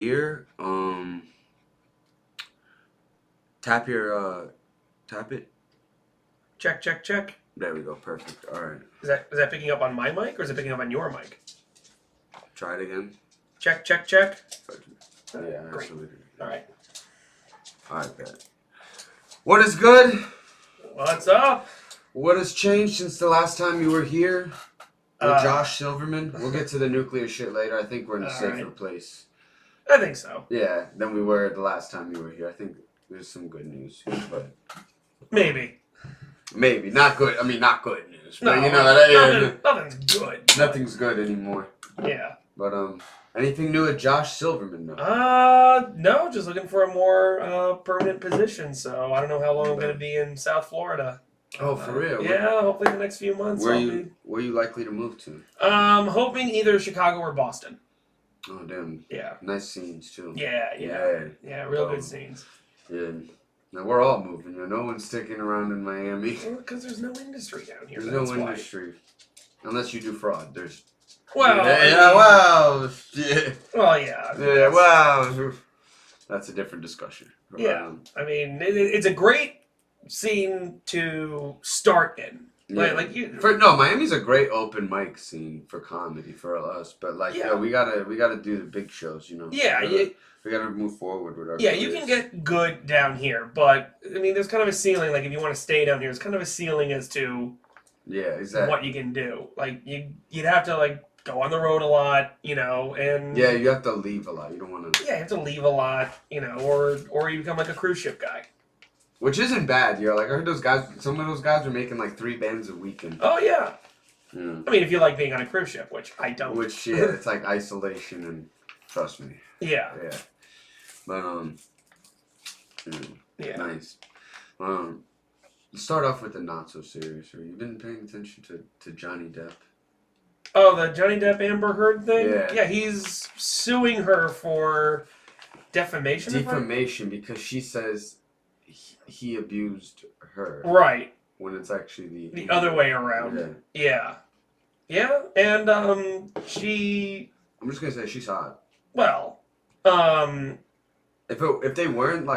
Here, tap your tap it. Check, check, check. There we go. Perfect. All right. Is that picking up on my mic or is it picking up on your mic? Try it again. Check, check, check. Yeah, Great. absolutely. All right. All right, bet. What is good? What's up? What has changed since the last time you were here with Josh Silverman? We'll get to the nuclear shit later. I think we're in a safer place. I think so. Yeah, than we were the last time you were here. I think there's some good news, but Maybe not good. I mean, not good news. But no, you know, nothing's good. Nothing's good anymore. Yeah. But anything new with Josh Silverman though? No, just looking for a more permanent position. So I don't know how long I'm going to be in South Florida. Oh, for real? Yeah, hopefully the next few months. Where are you likely to move to? Hoping either Chicago or Boston. Oh, damn. Yeah. Nice scenes too. Yeah, real good scenes. Yeah. Now we're all moving. No one's sticking around in Miami. Well, because there's no industry down here. There's no industry. Unless you do fraud. There's. Well. Wow. Yeah. Well, yeah. Yeah. Wow. That's a different discussion. Yeah. I mean, it's a great scene to start in. Yeah. Miami's a great open mic scene for comedy for us, but we gotta do the big shows, Yeah, we gotta move forward with our. Yeah, careers. you can get good down here, but I mean, there's kind of a ceiling. Like if you want to stay down here, there's kind of a ceiling as to exactly what you can do. Like you'd have to go on the road a lot, and you have to leave a lot. You don't want to. Yeah, you have to leave a lot, or you become like a cruise ship guy. Which isn't bad, I heard those guys. Some of those guys are making like 3 bands a weekend. Oh yeah. Yeah. I mean, if you like being on a cruise ship, which I don't. Which it's like isolation and trust me. Yeah. Yeah. But Yeah. Nice. Let's start off with the not so serious. Have you been paying attention to Johnny Depp? Oh, the Johnny Depp Amber Heard thing? Yeah. Yeah, he's suing her for defamation. Defamation because she says he abused her. Right. When it's actually the other way around. Yeah. Yeah, and she. I'm just gonna say she's hot. Well, if they weren't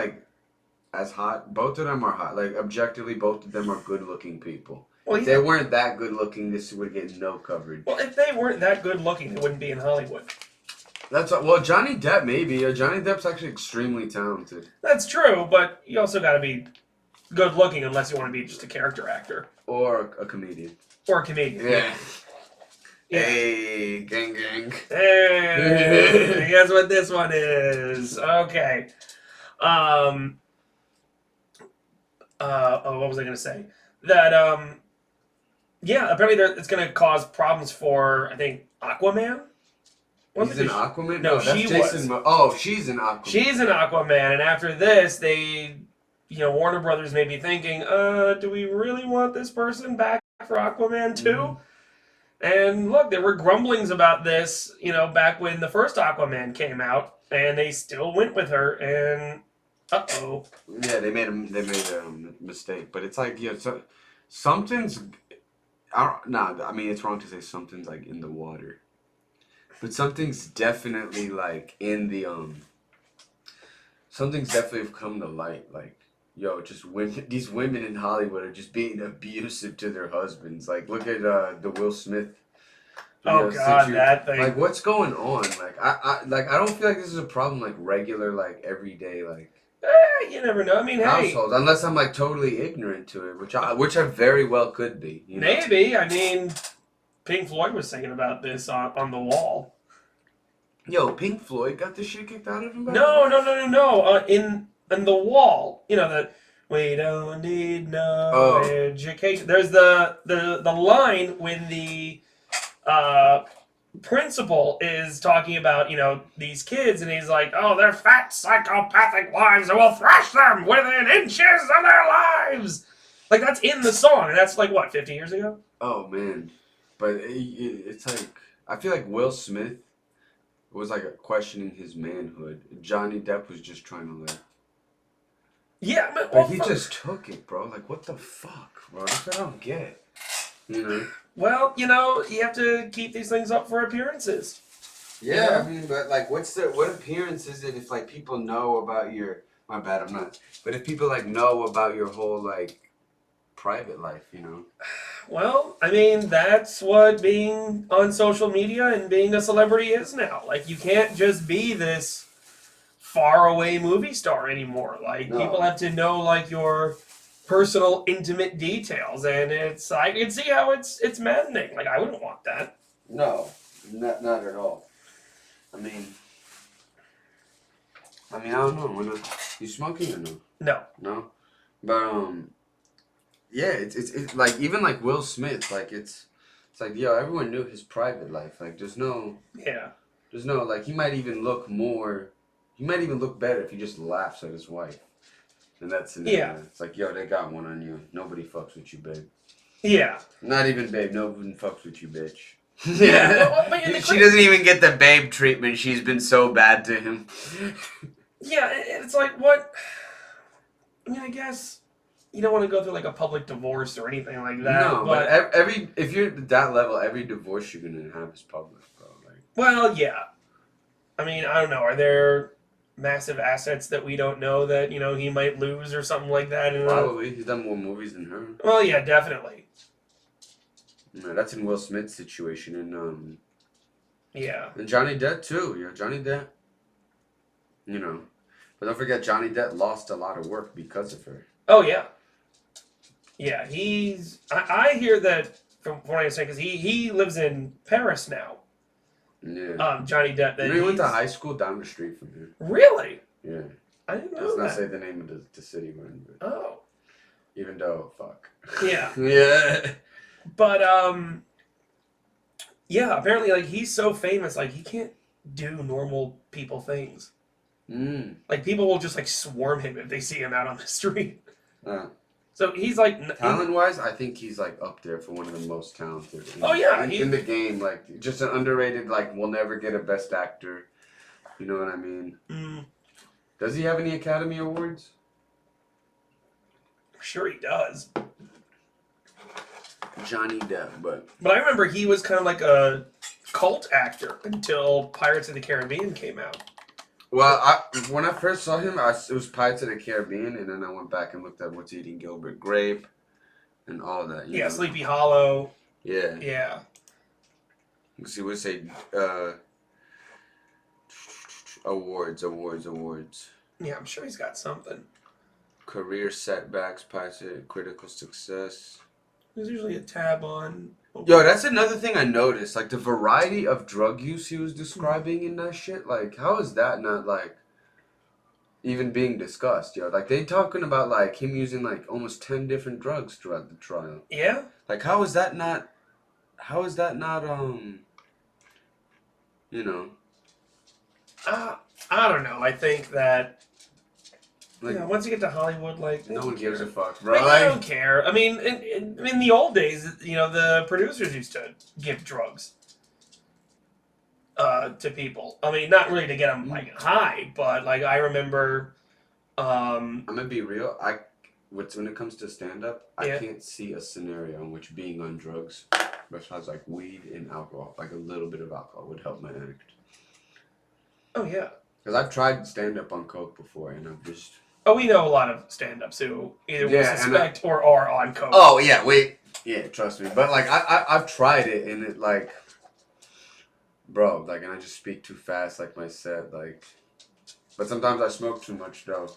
as hot, both of them are hot. Objectively, both of them are good-looking people. Well, if they weren't that good-looking, this would get no coverage. Well, if they weren't that good-looking, they wouldn't be in Hollywood. Johnny Depp maybe. Johnny Depp's actually extremely talented. That's true, but you also got to be good-looking unless you want to be just a character actor or a comedian. Yeah. Hey, gang. Hey, guess what this one is? Okay. What was I going to say? That, apparently it's going to cause problems for, I think, Aquaman? He's in Aquaman? No, that's she Jason was. She's in Aquaman. She's in Aquaman, and after this, they, Warner Brothers may be thinking, do we really want this person back for Aquaman 2? Mm-hmm. And look, there were grumblings about this, back when the first Aquaman came out, and they still went with her, and uh-oh. Yeah, they made a mistake, but it's something's. It's wrong to say something's in the water, but something's definitely in the Something's definitely come to light, just women. These women in Hollywood are just being abusive to their husbands. Look at the Will Smith. Oh God, that thing. What's going on? I don't feel like this is a problem. Regular, everyday, you never know. I mean, households, unless I'm totally ignorant to it, which I very well could be. Maybe. I mean, Pink Floyd was singing about this on The Wall. Yo, Pink Floyd got this shit kicked out of him? No. In The Wall, that we don't need no education. There's the line when the principal is talking about these kids, and he's like, "Oh, they're fat psychopathic wives, and we'll thrash them within inches of their lives." That's in the song, and that's 50 years ago. Oh man, but it's I feel like Will Smith was questioning his manhood. Johnny Depp was just trying to Yeah, but he just took it, bro. What the fuck, bro? That's what I don't get. Well, you have to keep these things up for appearances. Yeah, I mean, but like, what appearance is it if like people know about your? My bad, I'm not. But if people like know about your whole like private life, you know? Well, I mean, that's what being on social media and being a celebrity is now. Like, you can't just be this faraway movie star anymore. Like, people No, have to know like your personal, intimate details, and I can see how it's maddening. Like, I wouldn't want that. no, not at all. I mean, I don't know. You smoking or no? No. No, but yeah, it's like even like Will Smith, like it's like yo, everyone knew his private life. Like Yeah. there's no like he might even look better if he just laughs at his wife. In that scenario, Yeah. it's like yo, they got one on you. Nobody fucks with you, babe. Yeah. Not even babe. Nobody fucks with you, bitch. Yeah. But She doesn't even get the babe treatment. She's been so bad to him. yeah, it's like what. I mean, I guess you don't want to go through like a public divorce or anything like that. No, but every if you're at that level, every divorce you're gonna have is public, bro. Like, well, yeah. I mean, I don't know. Are there massive assets that we don't know that he might lose or something like that? probably he's done more movies than her. Well, yeah, definitely. No, that's in Will Smith's situation, Yeah. and Johnny Depp too. Yeah, Johnny Depp. But don't forget Johnny Depp lost a lot of work because of her. Oh yeah. Yeah, he's. I hear that from what I understand because he lives in Paris now. Yeah. Johnny Depp. He went to high school down the street from here. Really? Yeah. I didn't know Let's that. not say the name of the city we're in, but Oh. even though, fuck. Yeah. Yeah. But yeah. Apparently, like he's so famous, like he can't do normal people things. Like people will just like swarm him if they see him out on the street. So he's like talent-wise, I think he's like up there for one of the most talented. In the game, like just an underrated. Like we'll never get a best actor. You know what I mean? Does he have any Academy Awards? I'm sure he does. Johnny Depp, but I remember he was kind of like a cult actor until Pirates of the Caribbean came out. Well, when I first saw him, it was Pirates of the Caribbean, and then I went back and looked at What's Eating Gilbert Grape, and all that. Yeah, Sleepy Hollow. Yeah. Yeah. Let's see, we'll say awards. Yeah, I'm sure he's got something. Career setbacks, Pirates of critical success. There's usually a tab on. Yo, that's another thing I noticed. Like, the variety of drug use he was describing in that shit. Like, how is that not, like, even being discussed, yo? Like, they talking about, like, him using, like, almost 10 different drugs throughout the trial. Yeah? Like, how is that not, I don't know. I think that... Like, yeah, once you get to Hollywood, like... No one gives a fuck, bro. Like, they don't care. I mean, in the old days, the producers used to give drugs to people. I mean, not really to get them, like, high, but, like, I remember... I'm gonna be real. When it comes to stand-up, I can't see a scenario in which being on drugs, besides, like, weed and alcohol, like, a little bit of alcohol would help my act. Oh, yeah. Because I've tried stand-up on coke before, and I'm just... Oh, we know a lot of stand-ups who either suspect or are on coke. Oh, yeah, yeah, trust me. But, like, I've tried it, and it, like... Bro, like, and I just speak too fast, like my set, like... But sometimes I smoke too much, though,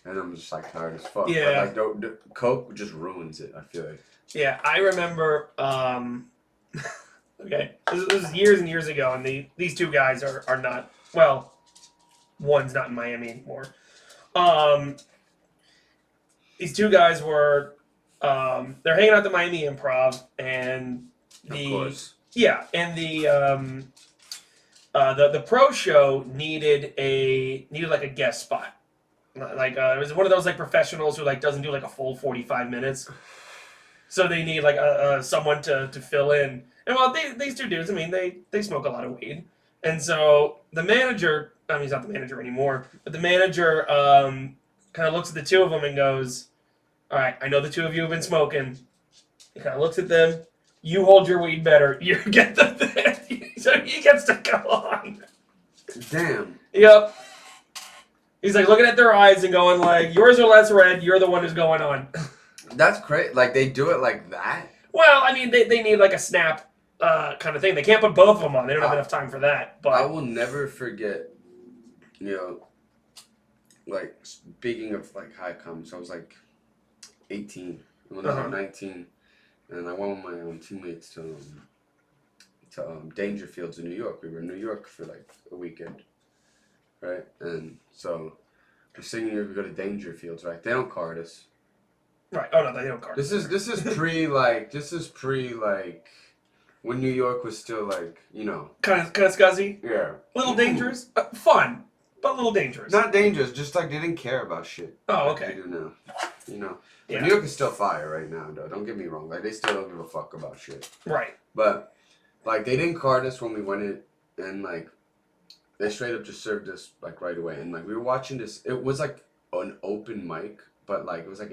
and I'm just, like, tired as fuck. Yeah. But, like, coke just ruins it, I feel like. Yeah, I remember, okay, this was years and years ago, and these two guys are not, well, one's not in Miami anymore. These two guys were, they're hanging out at the Miami Improv, and Of course. Yeah, and the pro show needed like a guest spot. Like it was one of those like professionals who like doesn't do like a full 45 minutes. So they need like someone to fill in. And well, these two dudes, I mean, they smoke a lot of weed. And so the manager, I mean, he's not the manager anymore, but the manager kind of looks at the two of them and goes, "All right, I know the two of you have been smoking." He kind of looks at them. "You hold your weed better. You get the thing." So he gets to go on. Damn. Yep. He's like looking at their eyes and going like, yours are less red, you're the one who's going on. That's crazy. Like, they do it like that? Well, I mean, they need like a snap kind of thing. They can't put both of them on. They don't have I- enough time for that. But I will never forget, you know, like, speaking of, like, high comms, I was, like, 18. Well, no, 19. And I went with my teammates to Dangerfields in New York. We were in New York for, like, a weekend, right? And so we're singing, we go to Dangerfields, right? They don't card us. Right. Oh no, they don't card. This is pre like when New York was still like, you know, kind of scuzzy. yeah, Little dangerous. Fun, but a little dangerous. not dangerous, just like they didn't care about shit. Oh, like okay. they do now, you know. But Yeah. New York is still fire right now, though. Don't get me wrong. Like, they still don't give a fuck about shit. Right. But like, they didn't card us when we went in, and like they straight up just served us like right away. And like we were watching this. It was like an open mic. But like it was like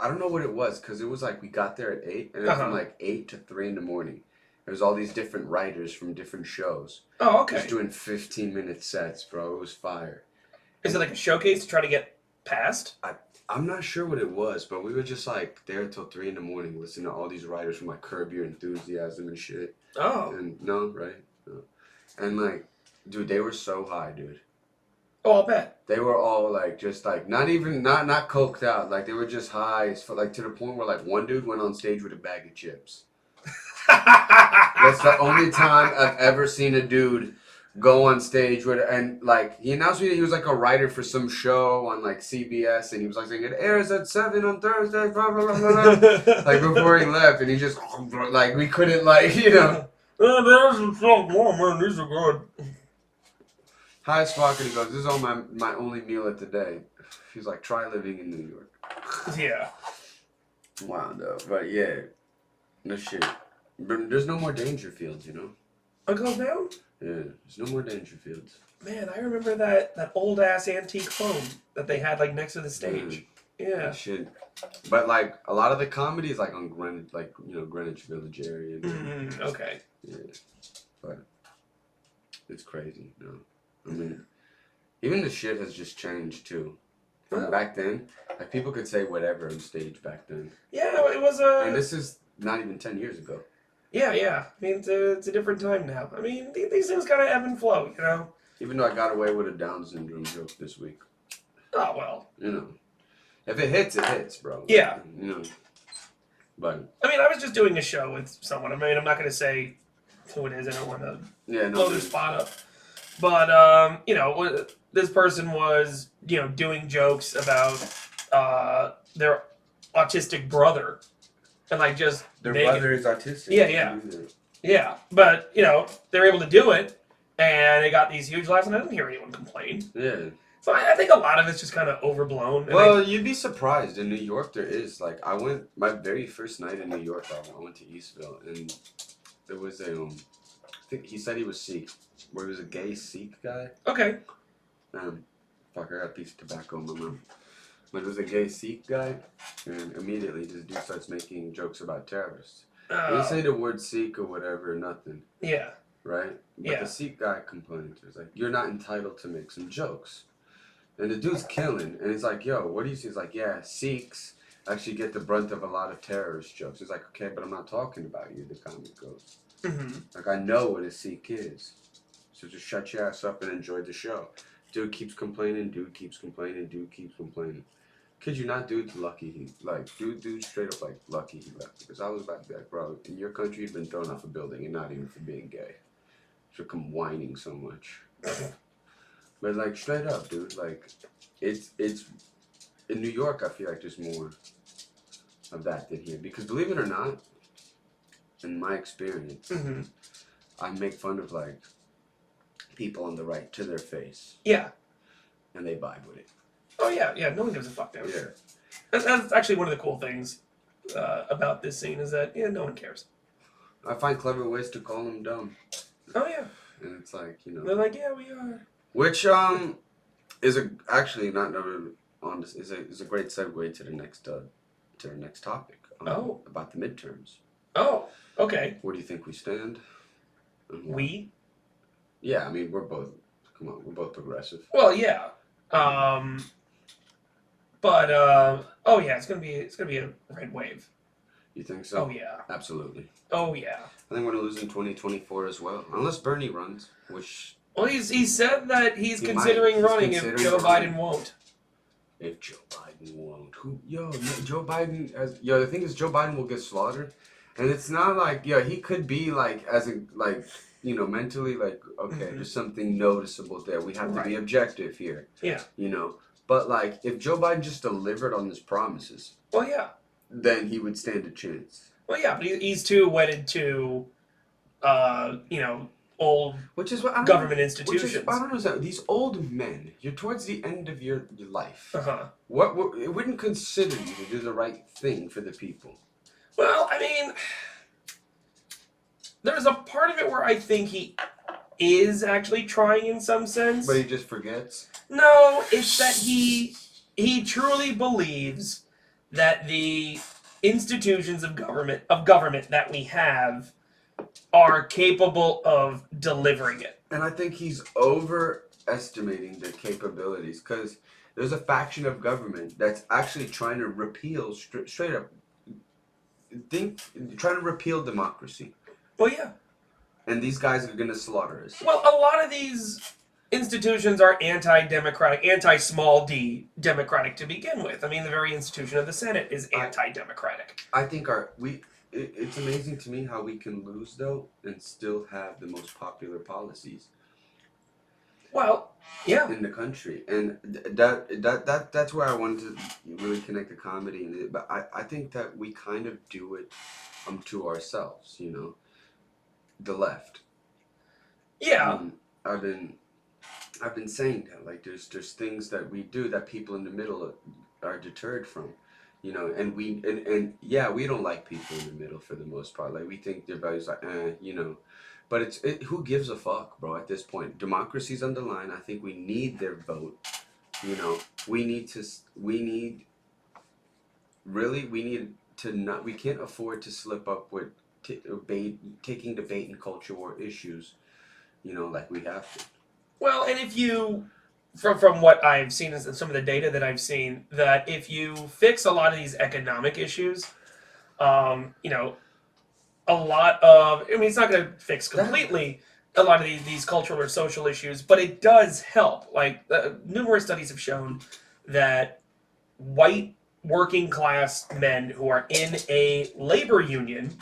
I don't know what it was, because it was like we got there at 8, and it was from like 8 to 3 in the morning. There was all these different writers from different shows. Oh, okay. Just doing 15-minute sets, bro. It was fire. Is it like a showcase to try to get past? I'm not sure what it was, but we were just like there till 3 in the morning, listening to all these writers from like Curb Your Enthusiasm and shit. Oh. And no, right? No. And like, dude, they were so high, dude. Oh, I'll bet. They were all like, just like, not coked out. Like, they were just high, like to the point where like one dude went on stage with a bag of chips. That's the only time I've ever seen a dude go on stage with, and like he announced me that he was like a writer for some show on like CBS, and he was like saying it airs at 7 on Thursday, blah blah blah blah. Like before he left, and he just like we couldn't like, you know. There's so warm, man. These are good. High as fuck, and he goes, "This is all my only meal of the day." He's like, "Try living in New York." Yeah. Wow, though. But yeah, no shit. But there's no more Dangerfields, you know. It goes down? Yeah, there's no more Dangerfields. Man, I remember that old ass antique phone that they had like next to the stage. Yeah. That shit. But like a lot of the comedy is like on Greenwich, like, you know, Greenwich Village area. Okay. Yeah, but it's crazy, you know. I mean, even the shit has just changed too. From back then, like people could say whatever on stage back then. Yeah, it was And this is not even 10 years ago. Yeah. I mean, it's a different time now. I mean, these things kind of ebb and flow, you know. Even though I got away with a Down syndrome joke this week. Oh well. You know, if it hits, bro. Yeah. You know. But I mean, I was just doing a show with someone. I mean, I'm not going to say who it is. I don't want to blow their spot up. But, you know, this person was, you know, doing jokes about their autistic brother. And, like, just their brother is autistic. Yeah. But, you know, they were able to do it. And they got these huge laughs. And I didn't hear anyone complain. Yeah. So I think a lot of it's just kind of overblown. Well, you'd be surprised. In New York, there is. Like, I went, my very first night in New York, I went to Eastville. And there was a, I think he said he was Sikh. Where he was a gay Sikh guy. Okay. Fuck, I got a piece of tobacco in my mouth. But it was a gay Sikh guy, and immediately this dude starts making jokes about terrorists. He didn't say the word Sikh or whatever, nothing. Yeah. Right? But the Sikh guy complained. He was like, "You're not entitled to make some jokes." And the dude's killing, and he's like, "Yo, what do you see?" He's like, "Yeah, Sikhs actually get the brunt of a lot of terrorist jokes." He's like, "Okay, but I'm not talking about you," the comic goes. Like, I know what a Sikh is. So just shut your ass up and enjoy the show. Dude keeps complaining, dude keeps complaining. Kid you not, dude's lucky dude straight up like lucky he left. Because I was about to be like, bro, in your country you've been thrown off a building and not even for being gay. So come whining so much. But like straight up, dude, like it's in New York I feel like there's more of that than here. Because believe it or not, in my experience, I make fun of like people on the right to their face. Yeah. And they vibe with it. Oh, yeah. No one gives a fuck now. Yeah. That's actually one of the cool things about this scene is that, no one cares. I find clever ways to call them dumb. Oh, yeah. And it's like, you know. They're like, yeah, we are. Which, is actually not on this, is a great segue to the next topic. About the midterms. Oh, okay. Where do you think we stand? We? Yeah, I mean, we're both Come on, we're both progressive. Well, yeah. But oh yeah, it's gonna be a red wave. You think so? Oh yeah. Absolutely. Oh yeah. I think we're gonna lose in 2024 as well, unless Bernie runs, which Well, he said that he's he considering might. running if Joe Biden won't. If Joe Biden won't, Joe Biden, the thing is, Joe Biden will get slaughtered, and it's not like, he could be like, mentally, like, okay, there's something noticeable there. We have to be objective here. Yeah. But like, if Joe Biden just delivered on his promises, well, yeah, then he would stand a chance. Well, yeah, but he's too wedded to, old government institutions. I don't know. These old men, you're towards the end of your life. What it wouldn't consider you to do the right thing for the people? Well, I mean, there's a part of it where I think he is actually trying in some sense. But he just forgets? No, it's that he truly believes that the institutions of government that we have are capable of delivering it. And I think he's overestimating their capabilities, because there's a faction of government that's actually trying to repeal, straight up, trying to repeal democracy. Well, yeah. And these guys are going to slaughter us. Well, a lot of these institutions are anti-democratic, anti-small d democratic to begin with. I mean, the very institution of the Senate is anti-democratic. I think it's amazing to me how we can lose, though, and still have the most popular policies. Well, yeah. In the country. And that's where I wanted to really connect the comedy. But I think that we kind of do it to ourselves, the left. Yeah. I've been saying that, like, there's things that we do that people in the middle are deterred from, and we don't like people in the middle for the most part. Like, we think their values like, but who gives a fuck, bro? At this point, democracy's on the line. I think we need their vote. We can't afford to slip up with taking debate and culture war issues, like we have to. Well, and if you, from what I've seen and some of the data that I've seen, that if you fix a lot of these economic issues, a lot of, I mean, it's not going to fix completely a lot of these cultural or social issues, but it does help. Like, numerous studies have shown that white working class men who are in a labor union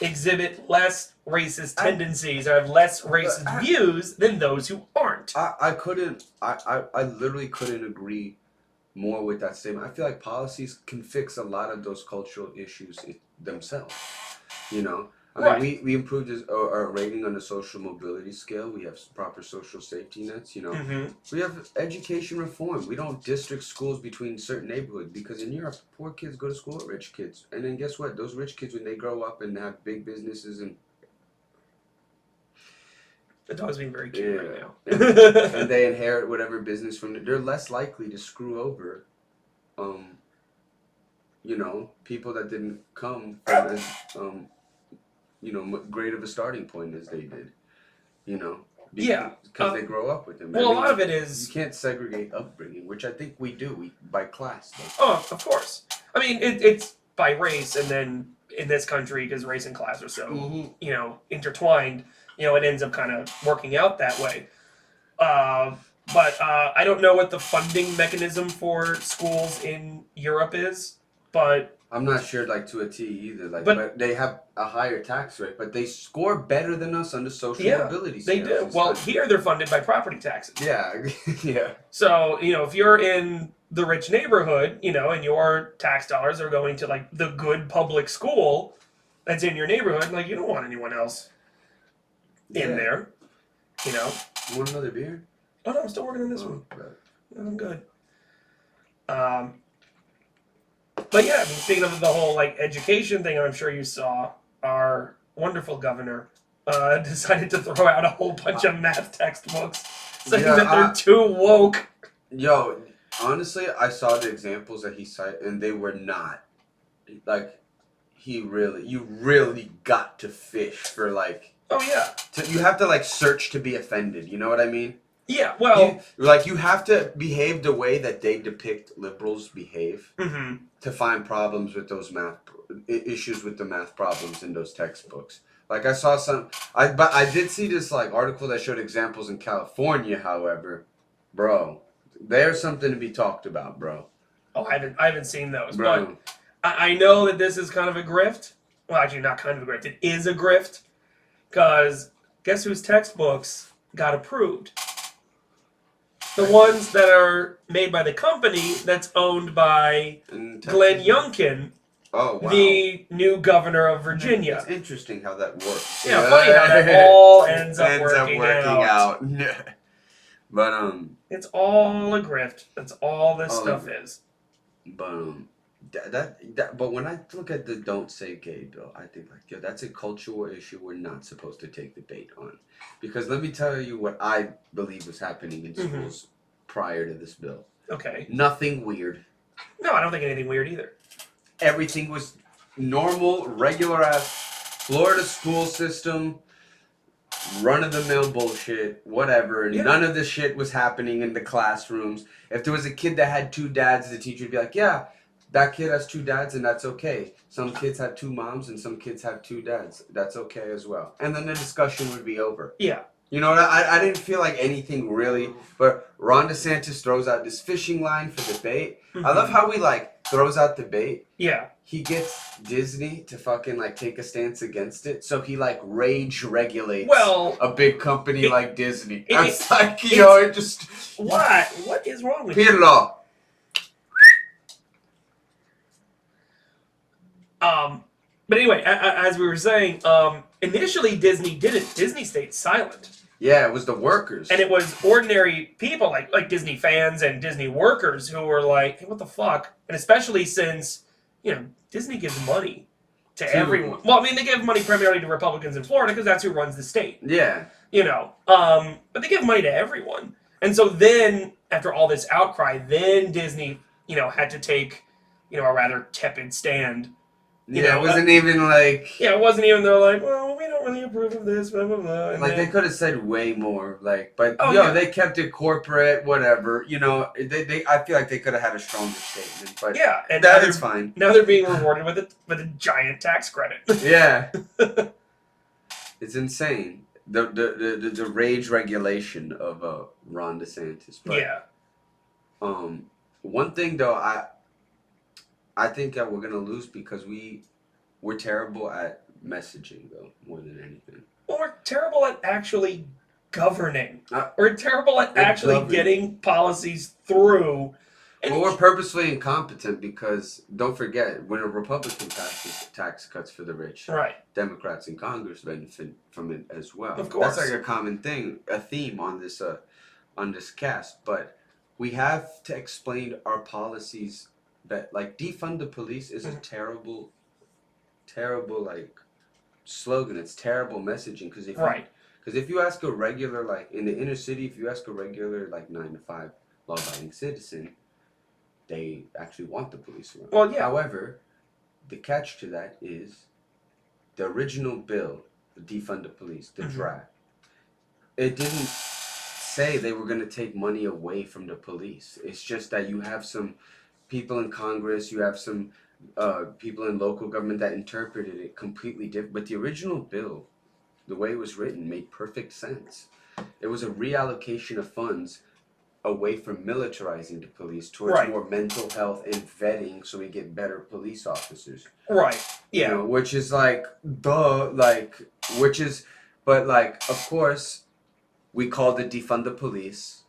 exhibit less racist tendencies or have less racist views than those who aren't. I literally couldn't agree more with that statement. I feel like policies can fix a lot of those cultural issues themselves. I mean, we improved our rating on the social mobility scale. We have proper social safety nets. We have education reform. We don't district schools between certain neighborhoods, because in Europe, poor kids go to school with rich kids, and then guess what? Those rich kids, when they grow up and have big businesses and the dog's being very cute right now, and they inherit whatever business from they're less likely to screw over, people that didn't come from as great of a starting point as they did, because they grow up with them. Well, a lot of it is, you can't segregate upbringing, which I think we do by class, though. Oh, of course. I mean, it's by race, and then in this country, because race and class are so intertwined, it ends up kind of working out that way. But I don't know what the funding mechanism for schools in Europe is, but I'm not sure, like, to a T either. Like, but they have a higher tax rate, but they score better than us on the social mobility scale. They do. Well, here they're funded by property taxes. Yeah, yeah. So, if you're in the rich neighborhood, and your tax dollars are going to, like, the good public school that's in your neighborhood, like, you don't want anyone else in there, You want another beer? Oh, no, I'm still working on this one. Right. I'm good. But yeah, I mean, speaking of the whole, like, education thing, I'm sure you saw our wonderful governor decided to throw out a whole bunch of math textbooks saying that they're too woke. Yo, honestly, I saw the examples that he cited, and they were not. Like, you really got to fish for, like... Oh, yeah. You have to, like, search to be offended, you know what I mean? Yeah, well, You have to behave the way that they depict liberals behave to find problems with those issues with the math problems in those textbooks. Like I saw but I did see this like article that showed examples in California. However, bro, there's something to be talked about, bro. oh, I haven't seen those, Bro. but I know that this is kind of a grift. Well, actually, not kind of a grift. It is a grift, because guess whose textbooks got approved? The ones that are made by the company that's owned by Glenn Youngkin, oh, wow. the new governor of Virginia. It's interesting how that works. Yeah, funny how that all ends up working out. But it's all a grift. That's all this stuff is. But but when I look at the "Don't Say Gay" bill, I think like, yo, that's a cultural issue we're not supposed to take the bait on, because let me tell you what I believe was happening in schools prior to this bill. Okay. Nothing weird. No, I don't think anything weird either. Everything was normal, regular ass Florida school system, run-of-the-mill bullshit, whatever. Yeah. None of this shit was happening in the classrooms. If there was a kid that had two dads, the teacher would be like, yeah, that kid has two dads and that's okay. Some kids have two moms and some kids have two dads. That's okay as well. And then the discussion would be over. Yeah. You know what? I didn't feel like anything really, but Ron DeSantis throws out this fishing line for debate. I love how he like throws out debate. Yeah. He gets Disney to fucking like take a stance against it, so he like rage regulates a big company like Disney. It's like, you know, it just what is wrong with you? Law. But anyway, as we were saying, initially Disney didn't. Disney stayed silent. Yeah, it was the workers. And it was ordinary people like Disney fans and Disney workers who were like, hey, what the fuck? And especially since, you know, Disney gives money to everyone. Well, I mean, they give money primarily to Republicans in Florida because that's who runs the state. Yeah. You know, but they give money to everyone. And so then, after all this outcry, then Disney, you know, had to take, you know, a rather tepid stand. It wasn't even like... Yeah, it wasn't even, they're like, well, we don't really approve of this, blah, blah, blah. And like, they could have said way more, like, but, they kept it corporate, whatever, you know, I feel like they could have had a stronger statement, but yeah, and that is fine. Now they're being rewarded with a giant tax credit. Yeah. It's insane. The rage regulation of Ron DeSantis. But, yeah. One thing, though, I think that we're gonna lose because we're terrible at messaging, though, more than anything. Well, we're terrible at actually governing. We're terrible at actually getting policies through. Well, we're purposely incompetent because, don't forget, when a Republican passes tax cuts for the rich, Democrats in Congress benefit from it as well. Of course. That's like a common thing, a theme on this cast. But we have to explain our policies. That like defund the police is a terrible like slogan. It's terrible messaging because if you ask a regular like in the inner city, if you ask a regular like 9-to-5 law-abiding citizen, they actually want the police around. Well, yeah. However, the catch to that is the original bill, the defund the police, the draft. It didn't say they were going to take money away from the police. It's just that you have some people in Congress, you have some people in local government that interpreted it completely different. But the original bill, the way it was written, made perfect sense. It was a reallocation of funds away from militarizing the police towards more mental health and vetting so we get better police officers. Right. Yeah. You know, which is like, but of course, we called it defund the police.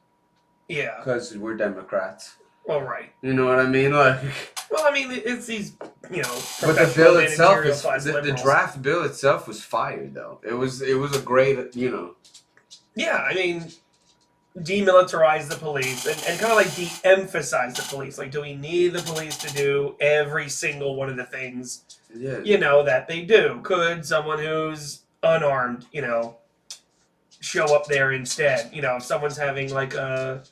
Yeah. Because we're Democrats. Well, right. You know what I mean? Like, well, I mean, it's these, you know, but the bill itself is the draft bill itself was fire, though. It was a great, you know. Yeah, I mean, demilitarize the police and kind of like de-emphasize the police. Like, do we need the police to do every single one of the things, you know, that they do? Could someone who's unarmed, you know, show up there instead? You know, if someone's having like a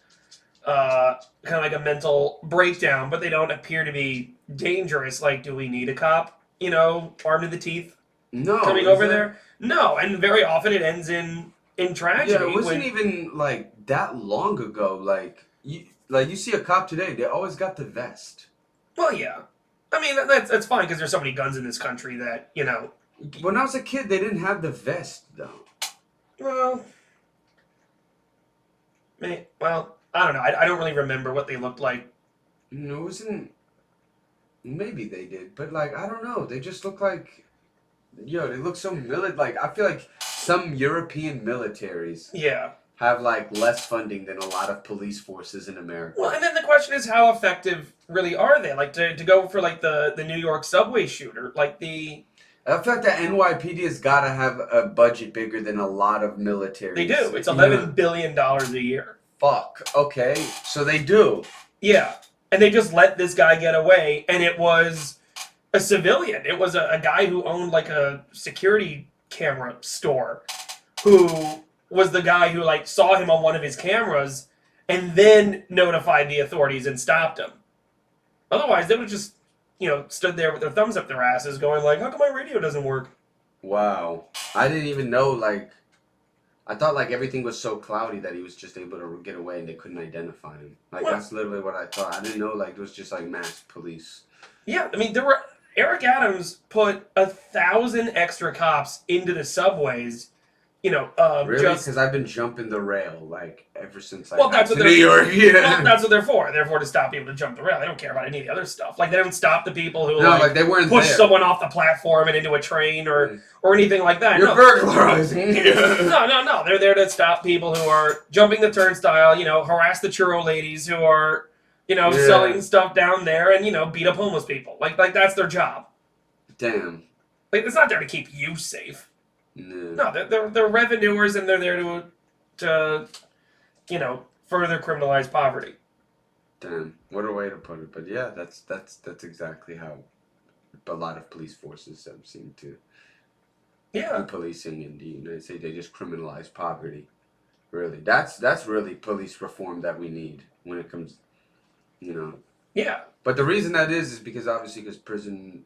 kind of like a mental breakdown, but they don't appear to be dangerous. Like, do we need a cop, you know, armed to the teeth, coming over there? No, and very often it ends in in tragedy. Yeah, it wasn't even like that long ago. Like you see a cop today, they always got the vest. Well, yeah. I mean, that's fine because there's so many guns in this country that, When I was a kid, they didn't have the vest though. well, I don't know. I don't really remember what they looked like. No, it wasn't. Maybe they did, but like I don't know. They just look like, they look so Like I feel like some European militaries Yeah. have like less funding than a lot of police forces in America. Well, and then the question is, how effective really are they? Like to go for like the New York subway shooter, like the. The fact that NYPD has got to have a budget bigger than a lot of militaries. They do. It's $11 billion a year. Fuck. Okay, so they do. Yeah, and they just let this guy get away, and it was a civilian. It was a guy who owned like a security camera store, who was the guy who like saw him on one of his cameras, and then notified the authorities and stopped him. Otherwise, they would have just stood there with their thumbs up their asses, going like, "How come my radio doesn't work?" Wow, I didn't even know. Like, I thought like everything was so cloudy that he was just able to get away and they couldn't identify him. Like that's literally what I thought. I didn't know like it was just like masked police. Yeah, I mean Eric Adams put 1,000 extra cops into the subways. Really? Just Because I've been jumping the rail like ever since I that's what New York. Yeah, well, that's what they're for. They're for to stop people to jump the rail. They don't care about any of the other stuff. Like they don't stop the people who they weren't push there. someone off the platform and into a train or anything like that. You're burglarizing. No. They're there to stop people who are jumping the turnstile. Harass the churro ladies who are selling stuff down there and beat up homeless people. Like that's their job. Damn. Like it's not there to keep you safe. No, they're revenuers and they're there to further criminalize poverty. Damn, what a way to put it. But yeah, that's exactly how a lot of police forces seem to do policing in the United States. They just criminalize poverty. Really, that's really police reform that we need when it comes, Yeah. But the reason that is because obviously because prison,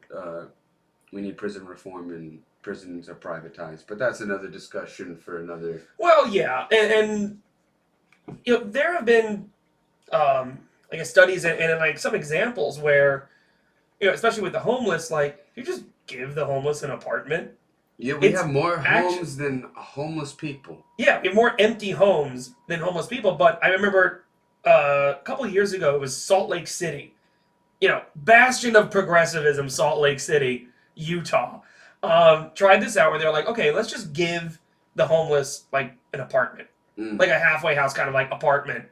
we need prison reform and prisons are privatized. But that's another discussion for another. Well, yeah, and there have been studies and like some examples where especially with the homeless, like you just give the homeless an apartment. Yeah, we have more homes than homeless people. Yeah, we have more empty homes than homeless people. But I remember a couple of years ago, it was Salt Lake City. Bastion of progressivism, Salt Lake City, Utah. Tried this out where they're like, okay, let's just give the homeless like an apartment, like a halfway house kind of like apartment,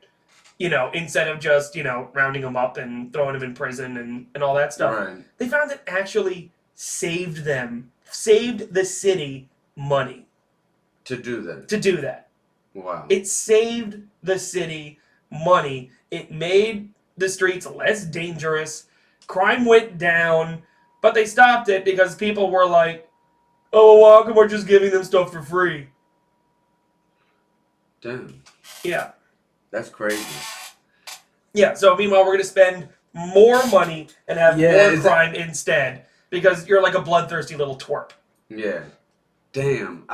instead of just rounding them up and throwing them in prison and all that stuff. Right. They found it actually saved the city money to do that. Wow. It saved the city money. It made the streets less dangerous. Crime went down. But they stopped it because people were like, oh, well, how come we're just giving them stuff for free? Damn. Yeah. That's crazy. Yeah, so meanwhile, we're going to spend more money and have more crime instead because you're like a bloodthirsty little twerp. Yeah. Damn.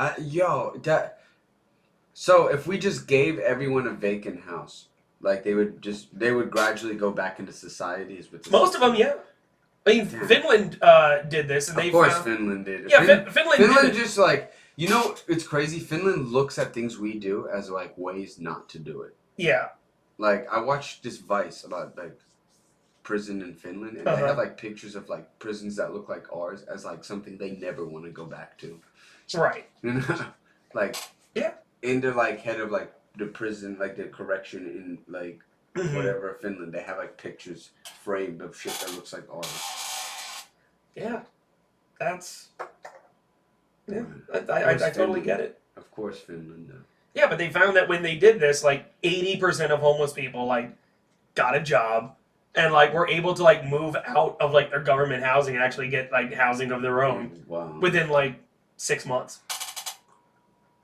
So if we just gave everyone a vacant house, like they would gradually go back into societies with most of them, yeah. I mean, Finland did this, and of course Finland did. Yeah, Finland just like it's crazy. Finland looks at things we do as like ways not to do it. Yeah. Like I watched this Vice about like prison in Finland, and they have like pictures of like prisons that look like ours as like something they never want to go back to. Right. Like in the like head of like the prison, like the correction in like. Whatever Finland, they have like pictures framed of shit that looks like ours. Yeah, that's I totally get it. Of course, Finland. Yeah, but they found that when they did this, like 80% of homeless people like got a job and like were able to like move out of like their government housing and actually get like housing of their own. Wow. Within like 6 months.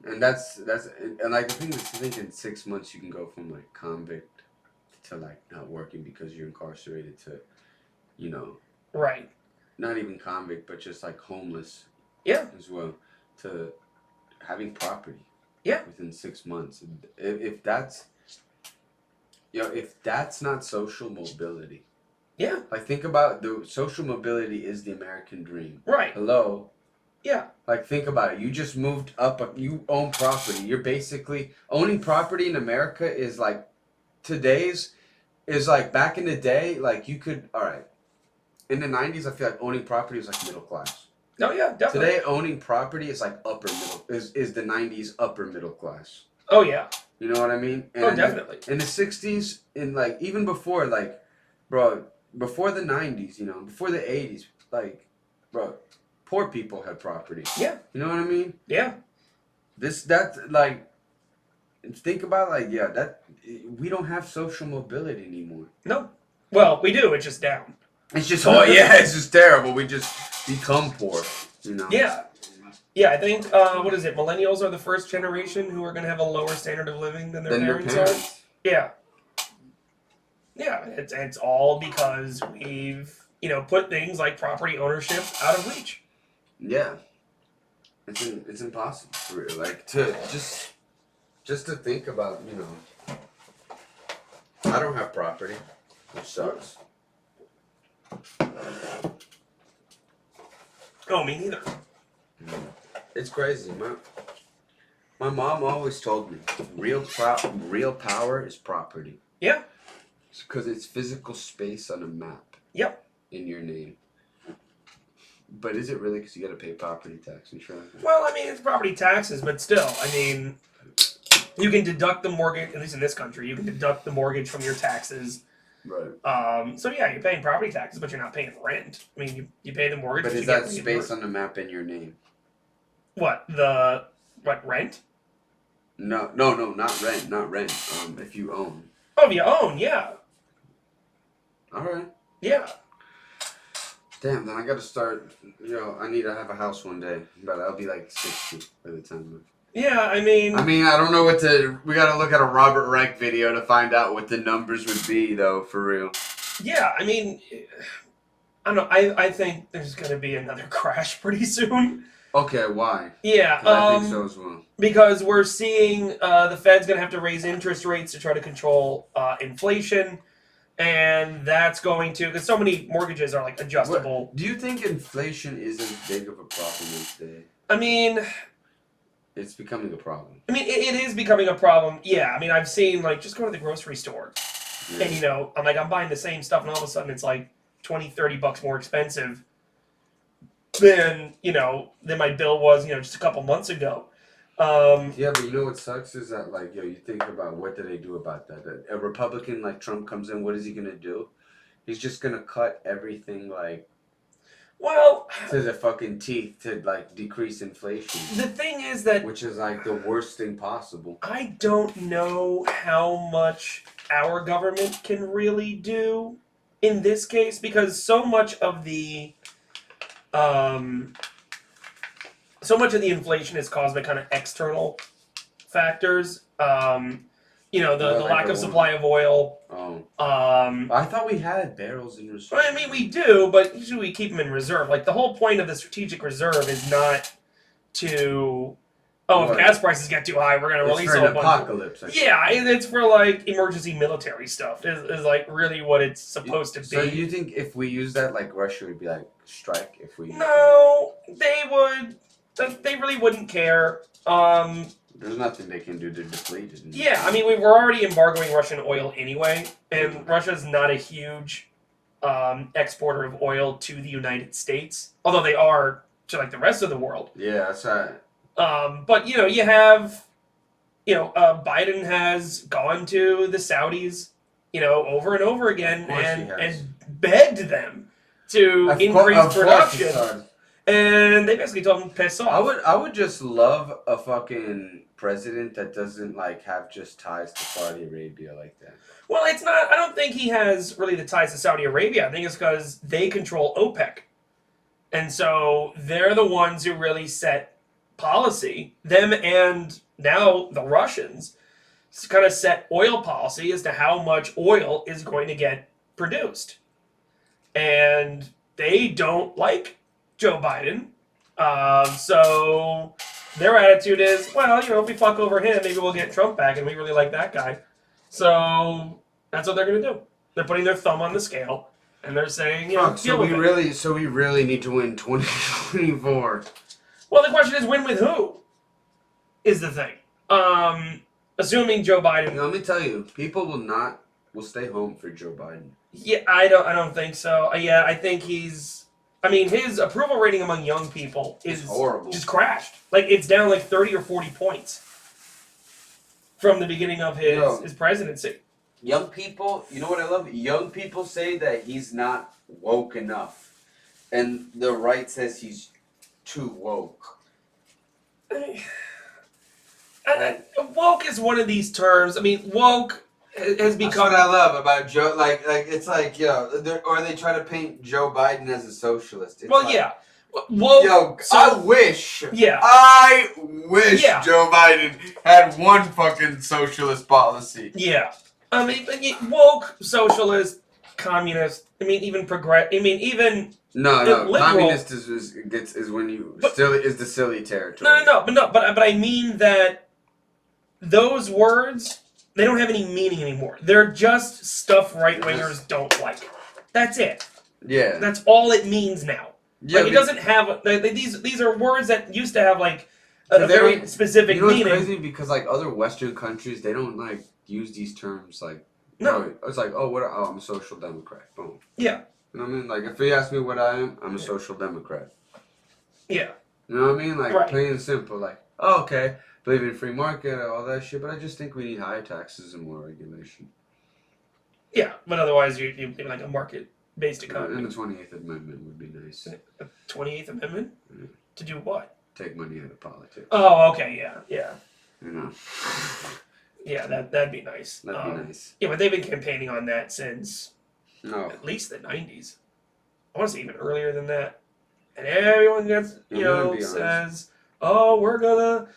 And that's and like the thing is, I think in 6 months you can go from like convict to like not working because you're incarcerated to, right, not even convict but just like homeless, as well, to having property. Yeah. Within 6 months. If that's, if that's not social mobility. Yeah. Like, think about the social mobility is the American dream. Right. Hello? Yeah. Like, think about it. You just moved up. You own property. You're basically owning property in America is like today's is like back in the day. Like, you could, all right. In the 90s, I feel like owning property was like middle class. Oh yeah, definitely. Today, owning property is like upper middle. Is the 90s upper middle class? Oh yeah. You know what I mean? And Oh definitely. In the 60s, in like even before, like, bro, before the 90s, before the 80s, like, bro, poor people had property. Yeah. You know what I mean? Yeah. Like, think about that we don't have social mobility anymore. No. Well, we do. It's just down. It's just it's just terrible. We just become poor. Yeah. Yeah, I think what is it? Millennials are the first generation who are going to have a lower standard of living than their parents are. Yeah. Yeah, it's all because we've put things like property ownership out of reach. Yeah. It's impossible for real. Like, to just to think about, I don't have property, which sucks. Oh, me neither. It's crazy. My mom always told me real power is property. Yeah. Because it's physical space on a map. Yep. In your name. But is it really? Because you got to pay property tax and shit like that? Well, I mean, it's property taxes, but still, I mean, you can deduct the mortgage, at least in this country, you can deduct the mortgage from your taxes. Right. So yeah, you're paying property taxes, but you're not paying rent. I mean, you pay the mortgage. But is that space on the map in your name? What, rent? No, not rent. If you own. Oh, if you own, yeah. All right. Yeah. Damn, then I gotta start, I need to have a house one day, but I'll be like 60 by the time. Yeah, I mean, I don't know we gotta look at a Robert Reich video to find out what the numbers would be, though, for real. Yeah, I mean, I don't know, I think there's gonna be another crash pretty soon. Okay, why? Yeah, I think so as well. Because we're seeing the Fed's gonna have to raise interest rates to try to control inflation. And that's going to, because so many mortgages are like adjustable. Do you think inflation is as big of a problem as today? I mean, it's becoming a problem. I mean, it is becoming a problem. Yeah, I mean, I've seen like just go to the grocery store, and I'm buying the same stuff, and all of a sudden it's like $20-$30 more expensive than my bill was just a couple months ago. Yeah, but what sucks is that, like, you think about what do they do about that? A Republican like Trump comes in, what is he gonna do? He's just gonna cut everything to the fucking teeth to like decrease inflation. The thing is that, which is like the worst thing possible. I don't know how much our government can really do in this case, because so much of the inflation is caused by kind of external factors. The lack of supply of oil. Oh. I thought we had barrels in reserve. I mean, we do, but usually we keep them in reserve. Like, the whole point of the strategic reserve is not to... if gas prices get too high, we're going to release a whole bunch apocalypse. Yeah, it's for, like, emergency military stuff. Is like, really what it's supposed to be. So you think if we use that, like, Russia would be like, strike if we... No, they would... They really wouldn't care. There's nothing they can do. They're depleted. Yeah, I mean, we were already embargoing Russian oil anyway, and Russia's not a huge exporter of oil to the United States, although they are to, like, the rest of the world. Yeah, that's right. But, you have, Biden has gone to the Saudis, over and over again and begged them to increase production. And they basically told him to piss off. I would just love a fucking president that doesn't have just ties to Saudi Arabia like that. Well, it's not. I don't think he has really the ties to Saudi Arabia. I think it's because they control OPEC, and so they're the ones who really set policy. Them and now the Russians kind of set oil policy as to how much oil is going to get produced, and they don't like Joe Biden. So Their attitude is, well, if we fuck over him, maybe we'll get Trump back, and we really like that guy. So that's what they're going to do. They're putting their thumb on the scale, and they're saying, deal with it. So we really need to win 2024. Well, the question is, win with who? Is the thing. Assuming Joe Biden. Let me tell you, people will stay home for Joe Biden. Yeah, I don't think so. Yeah, I think his approval rating among young people is horrible. Just crashed. Like, it's down like 30 or 40 points from the beginning of his presidency. Young people, you know what I love? Young people say that he's not woke enough. And the right says he's too woke. Woke is one of these terms. I mean, woke has become... That's what I love about Joe. Like it's like, or they try to paint Joe Biden as a socialist. It's yeah. Woke... I wish Joe Biden had one fucking socialist policy. Yeah. I mean, woke, socialist, communist. I mean, even even no. Liberal, communist is when you is the silly territory. But I mean that those words, they don't have any meaning anymore. They're just stuff right wingers don't like. That's it. Yeah. That's all it means now. Yeah, like, it doesn't have these are words that used to have like a very specific meaning. It's crazy because like other Western countries, they don't like use these terms like. No. It's like, I'm a social democrat. Boom. Yeah. You know what I mean? Like, if you ask me what I am, I'm a social democrat. Yeah. You know what I mean? Like, right. Plain and simple. Like, okay, believe in free market, all that shit, but I just think we need higher taxes and more regulation. Yeah, but otherwise you like a market-based economy. And the 28th Amendment would be nice. The 28th Amendment? Yeah. To do what? Take money out of politics. Oh, okay, yeah. You know. Yeah, that'd be nice. That'd be nice. Yeah, but they've been campaigning on that since at least the 90s. I want to say even earlier than that. And everyone gets, says, "Oh, we're gonna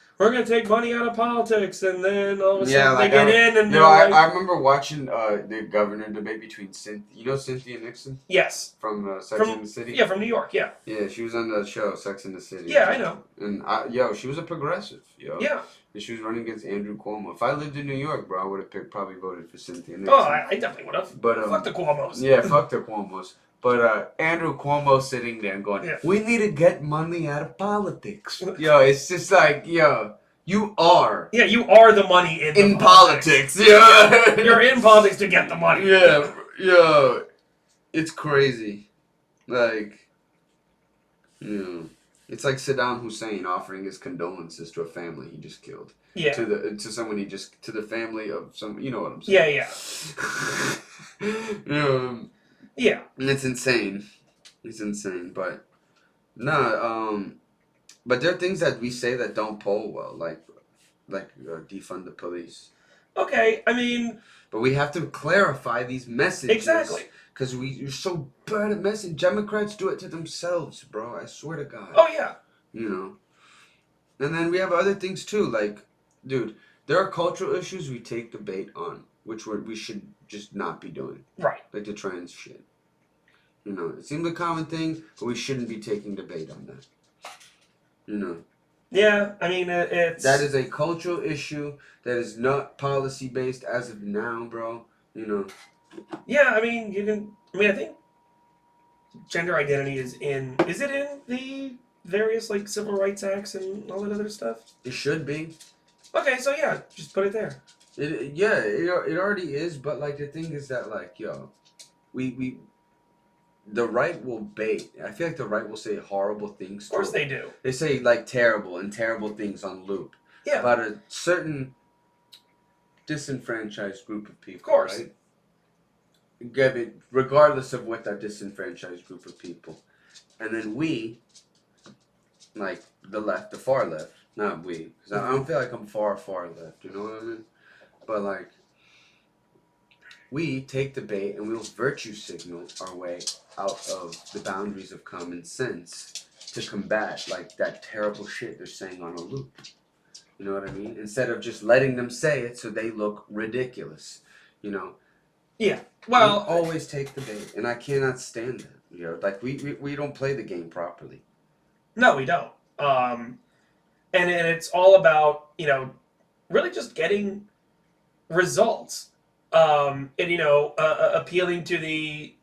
take money out of politics," and then all of a sudden they get in and I remember watching the governor debate between Cynthia Nixon. Yes. From Sex and the City. Yeah, from New York. Yeah. Yeah, she was on the show Sex and the City. Yeah, I know. And she was a progressive. Yeah. She was running against Andrew Cuomo. If I lived in New York, bro, I would have probably voted for Cynthia Nixon. Oh, I definitely would have. But fuck the Cuomos. Yeah, fuck the Cuomos. But Andrew Cuomo sitting there and going, we need to get money out of politics. It's just like, you are. Yeah, you are the money in politics. Yeah. You're in politics to get the money. Yeah. It's crazy. Like, it's like Saddam Hussein offering his condolences to a family he just killed. Yeah. To the family of some, you know what I'm saying? Yeah. Yeah. And it's insane. It's insane, but but there are things that we say that don't poll well, like defund the police. Okay, I mean, but we have to clarify these messages. Exactly. Because we're so bad at messaging. Democrats do it to themselves, bro. I swear to God. Oh, yeah. And then we have other things, too. Like, dude, there are cultural issues we take debate on, which we should just not be doing. Right. Like the trans shit. It seems a common thing, but we shouldn't be taking debate on that. Yeah, I mean, it's... That is a cultural issue that is not policy-based as of now, bro. Yeah, I mean, I think gender identity is it in the various, like, civil rights acts and all that other stuff? It should be. Okay, so yeah, just put it there. It already is, but, like, the thing is that, like, the right will bait. I feel like the right will say horrible things. Of course they do. They say, like, terrible things on loop. Yeah. About a certain disenfranchised group of people. Of course. Right? Regardless of what that disenfranchised group of people. And then we, like the left, the far left, not we, because I don't feel like I'm far left, you know what I mean? But like, we take the bait and we'll virtue signal our way out of the boundaries of common sense to combat like that terrible shit they're saying on a loop. You know what I mean? Instead of just letting them say it so they look ridiculous, Yeah. Well, we always take the bait, and I cannot stand that. Like we don't play the game properly. No, we don't. and it's all about really just getting results, and appealing to the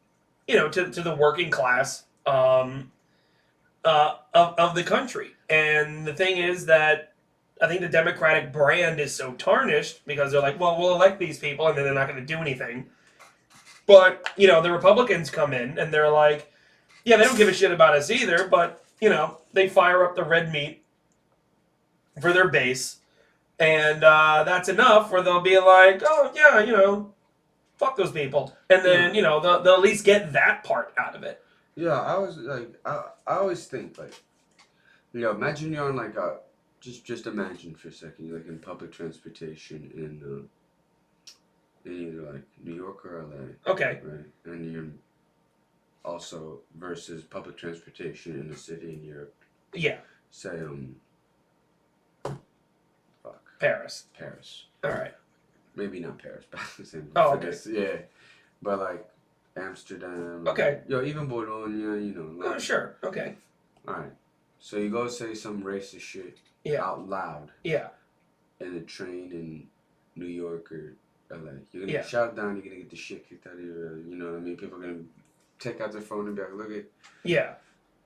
to the working class of the country. And the thing is that I think the Democratic brand is so tarnished because they're like, well, we'll elect these people and then they're not going to do anything. But the Republicans come in and they're like, yeah, they don't give a shit about us either, but they fire up the red meat for their base, and that's enough where they'll be like, oh yeah, fuck those people, and then they'll at least get that part out of it. Yeah, I was like, I always think like, imagine you're on like a, just imagine for a second, you're like in public transportation in either like New York or LA. Okay. Right, and you're also versus public transportation in a city in Europe. Yeah. Say Paris. All right. Maybe not Paris, but the same. Oh, okay. Yeah, but like Amsterdam. Okay. Even Bologna. Like, oh, sure. Okay. All right. So you go say some racist shit out loud. Yeah. In a train in New York or LA. You're gonna get shot down. You're gonna get the shit kicked out of you. You know what I mean? People are gonna take out their phone and be like, "Look at." Yeah.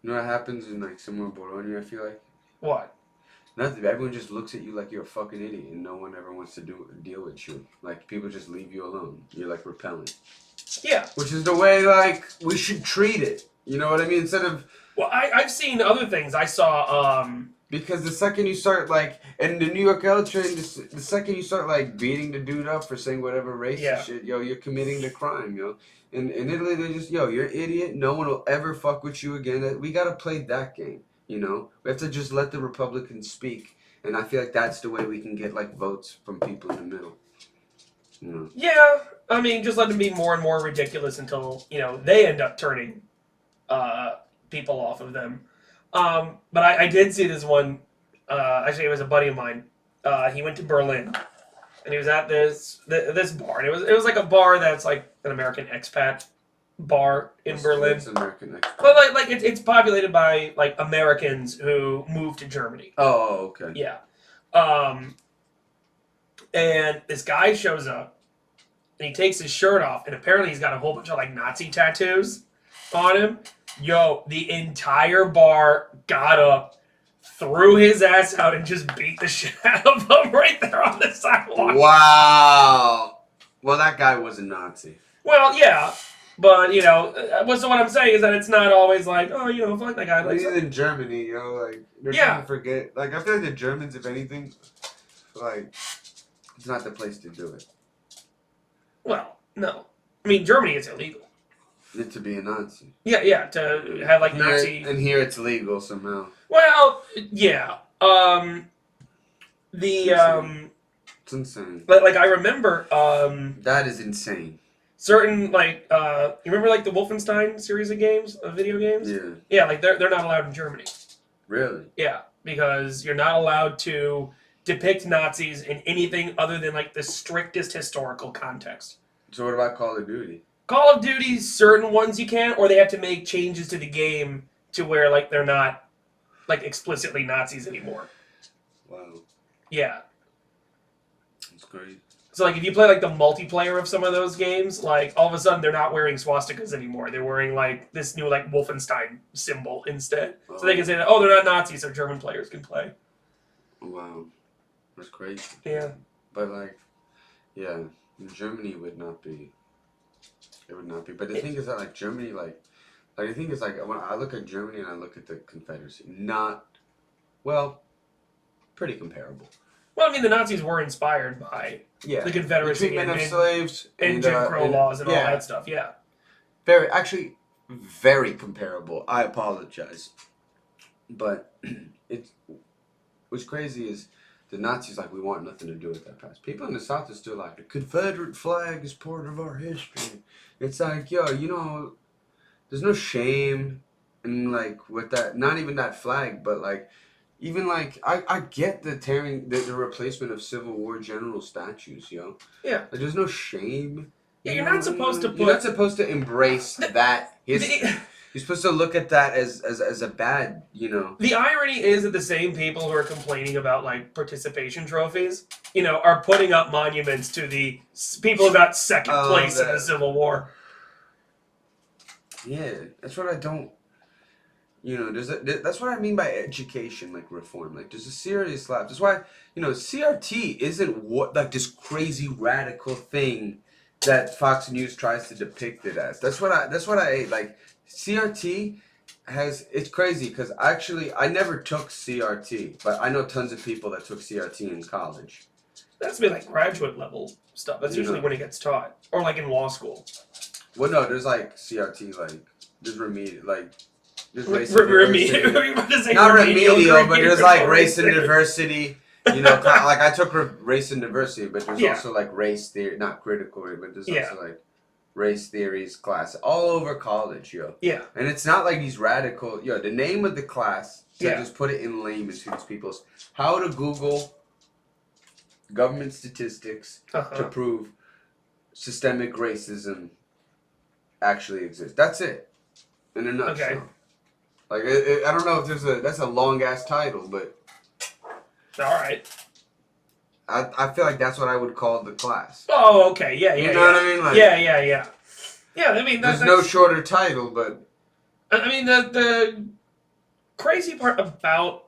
You know what happens in like somewhere in Bologna? I feel like. What? Nothing. Everyone just looks at you like you're a fucking idiot, and no one ever wants to deal with you. Like people just leave you alone. You're like repellent. Yeah. Which is the way like we should treat it. You know what I mean? Instead of. Well, I've seen other things. I saw. Because the second you start like in the New York L train, the second you start like beating the dude up for saying whatever racist shit, you're committing the crime, In Italy, they just, you're an idiot. No one will ever fuck with you again. We gotta play that game. We have to just let the Republicans speak, and I feel like that's the way we can get like votes from people in the middle. Yeah, I mean, just let them be more and more ridiculous until they end up turning people off of them. But I did see this one. Actually, it was a buddy of mine. He went to Berlin, and he was at this bar. And it was like a bar that's like an American expat bar in Berlin. It's American expat. But like it's populated by like Americans who moved to Germany. Oh, okay. Yeah. And this guy shows up, and he takes his shirt off, and apparently he's got a whole bunch of like Nazi tattoos on him. The entire bar got up, threw his ass out, and just beat the shit out of him right there on the sidewalk. Wow. Well, that guy was a Nazi. Well, yeah. But, so what I'm saying is that it's not always like, oh, fuck that guy. Like, even in Germany, like, they're trying to forget. Like, I feel like the Germans, if anything, like, it's not the place to do it. Well, no. I mean, Germany is illegal. To be a Nazi. Yeah, to have, like, Nazi... And here it's legal somehow. Well, yeah. It's insane. Like, I remember... that is insane. Certain, like, you remember, like, the Wolfenstein series of games, of video games? Yeah. Yeah, like, they're not allowed in Germany. Really? Yeah, because you're not allowed to depict Nazis in anything other than, like, the strictest historical context. So what about Call of Duty? Call of Duty, certain ones you can, or they have to make changes to the game to where, like, they're not, like, explicitly Nazis anymore. Wow. Yeah. That's great. So, like, if you play, like, the multiplayer of some of those games, like, all of a sudden they're not wearing swastikas anymore. They're wearing, like, this new, like, Wolfenstein symbol instead. Oh. So they can say that, they're not Nazis, so German players can play. Wow. That's crazy. Yeah. But, like, yeah, Germany would not be... It would not be. But the thing is that, like, Germany, like, the thing is, like, when I look at Germany and I look at the Confederacy, pretty comparable. Well, I mean, the Nazis were inspired by the Confederacy. The treatment of slaves. And Jim Crow laws and all that stuff, yeah. Very comparable. I apologize. But what's crazy is the Nazis, like, we want nothing to do with that past. People in the South are still like, the Confederate flag is part of our history. It's like, there's no shame in, like, with that, not even that flag, but, like, even, like, I get the tearing, the replacement of Civil War general statues, Yeah. Like, there's no shame. Yeah, you're not supposed to put... You're not supposed to embrace that history. You're supposed to look at that as a bad, The irony is that the same people who are complaining about like participation trophies, are putting up monuments to the people who got second place in the Civil War. Yeah, that's what I don't. That's what I mean by education, like reform. Like, there's a serious lapse. That's why, CRT isn't like this crazy radical thing that Fox News tries to depict it as. That's what I like. CRT it's crazy because actually I never took CRT, but I know tons of people that took CRT in college. That's be like graduate level stuff. That's usually when it gets taught, or like in law school. Well, no, there's like CRT, like there's remedial, like. Not remedial, but there's like race and diversity. Like I took race and diversity, but there's also like race theory, not critical, but there's also like race theories class all over college, yo. Yeah. And it's not like these radical, the name of the class, to just put it in layman's to these people's, how to Google government statistics to prove systemic racism actually exists. That's it. In a nutshell. Okay. Like, I don't know if that's a long ass title, but. Alright. I feel like that's what I would call the class. Oh, okay. Yeah. You know what I mean? Like, yeah. Yeah, I mean, there's no shorter title, but. I mean, the crazy part about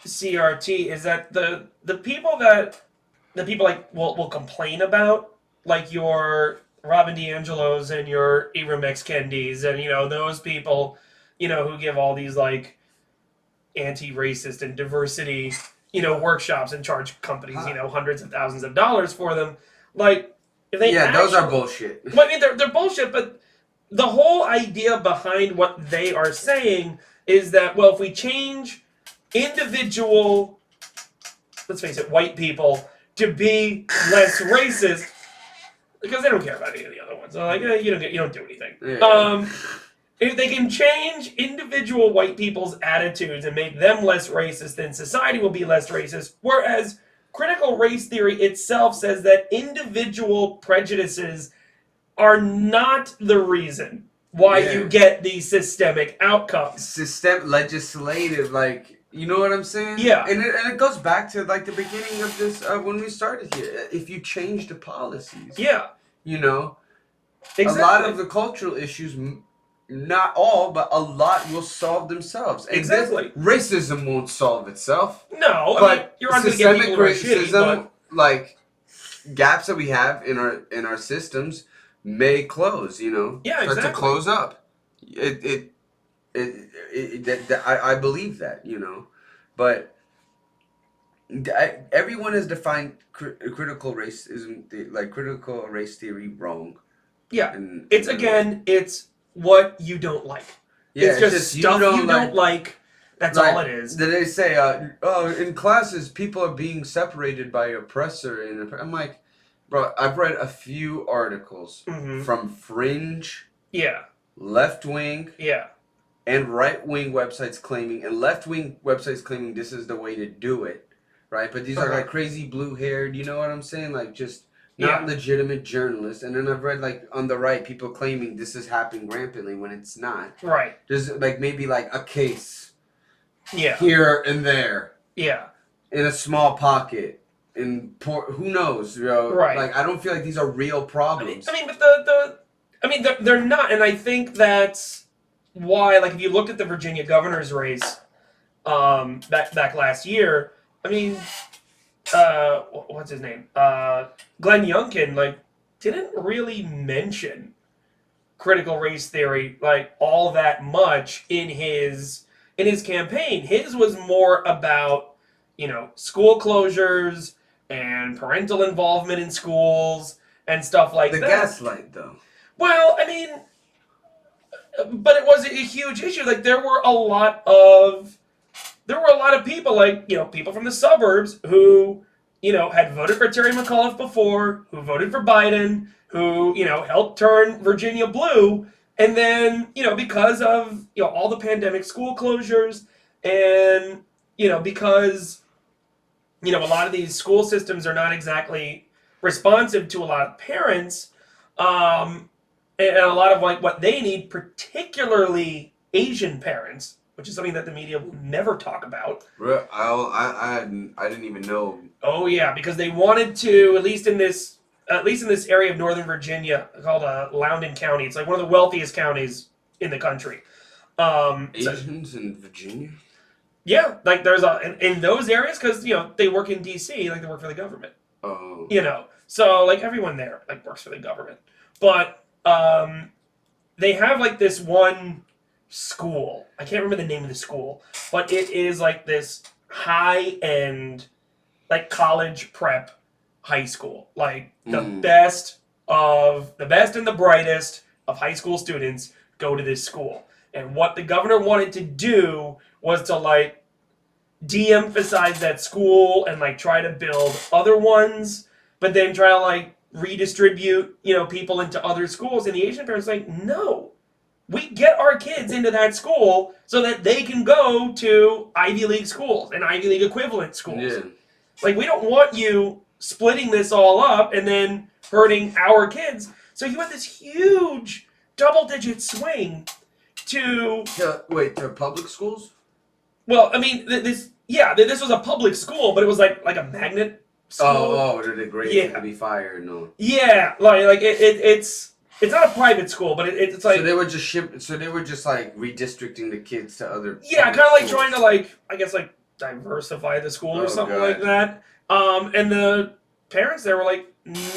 CRT is that the people like will complain about, like your Robin DiAngelo's and your Ibram X. Kendis and, those people, who give all these, like, anti-racist and diversity, workshops and charge companies, hundreds of thousands of dollars for them. Like, if they those are bullshit. Well, I mean, they're bullshit, but the whole idea behind what they are saying is that, well, if we change individual, let's face it, white people to be less racist, because they don't care about any of the other ones. They're like, you don't do anything. Yeah. If they can change individual white people's attitudes and make them less racist, then society will be less racist. Whereas critical race theory itself says that individual prejudices are not the reason why you get these systemic outcomes. Legislative, like, you know what I'm saying? Yeah. And it goes back to, like, the beginning of this, when we started here. If you change the policies. Yeah. Exactly. A lot of the cultural issues, not all, but a lot will solve themselves. And exactly. Racism won't solve itself. No, but I mean, you're not going to get people who are shitty, but... like, gaps that we have in our systems may close, Yeah, start exactly. to close up. I believe that, but everyone has defined critical racism, like critical race theory, wrong. Yeah, it's what you don't like. Yeah, it's just stuff you don't like. That's all it is. They say, in classes, people are being separated by oppressor. And I'm like, bro, I've read a few articles from fringe, left-wing, and right-wing websites claiming, and left-wing websites claiming this is the way to do it, right? But these are like crazy blue-haired, you know what I'm saying? Like, just not legitimate journalists. And then I've read, like, on the right, people claiming this is happening rampantly when it's not. Right. There's, like, maybe, like, a case here and there. Yeah. In a small pocket. Who knows, Right. Like, I don't feel like these are real problems. I mean, but they're not, and I think that's why, like, if you looked at the Virginia governor's race, back last year, I mean, what's his name? Glenn Youngkin, like, didn't really mention critical race theory, like, all that much in his campaign. His was more about, school closures and parental involvement in schools and stuff like that. The gaslight, though. Well, I mean, but it was a huge issue. Like, there were a lot of people, like, people from the suburbs who, had voted for Terry McAuliffe before, who voted for Biden, who, helped turn Virginia blue. And then, because of, all the pandemic school closures and, because, a lot of these school systems are not exactly responsive to a lot of parents, and a lot of like what they need, particularly Asian parents, which is something that the media will never talk about. I didn't even know. Oh yeah, because they wanted to, at least in this area of Northern Virginia called Loudoun County. It's like one of the wealthiest counties in the country. Asians in Virginia? Yeah, like there's in those areas because they work in D.C. like they work for the government. Oh. So like everyone there like works for the government, but they have like this one school. I can't remember the name of the school, but it is like this high end like college prep high school. Like the best and the brightest of high school students go to this school. And what the governor wanted to do was to like de-emphasize that school and like try to build other ones, but then try to like redistribute, people into other schools. And the Asian parents like, no, we get our kids into that school so that they can go to Ivy League schools and Ivy League equivalent schools. Yeah. Like, we don't want you splitting this all up and then hurting our kids. So you had this huge double-digit swing to public schools? Well, I mean, this was a public school, but it was like a magnet school. Oh, did it grade to be fired? No. Yeah, like it's not a private school, but it's like so they were just like redistricting the kids to other. Yeah, kind of like trying to I guess diversify the school or something like that. And the parents there were like,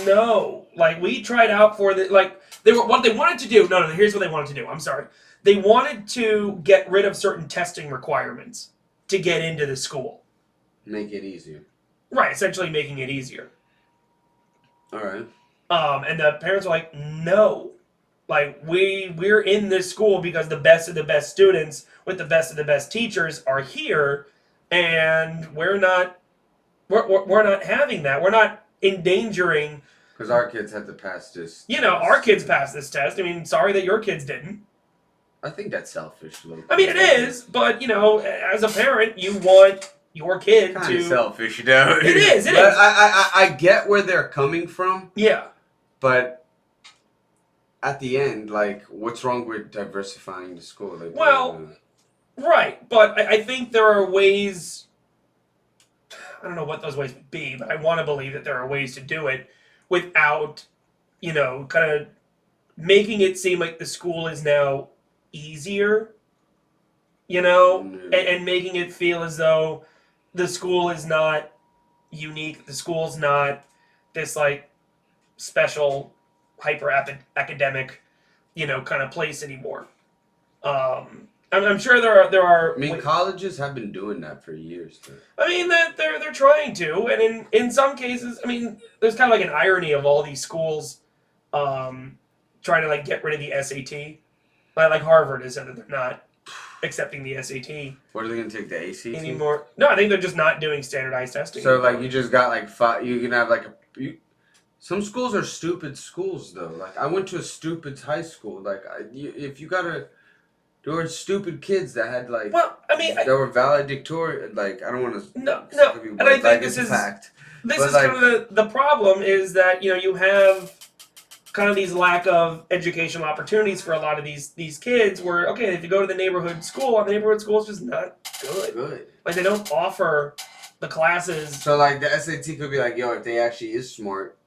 no, like we tried out for what they wanted to do. No, here's what they wanted to do. I'm sorry. They wanted to get rid of certain testing requirements to get into the school. Make it easier. Right, essentially making it easier. All right. And the parents were like, no. Like, we're in this school because the best of the best students with the best of the best teachers are here, and we're not having that. We're not endangering. Because our kids had to pass this. Our kids passed this test. I mean, sorry that your kids didn't. I think that's selfish, though. I mean, it is, but as a parent, you want your kid kind to. Of selfish, though. It is. I get where they're coming from. Yeah. But at the end, what's wrong with diversifying the school? Right, but I think there are ways. I don't know what those ways would be, but I want to believe that there are ways to do it without, kind of making it seem like the school is now easier, and making it feel as though the school is not unique. The school's not this special hyper academic, kind of place anymore. I'm sure there are. I mean, colleges have been doing that for years. Too. I mean, that they're trying to, and in some cases, I mean, there's kind of an irony of all these schools, trying to get rid of the SAT. Like Harvard has said that they're not accepting the SAT. What are they going to take, the ACT? Anymore? No, I think they're just not doing standardized testing. So you just got five. You can have some schools are stupid schools though. I went to a stupid high school. If you gotta. There were stupid kids that had Well, I mean, there were valedictorian. I don't want to. No, and I think this is fact. This is kind of the problem is that you have kind of these lack of educational opportunities for a lot of these kids. Where if you go to the neighborhood school is just not good. They don't offer the classes. So the SAT could be if they actually is smart.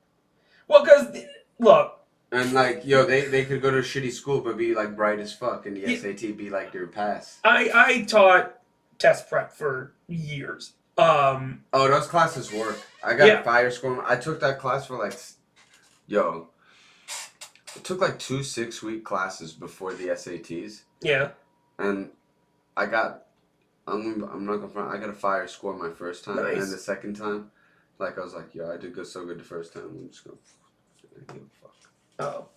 Well, because look. And they could go to a shitty school but be bright as fuck, and the SAT be their pass. I taught test prep for years. Those classes work. I got fire score. I took that class for it took 2 6-week classes before the SATs. Yeah. And I got, I'm not gonna front, I got a fire score my first time, nice. And then the second time, I was I did so good the first time. I'm just gonna give a fuck. Oh.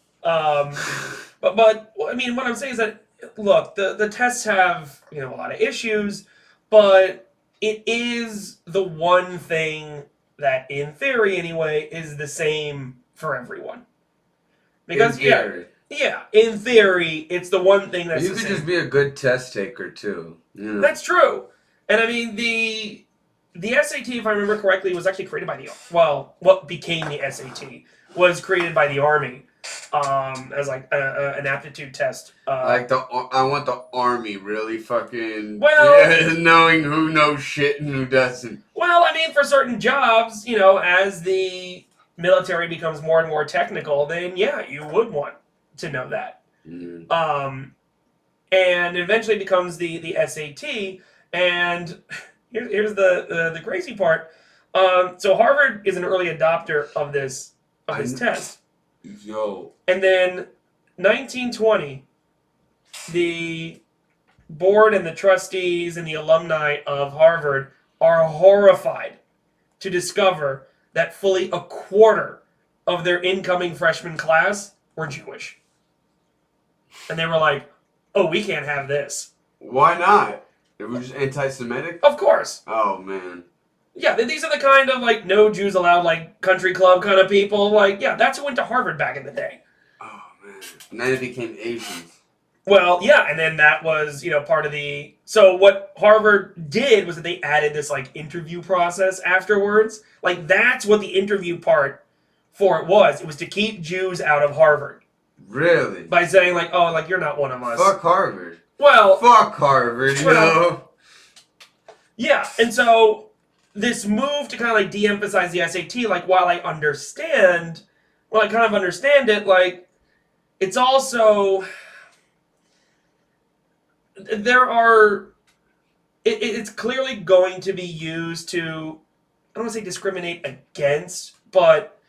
But I mean, what I'm saying is that, look, the tests have, a lot of issues, but it is the one thing that, in theory anyway, is the same for everyone. Because, in theory, it's the one thing that's you could just be a good test taker, too. That's true. And, I mean, the SAT, if I remember correctly, was actually created by what became the SAT, was created by the Army. as like an aptitude test. Like I want the army really fucking Well, knowing who knows shit and who doesn't. Well, I mean, for certain jobs, as the military becomes more and more technical, then yeah, you would want to know that. Mm. And eventually becomes the SAT. And here's the crazy part. So Harvard is an early adopter of this test. Yo. And then 1920, the board and the trustees and the alumni of Harvard are horrified to discover that fully a quarter of their incoming freshman class were Jewish. And they were like, oh, we can't have this. Why not? It was just anti-Semitic? Of course. Oh, man. Yeah, these are the kind of, like, no Jews allowed, like, country club kind of people. Like, yeah, that's who went to Harvard back in the day. Oh, man. And then it became Asians. Well, yeah, and then that was, part of the... So what Harvard did was that they added this, like, interview process afterwards. Like, that's what the interview part for it was. It was to keep Jews out of Harvard. Really? By saying, like, oh, like, you're not one of us. Fuck Harvard. Well... Fuck Harvard, Yeah, and so this move to kind of, like, de-emphasize the SAT, like, while I kind of understand it, like, it's also... It's clearly going to be used to, I don't want to say discriminate against, but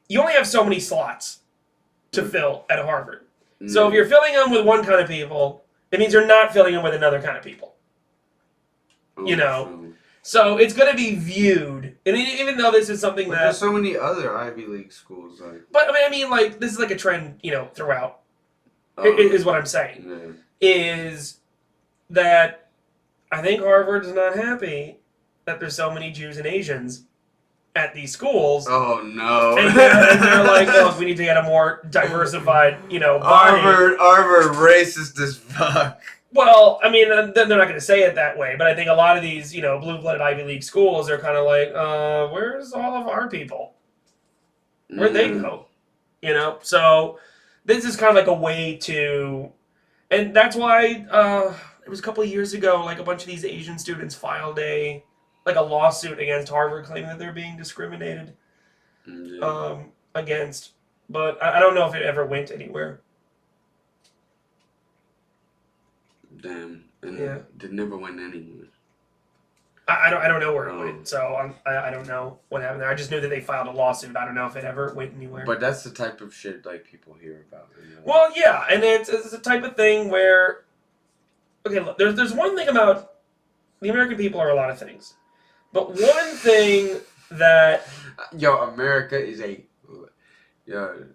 you only have so many slots to fill at Harvard. So if you're filling them with one kind of people, it means you're not filling them with another kind of people. So it's going to be viewed, and even though this is something that... There's so many other Ivy League schools. But, I mean, like, this is like a trend, throughout, is what I'm saying. Yeah. Is that I think Harvard is not happy that there's so many Jews and Asians at these schools. Oh, no. And they're like, look, we need to get a more diversified, body. Harvard racist as fuck. Well, I mean, they're not going to say it that way, but I think a lot of these, blue-blooded Ivy League schools are kind of like, where's all of our people? Where'd they go? So this is kind of like a way to... And that's why it was a couple of years ago, like a bunch of these Asian students filed a lawsuit against Harvard, claiming that they're being discriminated against. But I don't know if it ever went anywhere. Damn, and it never went anywhere. I don't know where it went, so I don't know what happened there. I just knew that they filed a lawsuit. I don't know if it ever went anywhere. But that's the type of shit like people hear about. Well, yeah, and it's the type of thing where, okay, look, there's one thing about the American people are a lot of things, but one thing that America is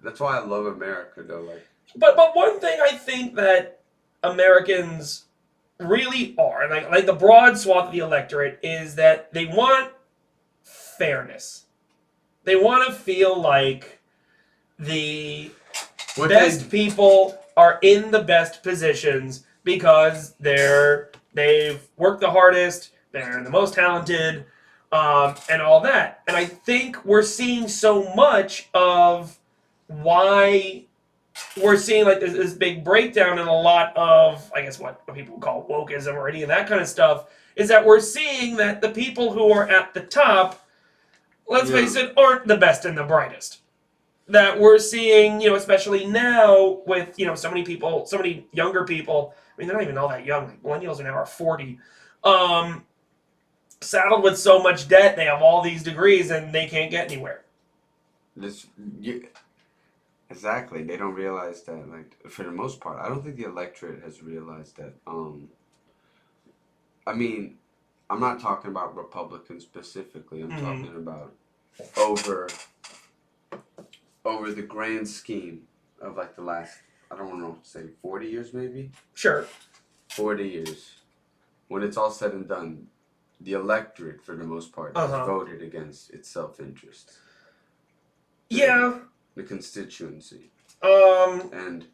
that's why I love America though. Like, but one thing I think that Americans really are, like the broad swath of the electorate, is that they want fairness. They want to feel like the best people are in the best positions because they've worked the hardest, they're the most talented, and all that. And I think we're seeing so much of why we're seeing like this big breakdown in a lot of, I guess, what people would call wokeism or any of that kind of stuff, is that we're seeing that the people who are at the top, let's face it, aren't the best and the brightest. That we're seeing, especially now with, so many people, so many younger people, I mean, they're not even all that young, like millennials are now 40, saddled with so much debt, they have all these degrees and they can't get anywhere. Exactly. They don't realize that, like, for the most part, I don't think the electorate has realized that. I mean, I'm not talking about Republicans specifically. I'm talking about over the grand scheme of, like, the last, I don't know, say 40 years maybe? Sure. 40 years. When it's all said and done, the electorate, for the most part, has voted against its self-interest. Yeah. The constituency. And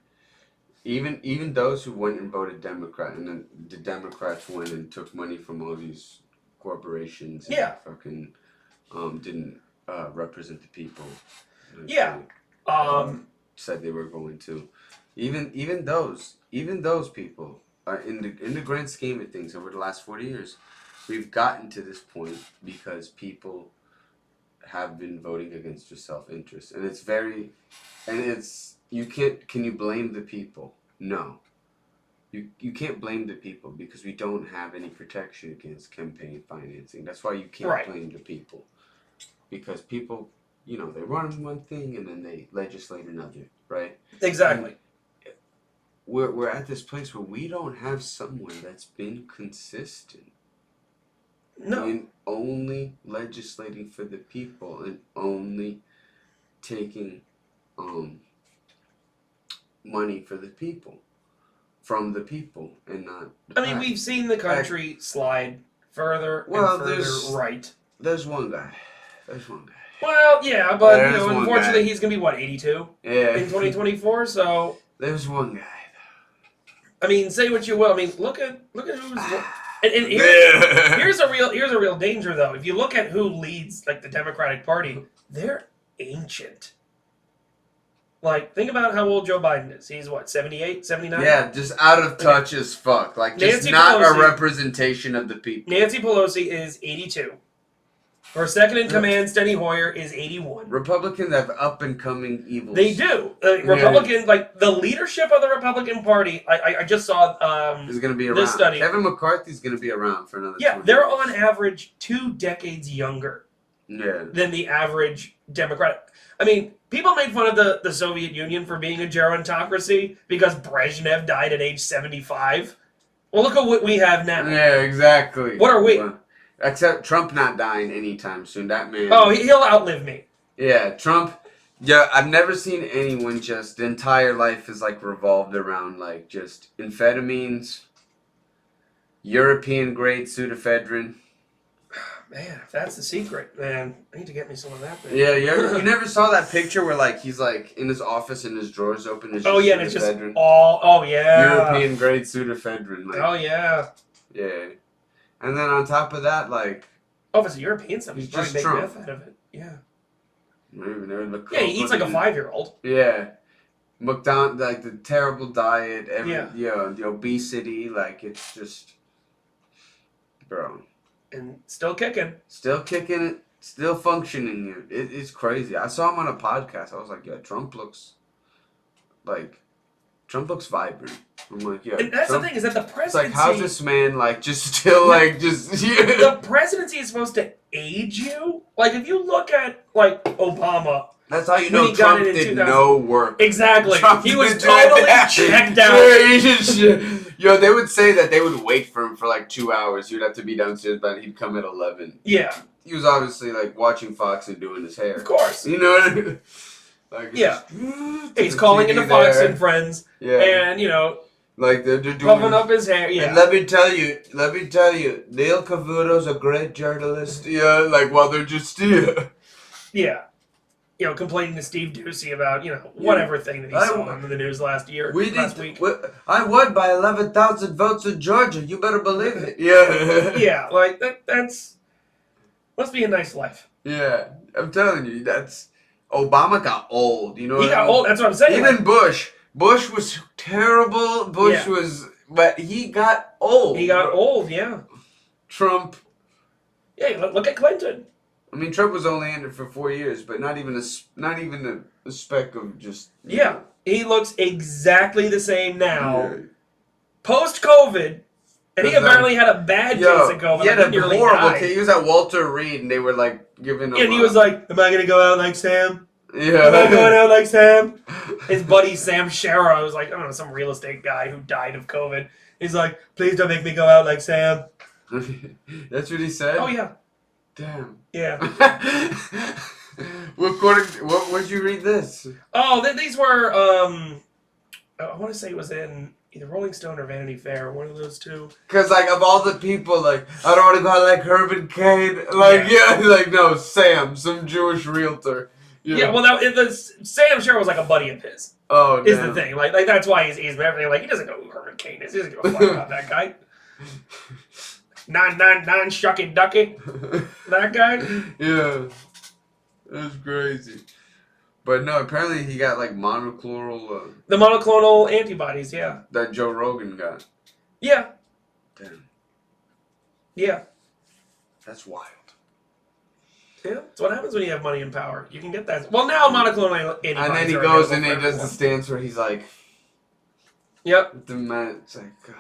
even those who went and voted Democrat, and then the Democrats went and took money from all these corporations and fucking didn't represent the people. Yeah. said they were going to. Even those people are in the grand scheme of things over the last 40 years, we've gotten to this point because people have been voting against your self-interest, and can you blame the people? No. You can't blame the people because we don't have any protection against campaign financing. That's why you can't blame the people. Because people, they run one thing and then they legislate another, right? Exactly. And we're at this place where we don't have someone that's been consistent in only legislating for the people and only taking money for the people. From the people and not the I mean, we've seen the country slide further and further right. There's one guy. Well, yeah, but unfortunately he's going to be, 82? Yeah. In 2024, so... There's one guy. I mean, say what you will. I mean, look at who's... And here's a real danger, though. If you look at who leads, like, the Democratic Party, they're ancient. Like, think about how old Joe Biden is. He's, 78, 79? Yeah, just out of touch as fuck. Like, just not a representation of the people. Nancy Pelosi is 82. Her second in command, Steny Hoyer, is 81. Republicans have up-and-coming evils. They do. Republican, like, the leadership of the Republican Party, I just saw is going to be around. This study. Kevin McCarthy's going to be around for another 20 they're years. on average 2 decades younger than the average Democrat. I mean, people made fun of the Soviet Union for being a gerontocracy because Brezhnev died at age 75. Well, look at what we have now. Yeah, exactly. What are we? Well, except Trump not dying anytime soon. That man. Oh, he'll outlive me. Yeah, Trump. Yeah, I've never seen anyone just the entire life is like revolved around like just amphetamines, European grade pseudoephedrine. Man, if that's the secret, man, I need to get me some of that. Thing. Yeah, you never saw that picture where like he's like in his office and his drawers open. And it's just all. Oh yeah. European grade pseudoephedrine. Like, oh yeah. Yeah, and then on top of that, like. Oh, if it's a European stuff, he's probably making meth out of it. Yeah. He eats like a 5-year-old. Yeah. McDonald's, like the terrible diet, the obesity, like it's just, bro. And still kicking. Still kicking it, still functioning. It's crazy. I saw him on a podcast. I was like, yeah, Trump looks vibrant. I'm like, yeah. And that's the thing, is that the presidency... It's like, how's this man, like, just still, like, just... The presidency is supposed to age you. Like, if you look at, like, Obama... That's how you know Trump did no work. Exactly. He was totally checked out. Yo, they would say that they would wait for him for, like, 2 hours. You'd have to be downstairs, but he'd come at 11. Yeah. He was obviously, like, watching Fox and doing his hair. Of course. You know what I mean? Like, yeah. He's calling into Fox and Friends. Yeah. And, like they're doing, puffing up his hair. Yeah. And let me tell you, Neil Cavuto's a great journalist. Yeah, like while they're just Yeah. Complaining to Steve Ducey about, whatever thing that he saw in the news last week. I won by 11,000 votes in Georgia. You better believe it. Yeah. Yeah, like that's must be a nice life. Yeah, I'm telling you, Obama got old, you know. He got old. That's what I'm saying. Even Bush was terrible. But he got old. He got old. Yeah. Trump. Yeah. Look at Clinton. I mean, Trump was only in it for 4 years, but not even a speck of just. Yeah, he looks exactly the same now. Yeah. Post COVID. And he apparently had a bad case of COVID. He had a horrible case. He was at Walter Reed, and they were like giving him. And he was like, "Am I gonna go out like Sam? Yeah. Am I going out like Sam?" His buddy Sam Shara was like, I don't know, some real estate guy who died of COVID. He's like, "Please don't make me go out like Sam." That's what he said. Oh yeah. Damn. Yeah. Where'd you read this? Oh, these were. I want to say it was in either Rolling Stone or Vanity Fair, one of those two. Because, like, of all the people, like, I don't want to go out like Herman Cain. Like, like, no, Sam, some Jewish realtor. Yeah, well, Sam Sherrill was like a buddy of his. Oh, is the thing. Like that's why he's everything. Like, he doesn't know who Herman Cain is. He doesn't give a fuck about that guy. 999 Shucky Ducky. That guy. Yeah. That's crazy. But no, apparently he got like monoclonal. The monoclonal antibodies, yeah. That Joe Rogan got. Yeah. Damn. Yeah. That's wild. Yeah, that's what happens when you have money and power. You can get that. Well, now monoclonal antibodies. And then he goes and he does the stance where he's like, "Yep." The man, it's like, God.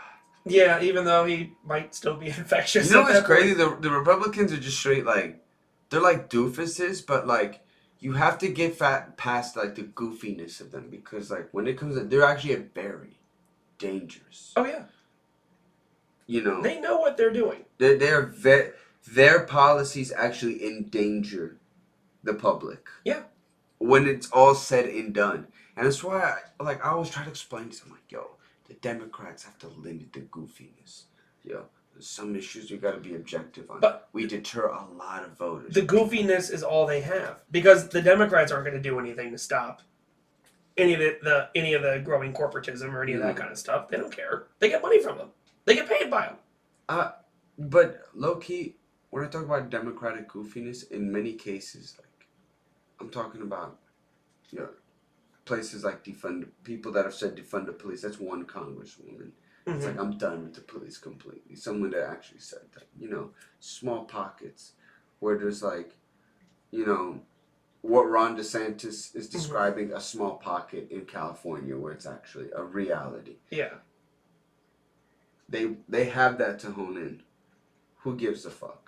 Yeah, even though he might still be infectious. You know what's crazy? The Republicans are just straight like, they're like doofuses, but like, you have to get past like the goofiness of them because like when it comes to, they're actually very dangerous. Oh yeah. You know. They know what they're doing. Their policies actually endanger the public. Yeah. When it's all said and done. And that's why I always try to explain to them, like, yo, the Democrats have to limit the goofiness. Yo, there's some issues we got to be objective on. But we deter a lot of voters. The goofiness is all they have. Because the Democrats aren't going to do anything to stop any of the growing corporatism or any of that kind of stuff. They don't care. They get money from them. They get paid by them. But low-key, when I talk about democratic goofiness, in many cases, like, I'm talking about, you know, places like people that have said defund the police. That's one congresswoman. Mm-hmm. It's like, I'm done with the police completely. Someone that actually said that. You know, small pockets where there's like, you know, what Ron DeSantis is describing, a small pocket in California where it's actually a reality. Yeah. They have that to hone in. Who gives a fuck?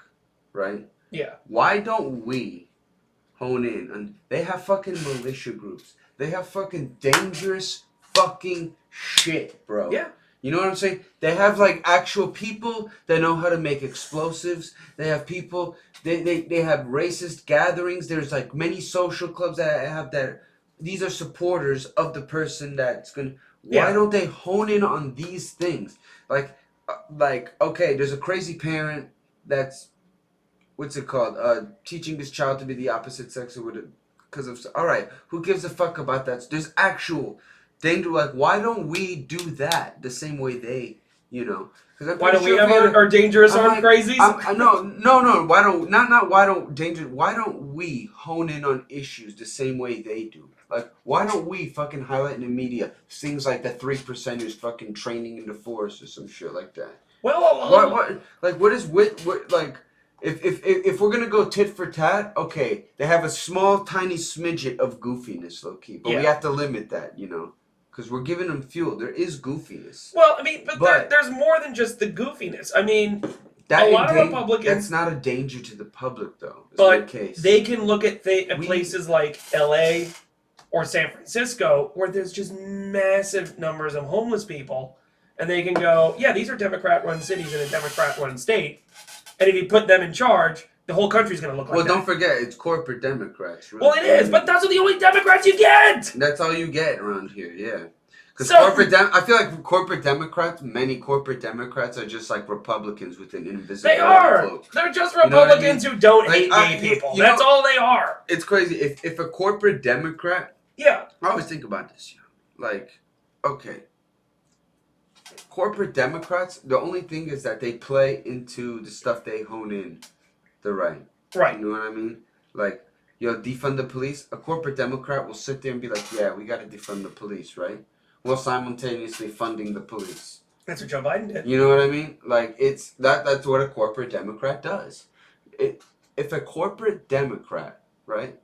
Right? Yeah. Why don't we hone in on, they have fucking militia groups. They have fucking dangerous fucking shit, bro. Yeah. You know what I'm saying? They have like actual people that know how to make explosives. They have people, they have racist gatherings. There's like many social clubs that have that. These are supporters of the person that's gonna. Why don't they hone in on these things? Like, okay, there's a crazy parent that's, what's it called? Teaching this child to be the opposite sex or because of. All right, who gives a fuck about that? There's actual danger. Like, why don't we do that the same way they, you know? Why don't we have our dangerous armed crazies? No. Why don't we hone in on issues the same way they do? Like, why don't we fucking highlight in the media things like the 3%ers fucking training in the force or some shit like that? Well, what is like? If we're gonna go tit for tat, okay, they have a small tiny smidget of goofiness, low key, but we have to limit that, you know. Because we're giving them fuel. There is goofiness. Well, I mean, but there's more than just the goofiness. I mean, a lot of Republicans... That's not a danger to the public, though. But they can look at places like L.A. or San Francisco where there's just massive numbers of homeless people. And they can go, yeah, these are Democrat-run cities in a Democrat-run state. And if you put them in charge, the whole country's going to look like that. Well, don't forget, it's corporate Democrats. Really. Well, it is, but those are the only Democrats you get! That's all you get around here, yeah. Because I feel like many corporate Democrats are just like Republicans with an invisible cloak. They're just Republicans who don't hate gay people. That's all they are. It's crazy. If a corporate Democrat... Yeah. I always think about this, you know. Like, okay. Corporate Democrats, the only thing is that they play into the stuff they hone in the right. Right. You know what I mean? Like, yo, defund the police. A corporate Democrat will sit there and be like, yeah, we got to defund the police, right? While simultaneously funding the police. That's what Joe Biden did. You know what I mean? Like, it's that's what a corporate Democrat does. If a corporate Democrat, right,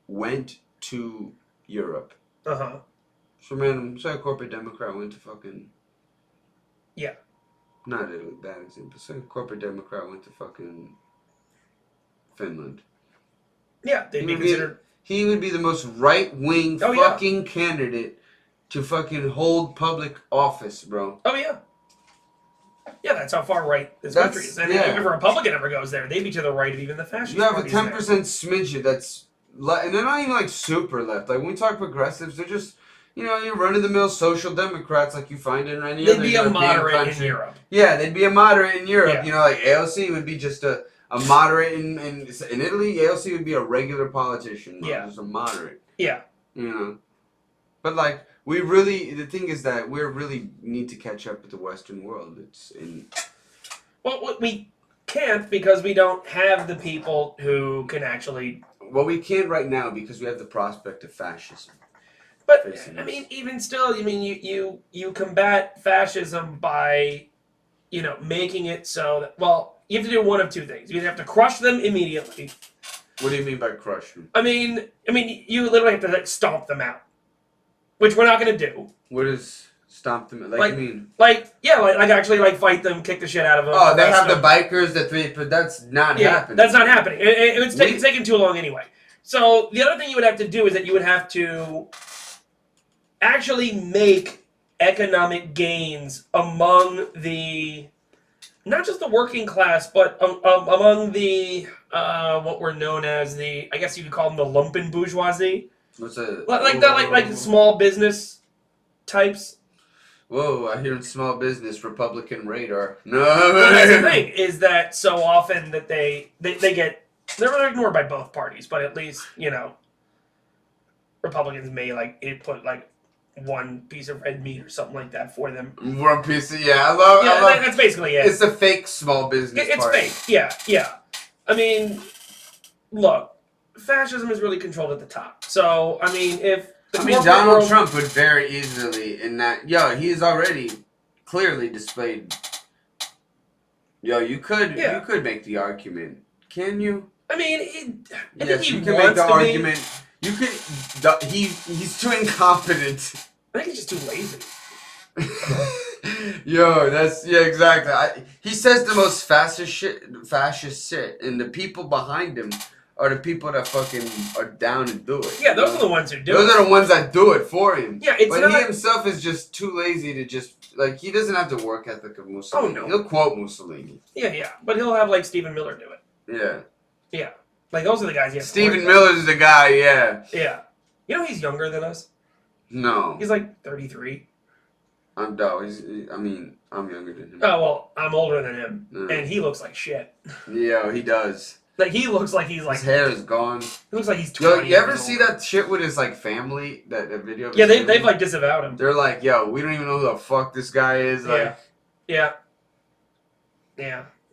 went to Europe. Uh-huh. So random, say a corporate Democrat went to fucking... Yeah. Not a bad example. Say a corporate Democrat went to fucking Finland. Yeah, they'd be considered... He would be the most right-wing fucking candidate to fucking hold public office, bro. Oh, yeah. Yeah, that's how far right this country is. And if a Republican ever goes there, they'd be to the right of even the fascist. You have a 10% smidget that's... And they're not even like super left. Like when we talk progressives, they're just... You know, your run-of-the-mill social democrats like you find in any other European country. They'd be a moderate in Europe. Yeah, they'd be a moderate in Europe. Yeah. You know, like AOC would be just a moderate in Italy. AOC would be a regular politician. Yeah. Just a moderate. Yeah. You know. But, like, the thing is that we really need to catch up with the Western world. Well, we can't because we don't have the people who can actually Well, we can't right now because we have the prospect of fascism. But facing I us. mean, even still, I mean, you combat fascism by, making it so that, well, you have to do one of two things. You have to crush them immediately. What do you mean by crush them? I mean, you literally have to like stomp them out, which we're not going to do. What is stomp them? Like, you mean? Like actually like fight them, kick the shit out of them. Oh, they have them. the bikers, the three, but that's not happening. That's not happening. It's taking too long anyway. So the other thing you would have to do is that you would have to actually make economic gains among the, not just the working class, but among the what were known as the, I guess you could call them the lumpen bourgeoisie. What's a like small business types. Whoa! I hear small business Republican radar. No, well, that's the thing is that so often that they're ignored by both parties, but at least Republicans may put like one piece of red meat or something like that for them. One piece of I love. That's basically it. It's a fake small business. It's party. fake. Yeah. I mean, look, fascism is really controlled at the top. So I mean, if Donald Trump would very easily in that. He is already clearly displayed. You could make the argument. Can you? I mean, I think you can make the argument. You could. He's too incompetent. I think he's just too lazy. Exactly. He says the most fascist shit, and the people behind him are the people that fucking are down to do it. Yeah, those are the ones who do it. Those are the ones that do it for him. Yeah, but he himself is just too lazy to just he doesn't have the work ethic of Mussolini. Oh no, he'll quote Mussolini. Yeah, but he'll have like Stephen Miller do it. Yeah, like those are the guys. Stephen Miller's the guy. Yeah. He's younger than us. No, he's like 33. I'm younger than him. Oh well, I'm older than him, and he looks like shit. Yeah, he does. Like he looks like he's like his hair is gone. He looks like he's 20. You ever see that shit with his family? That video. Yeah, they've like disavowed him. They're like, yo, we don't even know who the fuck this guy is. Yeah.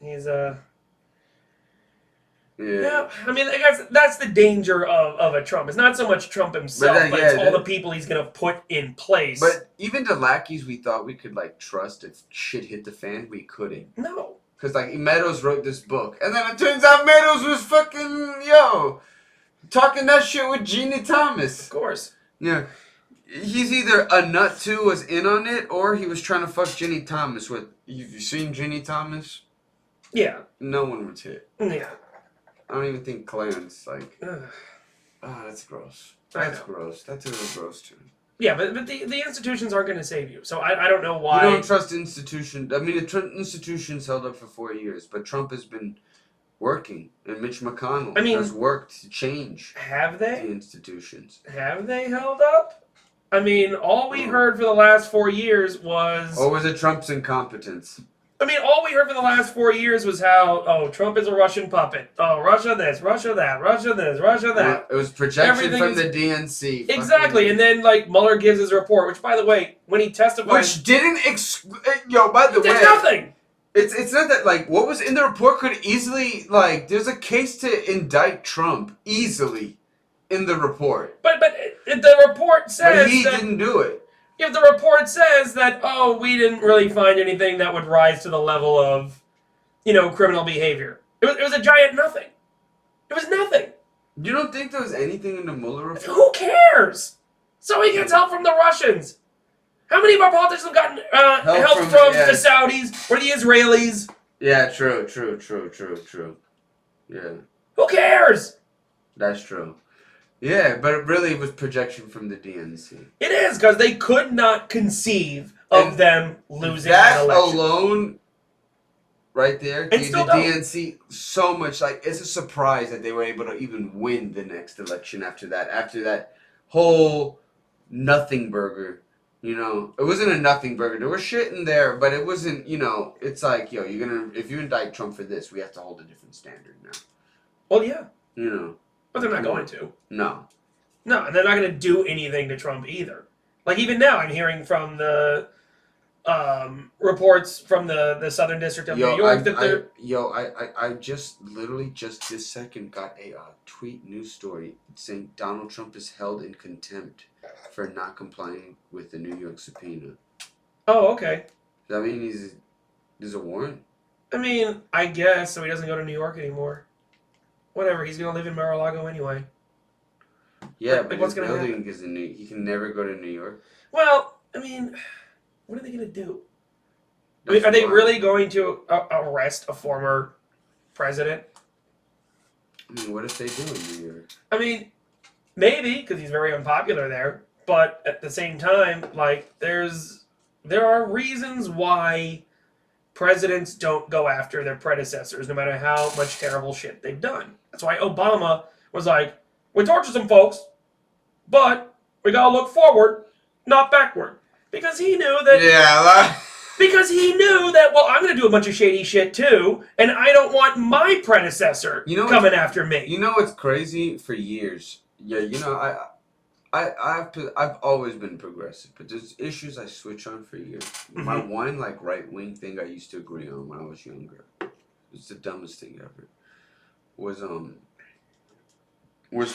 He's Yeah, I mean, I guess that's the danger of a Trump. It's not so much Trump himself, but it's all the people he's gonna put in place. But even the lackeys we thought we could trust if shit hit the fan, we couldn't. No. Because Meadows wrote this book, and then it turns out Meadows was fucking talking that shit with Jeannie Thomas. Of course. Yeah. He's either a nut too, was in on it, or he was trying to fuck Jeannie Thomas with. You seen Jeannie Thomas? Yeah. No one would hit. Yeah. I don't even think Clarence that's gross. That's gross. That's a little gross too. Yeah, but the institutions aren't going to save you. So I don't know why. You don't trust institutions. I mean, the institutions held up for 4 years, but Trump has been working, and Mitch McConnell has worked to change. Have they? The institutions. Have they held up? I mean, all we heard for the last 4 years was. Or was it Trump's incompetence? I mean, all we heard for the last 4 years was how, Trump is a Russian puppet. Oh, Russia this, Russia that, Russia this, Russia that. It was projection from the DNC. Exactly, and then, Mueller gives his report, which, by the way, when he testified... Which didn't... by the way... Did nothing! It's not that, what was in the report could easily, there's a case to indict Trump easily in the report. But the report says But he didn't do it. If the report says that, we didn't really find anything that would rise to the level of, criminal behavior. It was a giant nothing. It was nothing. You don't think there was anything in the Mueller report? Who cares? So he gets help from the Russians. How many of our politicians have gotten help from the Saudis or the Israelis? Yeah, true. Yeah. Who cares? That's true. Yeah, but it really was projection from the DNC. It is, because they could not conceive of them losing that election. That alone, right there, gave the DNC so much, it's a surprise that they were able to even win the next election after that whole nothing burger, It wasn't a nothing burger. There was shit in there, but it wasn't, it's if you indict Trump for this, we have to hold a different standard now. Well, yeah. But they're not going to. No, and they're not going to do anything to Trump either. Even now, I'm hearing from the reports from the Southern District of New York that they're... I just literally just this second got a tweet news story saying Donald Trump is held in contempt for not complying with the New York subpoena. Oh, okay. Does that mean there's a warrant? I mean, I guess, so he doesn't go to New York anymore. Whatever, he's going to live in Mar-a-Lago anyway. Yeah, like, but what's his gonna building happen? is he can never go to New York. Well, I mean, what are they going to do? I mean, That's are they wild. really going to arrest a former president? I mean, what if they do in New York? I mean, maybe, because he's very unpopular there. But at the same time, like, there are reasons why presidents don't go after their predecessors, no matter how much terrible shit they've done. That's why Obama was like, we tortured some folks, but we gotta look forward, not backward. Because he knew that... Yeah, Because he knew that, well, I'm going to do a bunch of shady shit too, and I don't want my predecessor coming after me. You know what's crazy? For years, I've always been progressive, but there's issues I switch on for years. Mm-hmm. My one right wing thing I used to agree on when I was younger, it's the dumbest thing ever, was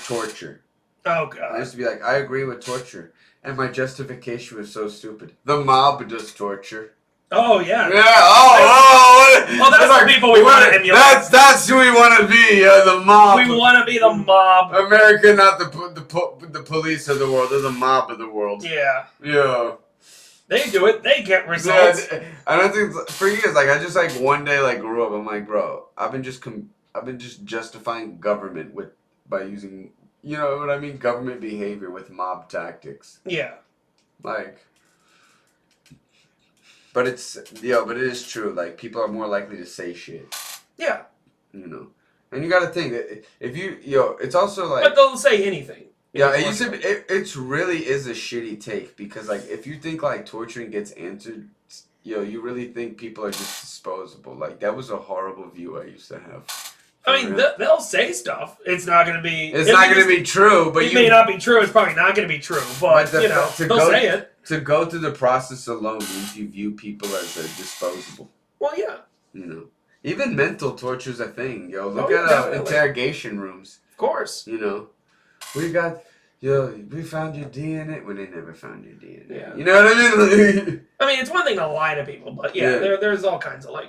torture. Oh God! I used to be like, I agree with torture, and my justification was so stupid. The mob does torture. Oh yeah. Yeah. Oh. Well, that's the people we want to emulate. That's who we want to be. The mob. We want to be the mob. America, not the police of the world. They're the mob of the world. Yeah. Yeah. They do it. They get results. Yeah, I don't think for years. Like I just like one day like grew up. I'm like, bro, I've been just justifying government by using, you know what I mean, government behavior with mob tactics. Yeah. Like. But it is true. Like, people are more likely to say shit. Yeah. You know. And you gotta think that if you, it's also like... But they'll say anything. Yeah, it really is a shitty take. Because, like, if you think, like, torturing gets answered, you really think people are just disposable. Like, that was a horrible view I used to have. I mean, they'll say stuff. It's not going to be... It's not going to be true, but it may not be true. It's probably not going to be true. But, they'll say it. To go through the process alone means you view people as disposable. Well, yeah. You know. Even mental torture is a thing, yo. Look at interrogation rooms. Of course. You know. We found your DNA when they never found your DNA. Yeah. You know what I mean? I mean, it's one thing to lie to people, but there's all kinds of, like,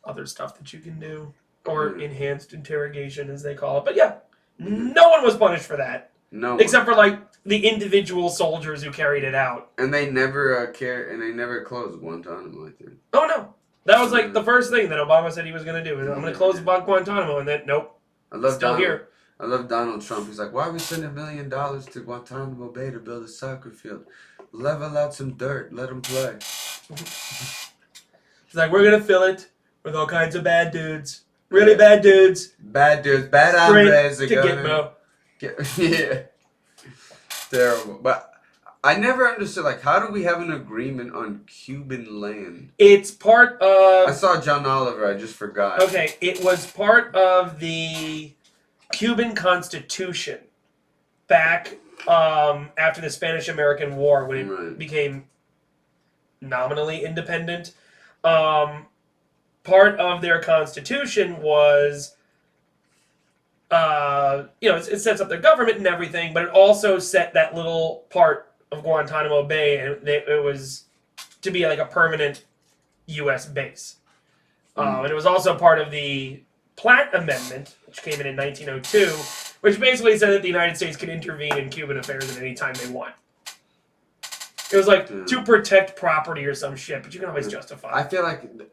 other stuff that you can do. Or enhanced interrogation, as they call it. But yeah, no one was punished for that. No. Except for, like, the individual soldiers who carried it out. And they never closed Guantanamo, I think. Oh, no. That was, like, the first thing that Obama said he was going to do. I'm going to close Guantanamo, and then, nope. Here. I love Donald Trump. He's like, why are we sending $1 million to Guantanamo Bay to build a soccer field? Level out some dirt. Let them play. He's like, we're going to fill it with all kinds of bad dudes. Really bad dudes. Bad dudes. Bad hombres. Yeah. Terrible. But I never understood, like, how do we have an agreement on Cuban land? It's part of... I saw John Oliver. I just forgot. Okay. It was part of the Cuban Constitution back after the Spanish-American War when it became nominally independent. Part of their constitution was, it sets up their government and everything, but it also set that little part of Guantanamo Bay, and it was to be like a permanent U.S. base. And it was also part of the Platt Amendment, which came in 1902, which basically said that the United States can intervene in Cuban affairs at any time they want. It was like to protect property or some shit, but you can always justify it.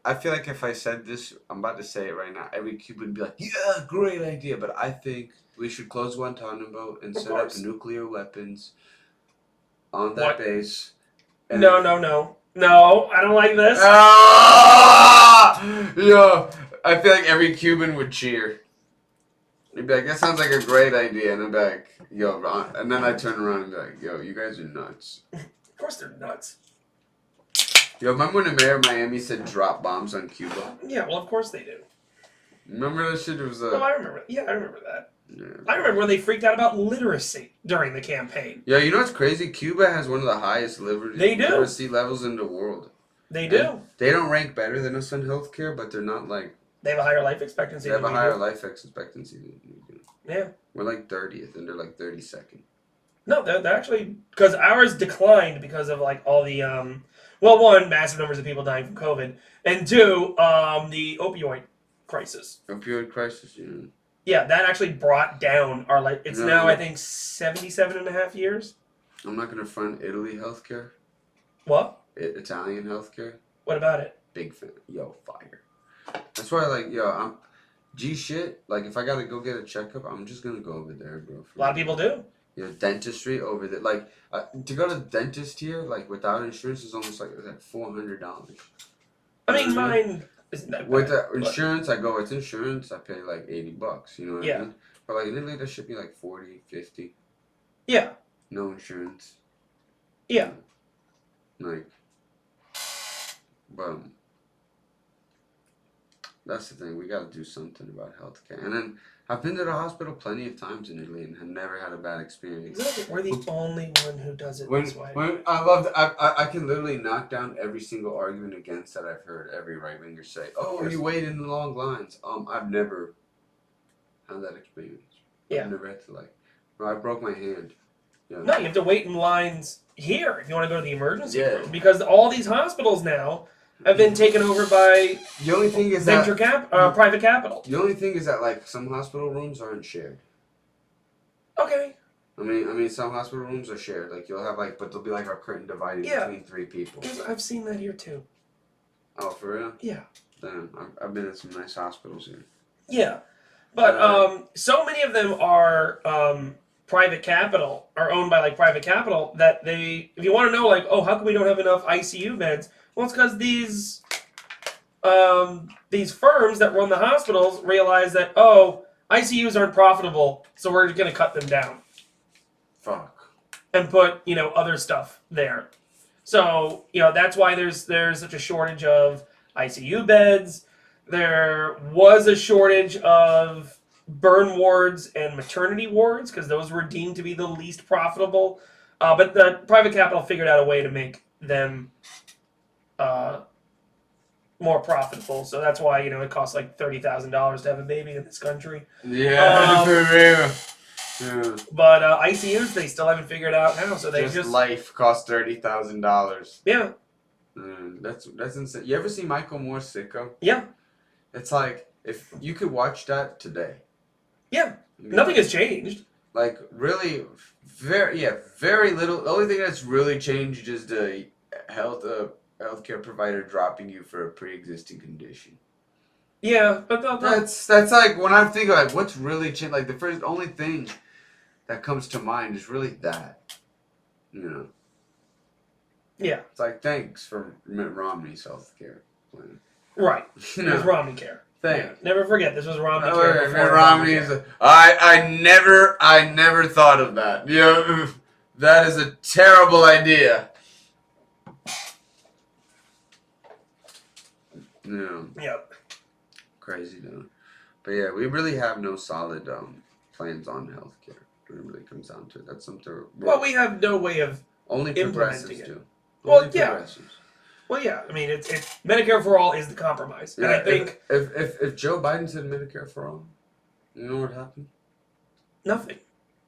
I feel like if I said this, I'm about to say it right now, every Cuban would be like, yeah, great idea. But I think we should close Guantanamo and set up nuclear weapons on that base. No, I don't like this. Yo, I feel like every Cuban would cheer. They'd be like, that sounds like a great idea. And I'd be like, yo, Ron. And then I'd turn around and be like, yo, you guys are nuts. Of course they're nuts. Yo, remember when the mayor of Miami said drop bombs on Cuba? Yeah, well, of course they do. Remember that shit? It was Oh, I remember. Yeah, I remember that. Yeah. I remember when they freaked out about literacy during the campaign. Yeah, you know what's crazy? Cuba has one of the highest literacy levels in the world. They do. And they don't rank better than us in healthcare, but they're not like... They have a higher life expectancy They have than a we higher do. life expectancy than we do. Yeah. We're like 30th, and they're like 32nd. No, they're actually... Because ours declined because of, like, all the... well, one, massive numbers of people dying from COVID. And two, the opioid crisis. Opioid crisis, Yeah, that actually brought down our life. It's No. now, I think, 77 and a half years. I'm not going to front Italy healthcare. What? Italian healthcare. What about it? Big fan. Yo, fire. That's why, like, I'm... G shit, like, if I gotta go get a checkup, I'm just gonna go over there, bro. A lot of people do. Dentistry over there. Like, to go to the dentist here, like, without insurance is almost like $400. I mean, mine isn't that bad. With the insurance, I go with insurance, I pay like $80, you know what I mean? But like in Italy, that should be like 40, 50. Yeah. No insurance. Yeah. Like, but that's the thing. We got to do something about healthcare. And then I've been to the hospital plenty of times in Italy and have never had a bad experience. Exactly. We're the only one who does it this way. When I can literally knock down every single argument against that I've heard every right winger say. Oh, you wait in long lines. I've never had that experience. Yeah. I've never had to I broke my hand. Yeah. No, you have to wait in lines here if you want to go to the emergency room because all these hospitals now have been taken over by the only thing is private capital. The only thing is that like some hospital rooms aren't shared. Okay. I mean, some hospital rooms are shared. Like you'll have but there'll be like a curtain divided between 3 people. I've seen that here too. Oh, for real? Yeah. Damn, I've been in some nice hospitals here. Yeah, but so many of them are private capital, are owned by private capital that if you want to know how come we don't have enough ICU beds? Well, it's because these firms that run the hospitals realize that ICUs aren't profitable, so we're going to cut them down. Fuck. And put other stuff there. So that's why there's such a shortage of ICU beds. There was a shortage of burn wards and maternity wards because those were deemed to be the least profitable. But the private capital figured out a way to make them more profitable. So that's why it costs $30,000 to have a baby in this country. Yeah, for real. Yeah. But ICUs, they still haven't figured out how. So they just life costs $30,000. Yeah. That's insane. You ever see Michael Moore's Sicko? Yeah. It's like if you could watch that today. Yeah. Nothing has changed. Really, very little. The only thing that's really changed is the healthcare provider dropping you for a pre-existing condition. Yeah, but that's when I'm thinking what's really changed. The only thing that comes to mind is really that. Yeah. It's thanks for Mitt Romney's healthcare plan. Right. It was Romney Care. Thanks. Yeah. Never forget, this was Romney Care. Mitt Romney is I never thought of that. That is a terrible idea. Yeah. Yep. Crazy though. But yeah, we really have no solid plans on healthcare. It really comes down to it. That's something. Well, we have no way of only progressives do. Well, yeah. Well, yeah. I mean, it's Medicare for all is the compromise, and I think if Joe Biden said Medicare for all, you know what happened? Nothing.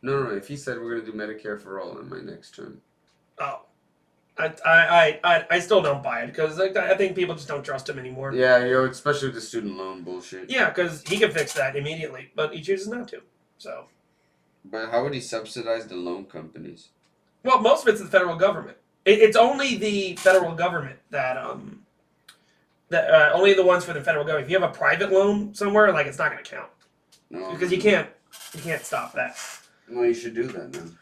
No. If he said we're gonna do Medicare for all in my next term. Oh. I still don't buy it because I think people just don't trust him anymore. Yeah, especially with the student loan bullshit. Yeah, because he can fix that immediately, but he chooses not to. So. But how would he subsidize the loan companies? Well, most of it's the federal government. It's only the federal government that only the ones for the federal government. If you have a private loan somewhere, it's not going to count. No. Because you can't stop that. Well, you should do that then.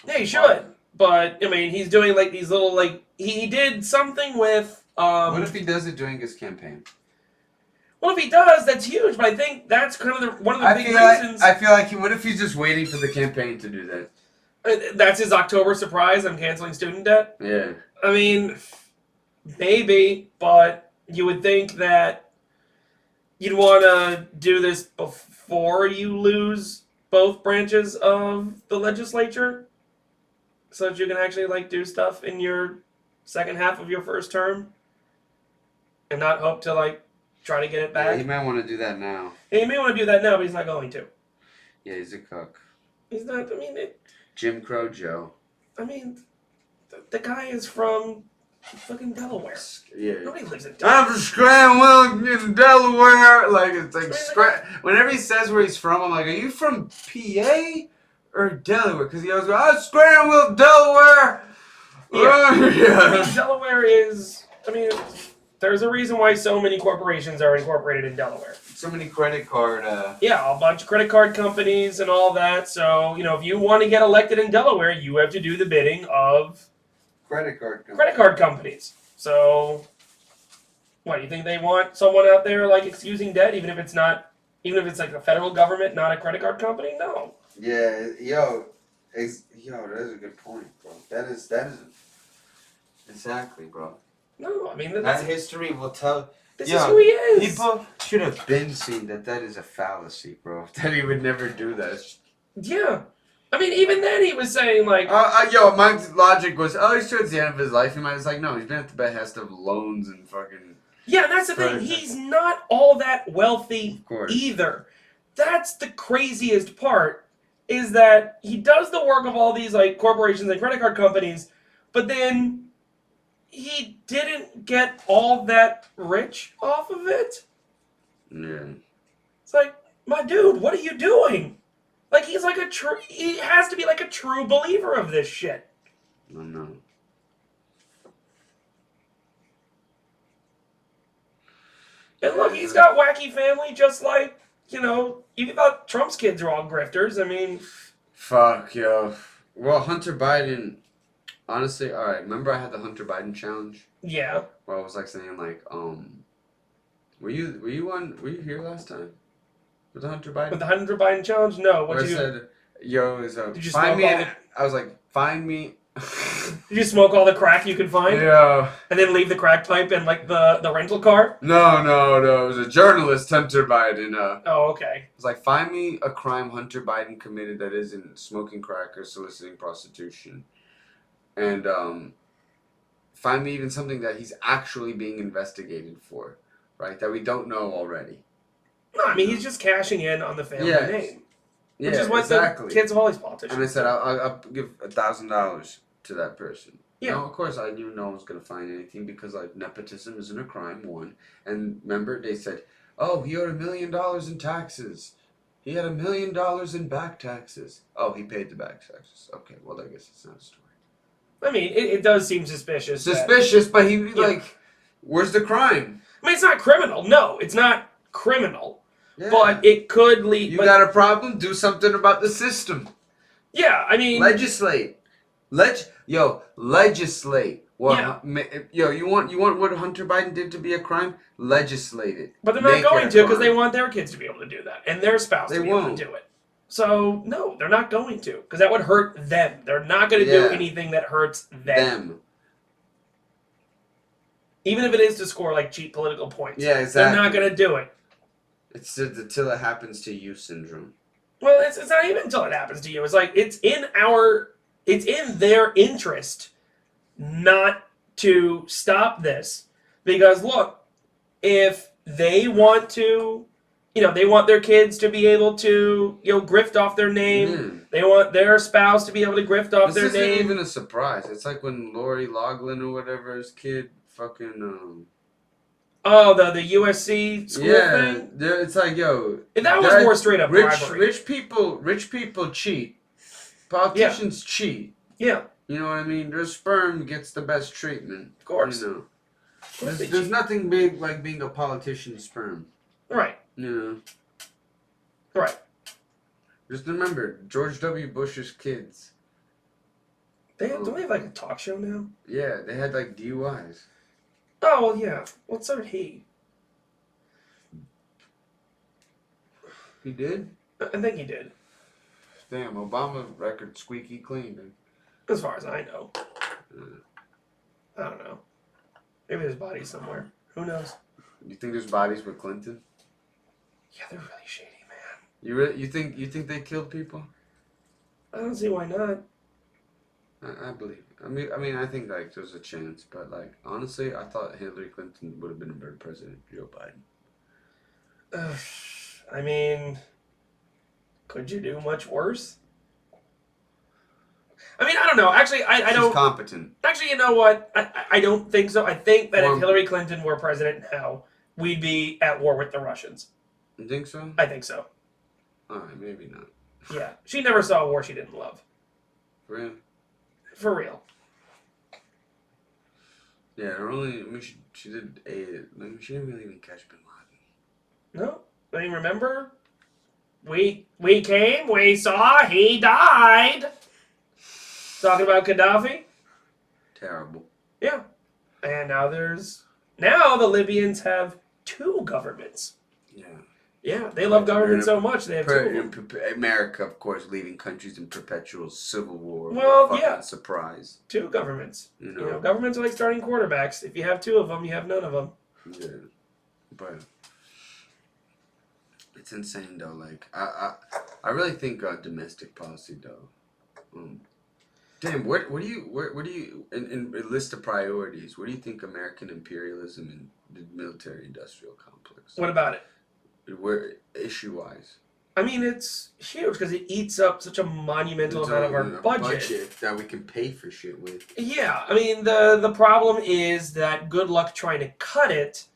Yeah, you should. But I mean, he's doing these little he did something with. What if he does it during his campaign? Well, if he does, that's huge. But I think that's kind of one of the big reasons. I feel like what if he's just waiting for the campaign to do that? That's his October surprise. I'm canceling student debt. Yeah. I mean, maybe, but you would think that you'd want to do this before you lose both branches of the legislature. So that you can actually do stuff in your second half of your first term. and not hope to like try to get it Yeah, back. he might want to do that now. And he may want to do that now, but he's not going to. Yeah, he's a cook. He's not. I mean, Jim Crow Joe. I mean, the guy is from fucking Delaware. Yeah. Nobody lives in Delaware. I'm from Scranton, in Delaware. Like, it's like, whenever he says where he's from, I'm like, are you from PA or Delaware? Because he always goes, I'm Scranton, Delaware. Yeah. Yeah. I mean, Delaware is, there's a reason why so many corporations are incorporated in Delaware. So many credit card. Yeah, a bunch of credit card companies and all that. So, if you want to get elected in Delaware, you have to do the bidding of credit card companies. So, what, you think they want someone out there like excusing debt, even if it's like the federal government, not a credit card company? No. Yeah, that is a good point, bro. That is exactly, bro. No, that history will tell. This is who he is. People should have been seen that is a fallacy, bro. That he would never do that. Yeah. Even then he was saying, like... my logic was, he's towards the end of his life. He might was like, no, he's been at the behest of loans and fucking... Yeah, and that's the thing. He's not all that wealthy either. That's the craziest part, is that he does the work of all these, like, corporations and credit card companies, but then... he didn't get all that rich off of it. Yeah. It's like, my dude, what are you doing? Like, he's like he has to be like a true believer of this shit. I know. And look, he's got wacky family just like, even thought Trump's kids are all grifters. Fuck, yo. Well, Hunter Biden... Honestly, alright, remember I had the Hunter Biden challenge? Yeah. Where I was like saying like, were you here last time? With the Hunter Biden? With the Hunter Biden challenge? No. What did you do? Said, yo, is Did you find smoke me all I was like, find me Did you smoke all the crack you could find? Yeah. And then leave the crack pipe in like the rental car? No. It was a journalist, Hunter Biden. Oh, okay. It was like, find me a crime Hunter Biden committed that isn't smoking crack or soliciting prostitution. And find me even something that he's actually being investigated for, right? That we don't know already. No, he's just cashing in on the family name. Which is what the kids of all these politicians. And I said, I'll give $1,000 to that person. Yeah. Now, of course, I knew no one was going to find anything because, like, nepotism isn't a crime, one. And remember, they said, oh, he owed $1 million in taxes. He had $1 million in back taxes. Oh, he paid the back taxes. Okay, well, I guess it's not a story. It does seem suspicious. But where's the crime? It's not criminal. No, it's not criminal. Yeah. But it could lead... You got a problem? Do something about the system. Yeah, Legislate. Legislate. Well, you want what Hunter Biden did to be a crime? Legislate it. But they're not going to because they want their kids to be able to do that. And their spouse to be able to do it. So, no, they're not going to. Because that would hurt them. They're not going to do anything that hurts them. Even if it is to score, like, cheap political points. Yeah, exactly. They're not going to do it. It's the till it happens to you syndrome. Well, it's not even until it happens to you. It's like, it's in their interest not to stop this. Because, look, if they want to... they want their kids to be able to, grift off their name. Mm. They want their spouse to be able to grift off their name. This isn't even a surprise. It's like when Lori Loughlin or whatever's kid fucking... Oh, the USC school thing? Yeah, it's like, that was more straight up bribery. Rich people cheat. Politicians cheat. Yeah. You know what I mean? Their sperm gets the best treatment. Of course. There's nothing big like being a politician's sperm. Right. Right. Just remember, George W. Bush's kids. Don't they have like a talk show now? Yeah, they had like DUIs. Oh, well, yeah. Well, so did he. He did? I think he did. Damn, Obama record squeaky clean, dude. As far as I know. I don't know. Maybe there's bodies somewhere. Who knows? You think there's bodies with Clinton? Yeah, they're really shady, man. You think they killed people? I don't see why not. I believe it. I think like there's a chance, but like honestly, I thought Hillary Clinton would have been a better president than Joe Biden. I mean, could you do much worse? I mean, I don't know. Actually, I She's don't. competent. Actually, you know what? I don't think so. I think that Well, if Hillary Clinton were president now, we'd be at war with the Russians. You think so? I think so. Alright, maybe not. Yeah. She never saw a war she didn't love. For real? For real. Yeah, her only. I mean, she did a. I mean, she didn't really even catch Bin Laden. No? I mean, remember? We came, we saw, he died. Talking about Gaddafi? Terrible. Yeah. And now the Libyans have 2 governments. Yeah. Yeah, they love government so much they have 2 of them. America, of course, leaving countries in perpetual civil war. Well, yeah. Surprise. 2 governments. You You know, know? governments are like starting quarterbacks. If you have 2 of them, you have none of them. Yeah. But it's insane though. Like I really think domestic policy though. Damn, what do you in a list of priorities? What do you think American imperialism and the military-industrial complex? What about it? Where issue-wise? I mean, it's huge because it eats up such a monumental amount of our budget that we can pay for shit with. Yeah, I mean, the problem is that good luck trying to cut it,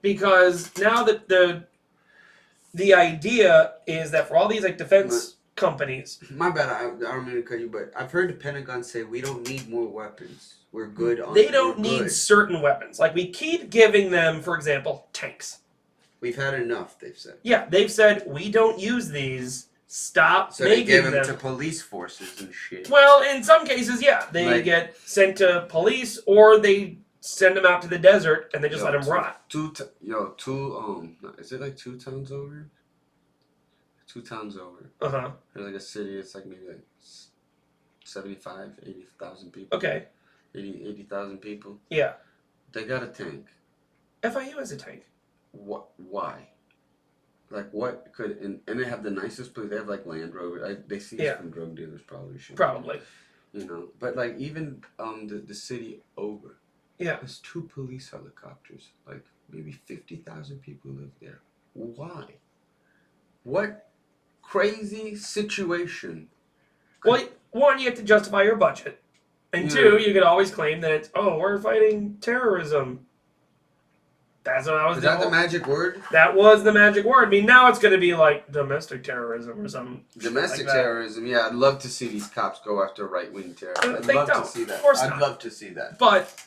because now that the idea is that for all these like defense companies. My bad, I don't mean to cut you, but I've heard the Pentagon say we don't need more weapons. We're good on. They don't need certain weapons. Like we keep giving them, for example, tanks. We've had enough, they've said. Yeah, they've said we don't use these. Stop so making they give them to police forces and shit. Well, in some cases, yeah, they get sent to police, or they send them out to the desert and they just let them rot. Is it like 2 towns over? 2 towns over. Uh-huh. There's like a city, it's like maybe like 75, 80,000 people. Okay. 80,000 people. Yeah. They got a tank. FIU has a tank. Why? Like what could and they have the nicest place. They have like Land Rover. They see it from drug dealers probably. Probably. You know, but like even the city over. Yeah. There's 2 police helicopters. Like maybe 50,000 people live there. Why? What crazy situation? Well, 1, you have to justify your budget, and 2, you could always claim that it's we're fighting terrorism. That's what I was. Is that the magic word? That was the magic word. I mean, now it's going to be like domestic terrorism or something. Domestic terrorism, yeah. I'd love to see these cops go after right-wing terrorists. They love don't. to see that. Of course I'd not. love to see that. But,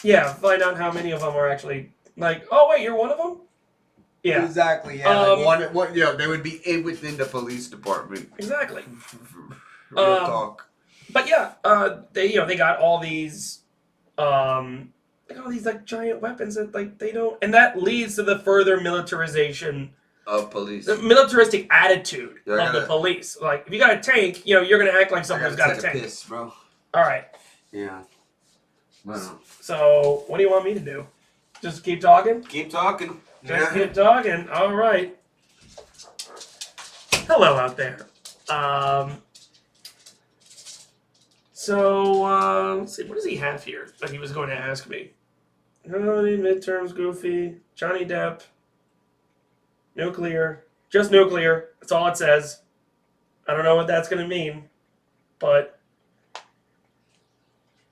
yeah, find out how many of them are actually like. Oh wait, you're one of them. Yeah. Exactly. Yeah. Like they would be within the police department. Exactly. Real talk. But yeah, they got all these. They got all these like giant weapons that like they don't, and that leads to the further militarization of police, the militaristic attitude of the police. Like if you got a tank, you're gonna act like someone's got a tank. Piss, bro. All right. Yeah. Well. So what do you want me to do? Just keep talking. Keep talking. Just keep talking. All right. Hello out there. So let's see. What does he have here that he was going to ask me? How many midterms, Goofy? Johnny Depp. Nuclear. Just nuclear. That's all it says. I don't know what that's going to mean. But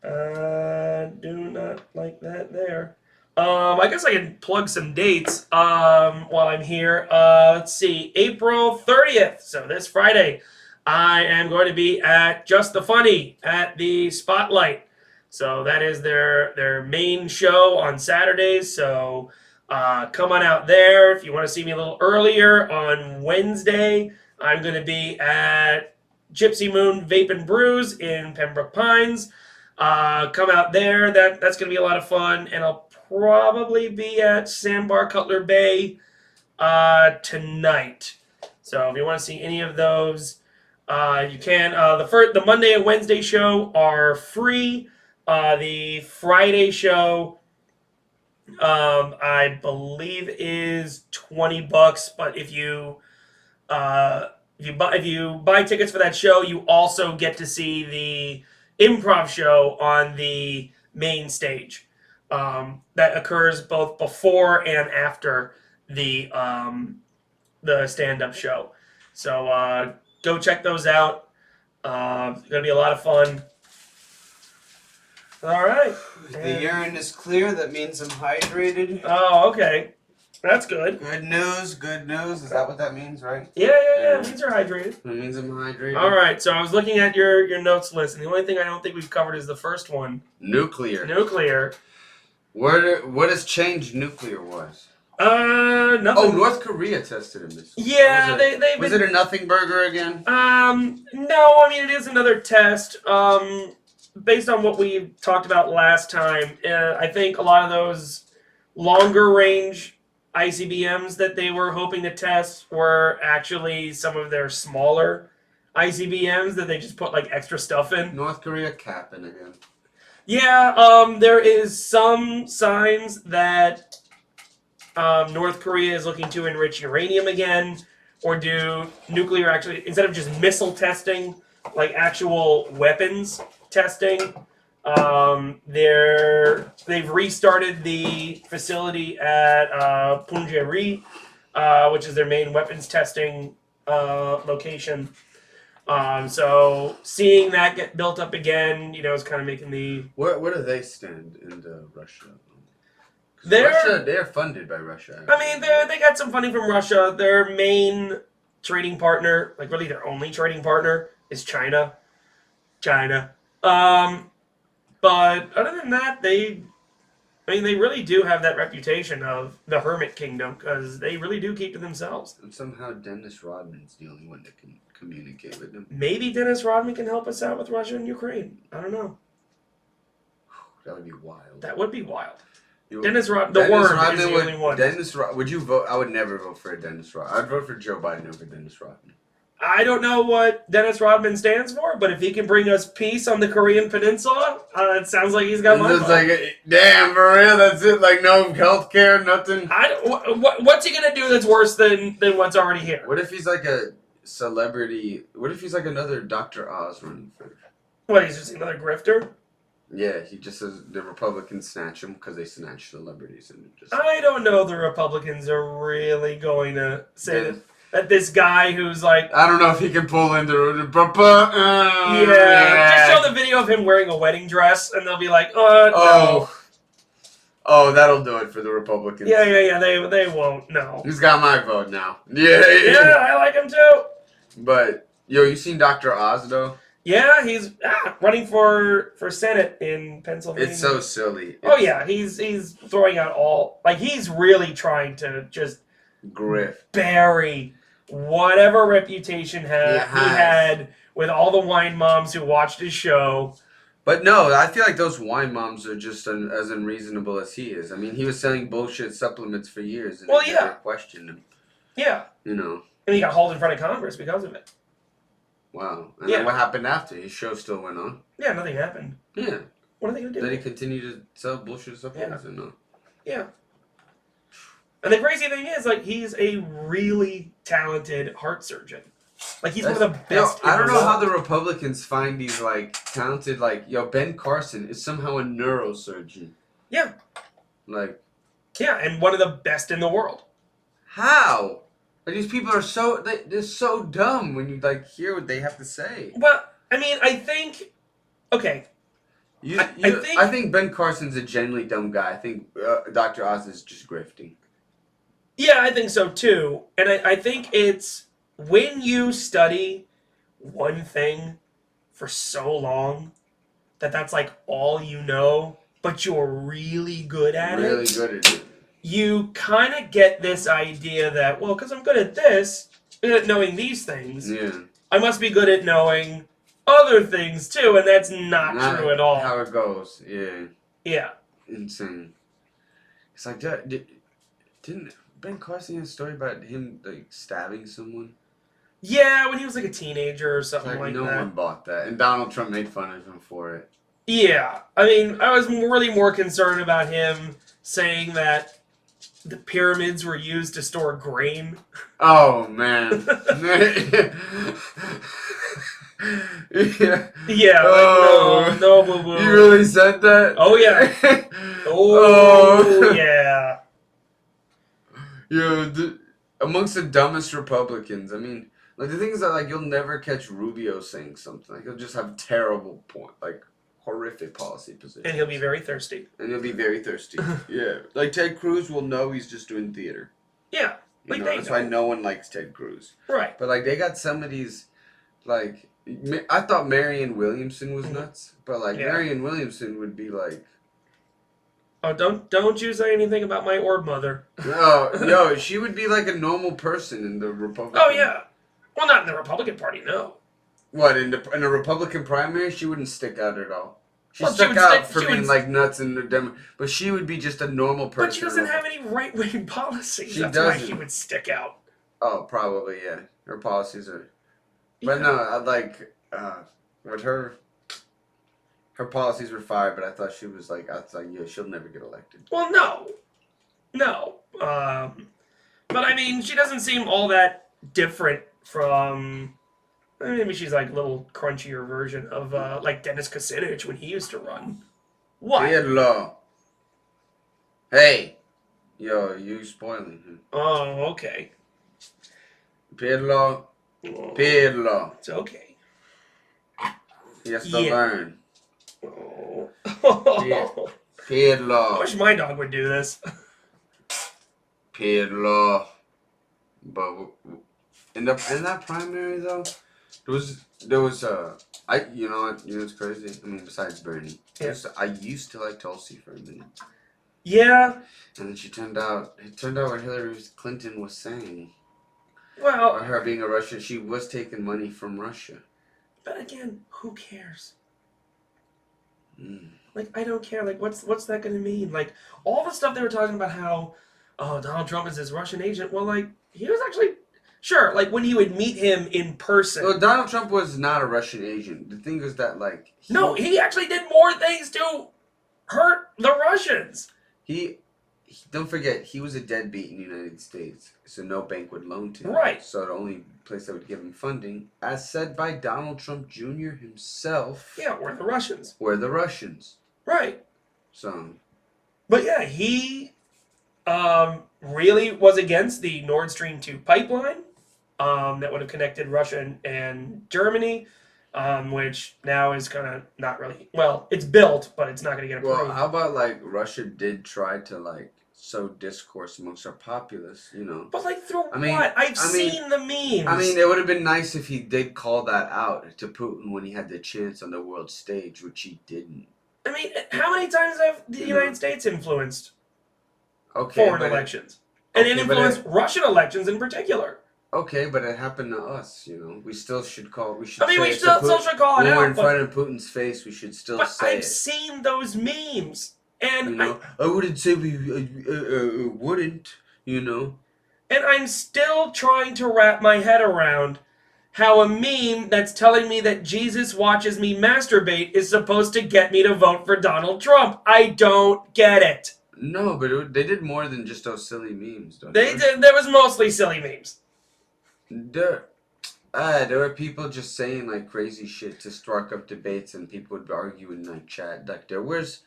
do not like that there. I guess I can plug some dates while I'm here. Let's see. April 30th. So this Friday, I am going to be at Just the Funny at the Spotlight. So that is their main show on Saturdays. So come on out there. If you want to see me a little earlier on Wednesday, I'm going to be at Gypsy Moon Vape and Brews in Pembroke Pines. Come out there. That's going to be a lot of fun. And I'll probably be at Sandbar Cutler Bay tonight. So if you want to see any of those, you can. The Monday and Wednesday show are free. The Friday show, I believe, is $20. But if you buy tickets for that show, you also get to see improv show on the main stage that occurs both before and after the stand-up show. So go check those out. It's gonna be a lot of fun. All right. The urine is clear. That means I'm hydrated. Oh, okay. That's good. Good news. Good news. Is that what that means, right? Yeah. It means you're hydrated. It means I'm hydrated. All right. So I was looking at your notes list, and the only thing I don't think we've covered is the first one. Nuclear. What has changed nuclear-wise? Nothing. Oh, North Korea tested him this week. Yeah, was it a nothing burger again? No, I mean it is another test. Based on what we talked about last time, I think a lot of those longer range ICBMs that they were hoping to test were actually some of their smaller ICBMs that they just put like extra stuff in. North Korea capping again. Yeah, there is some signs that North Korea is looking to enrich uranium again, or do nuclear actually, instead of just missile testing, like actual weapons testing. They've restarted the facility at Punggye-ri, which is their main weapons testing location. So seeing that get built up again, is kind of making the... Where do they stand in Russia? They're funded by Russia. I mean, they got some funding from Russia. Their main trading partner, like really their only trading partner, is China. But other than that, they really do have that reputation of the hermit kingdom because they really do keep to themselves. And somehow Dennis Rodman's the only one that can communicate with them. Maybe Dennis Rodman can help us out with Russia and Ukraine. I don't know. That would be wild. That would be wild. Dennis Rodman is the only one. Would you vote? I would never vote for a Dennis Rodman. I'd vote for Joe Biden over Dennis Rodman. I don't know what Dennis Rodman stands for, but if he can bring us peace on the Korean Peninsula, it sounds like he's got my vote. Like, damn, for real, that's it? Like, no healthcare, nothing? What's he going to do that's worse than what's already here? What if he's like a celebrity? What if he's like another Dr. Oz running for... What, he's just another grifter? Yeah, he just says the Republicans snatch him because they snatch celebrities. I don't know the Republicans are really going to say that this guy who's like... I don't know if he can pull into... Just show the video of him wearing a wedding dress and they'll be like, no. Oh, that'll do it for the Republicans. Yeah, they won't, no. He's got my vote now. Yeah, I like him too. But, you seen Dr. Oz, though? Yeah, he's running for Senate in Pennsylvania. It's so silly. He's throwing out all... Like, he's really trying to just... grift. Bury whatever reputation he had with all the wine moms who watched his show. But no, I feel like those wine moms are just as unreasonable as he is. I mean, he was selling bullshit supplements for years. And they never questioned him. Yeah. And he got hauled in front of Congress because of it. Wow. And then what happened after? His show still went on? Yeah, nothing happened. Yeah. What are they going to do? Did he continue to sell bullshit supplements or no? Yeah. And the crazy thing is, like, he's a really talented heart surgeon. Like, he's one of the best. I don't know how the Republicans find these, like, talented, like, Ben Carson is somehow a neurosurgeon. Yeah. Like. Yeah, and one of the best in the world. How? Like, these people are they're so dumb when you, like, hear what they have to say. Well, I mean, I think, okay. I think Ben Carson's a genuinely dumb guy. I think Dr. Oz is just grifting. Yeah, I think so too. And I think it's when you study one thing for so long that's like all you know, but you're really good at Really good at it. You kind of get this idea that, well, because I'm good at this, good at knowing these things, I must be good at knowing other things too, and that's not true at all. How it goes, yeah. Yeah. Insane. It's like, didn't Ben Carson have a story about him like stabbing someone? Yeah, when he was like a teenager or something like that. No one bought that, and Donald Trump made fun of him for it. Yeah, I mean, I was really more concerned about him saying that the pyramids were used to store grain. Oh man. Yeah. Yeah, Oh, like, no, boo boo. you really said that? Oh, yeah. Oh, Oh. yeah. Amongst the dumbest Republicans, I mean, like the thing is that like you'll never catch Rubio saying something. Like he'll just have terrible like horrific policy positions. And he'll be very thirsty. Yeah, like Ted Cruz will know he's just doing theater. Yeah, like That's why no one likes Ted Cruz. Right. But like they got some of these, like I thought Marianne Williamson was nuts, but like Marianne Williamson would be like. Oh, don't you say anything about my orb mother. Yo, she would be like a normal person in the Republican. Oh yeah, well not in the Republican Party, no. What in a Republican primary, she wouldn't stick out at all. She Well, stuck out for being like nuts in the Demo, but she would be just a normal person. But she doesn't have any right-wing policies. That's why she would stick out. Oh, probably yeah. Her policies are, but no, I like with her. Her policies were fire, but I thought she was like, yeah, she'll never get elected. Well, no. But I mean, she doesn't seem all that different from. Maybe she's like a little crunchier version of like Dennis Kucinich when he used to run. What? Pedro. Hey, yo, you spoiling him. Oh, okay. Pedro. Oh, Pedro. it's okay. He has to learn. Oh. Pedro. I wish my dog would do this. Pedro. But in that primary though, there was you know what's crazy? I mean, besides Bernie, I used to like Tulsi for a minute. Yeah. And then it turned out what Hillary Clinton was saying. Well, or her being a Russian, she was taking money from Russia. But again, who cares? Mm. Like, I don't care. Like, what's that going to mean? Like, all the stuff they were talking about how, oh, Donald Trump is this Russian agent. Well, like, he was actually, sure, like, when you would meet him in person. Well, Donald Trump was not a Russian agent. The thing is that, like... he actually did more things to hurt the Russians. Don't forget, he was a deadbeat in the United States, so no bank would loan to him. Right. So the only place that would give him funding, as said by Donald Trump Jr. himself... Yeah, were the Russians. Right. So... But yeah, he really was against the Nord Stream 2 pipeline that would have connected Russia and Germany, which now is kind of not really... Well, it's built, but it's not going to get approved. Well, how about, like, Russia did try to, like, sow discourse amongst our populace, you know? But, like, through what? I've seen the memes. I mean, it would have been nice if he did call that out to Putin when he had the chance on the world stage, which he didn't. I mean, how many times have the United States influenced foreign elections? And it influenced Russian elections in particular. Okay, but it happened to us, you know. We still should call... We should still should call it out. When we're in front of Putin's face, we should still say it. But I've seen those memes. And you know, I wouldn't say we wouldn't, you know. And I'm still trying to wrap my head around how a meme that's telling me that Jesus watches me masturbate is supposed to get me to vote for Donald Trump. I don't get it. No, but they did more than just those silly memes, don't they? There was mostly silly memes. There were people just saying like crazy shit to spark up debates, and people would argue in like chat. Like there was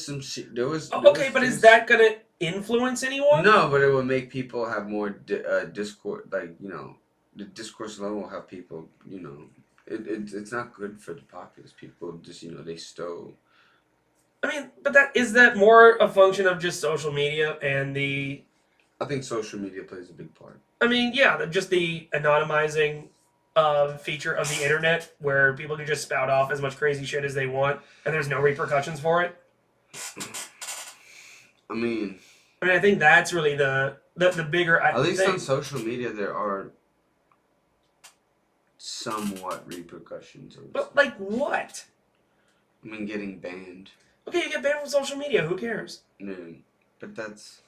some shit. But is that gonna influence anyone? No, but it will make people have more discourse. Like the discourse level will have people. It's not good for the populace. People just they stow. I mean, but is that more a function of just social media and the... I think social media plays a big part. I mean, yeah, just the anonymizing feature of the internet where people can just spout off as much crazy shit as they want and there's no repercussions for it. I mean, I think that's really the bigger... At least on social media there are somewhat repercussions. But like what? I mean, getting banned. Okay, you get banned from social media. Who cares? No, but that's...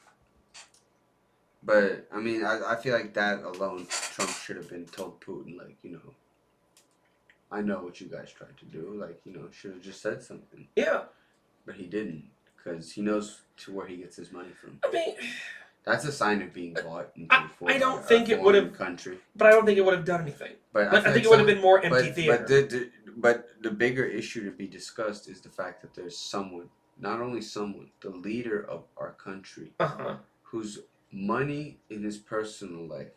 But, I mean, I feel like that alone, Trump should have been told Putin, like, I know what you guys tried to do. Like, should have just said something. Yeah. But he didn't, because he knows to where he gets his money from. I mean, That's a sign of being bought and paid for I don't by think a it would foreign have, country. but I don't think it would have done anything. But I think it would have been more empty theater. But the bigger issue to be discussed is the fact that there's someone, not only someone, the leader of our country, whose money in his personal life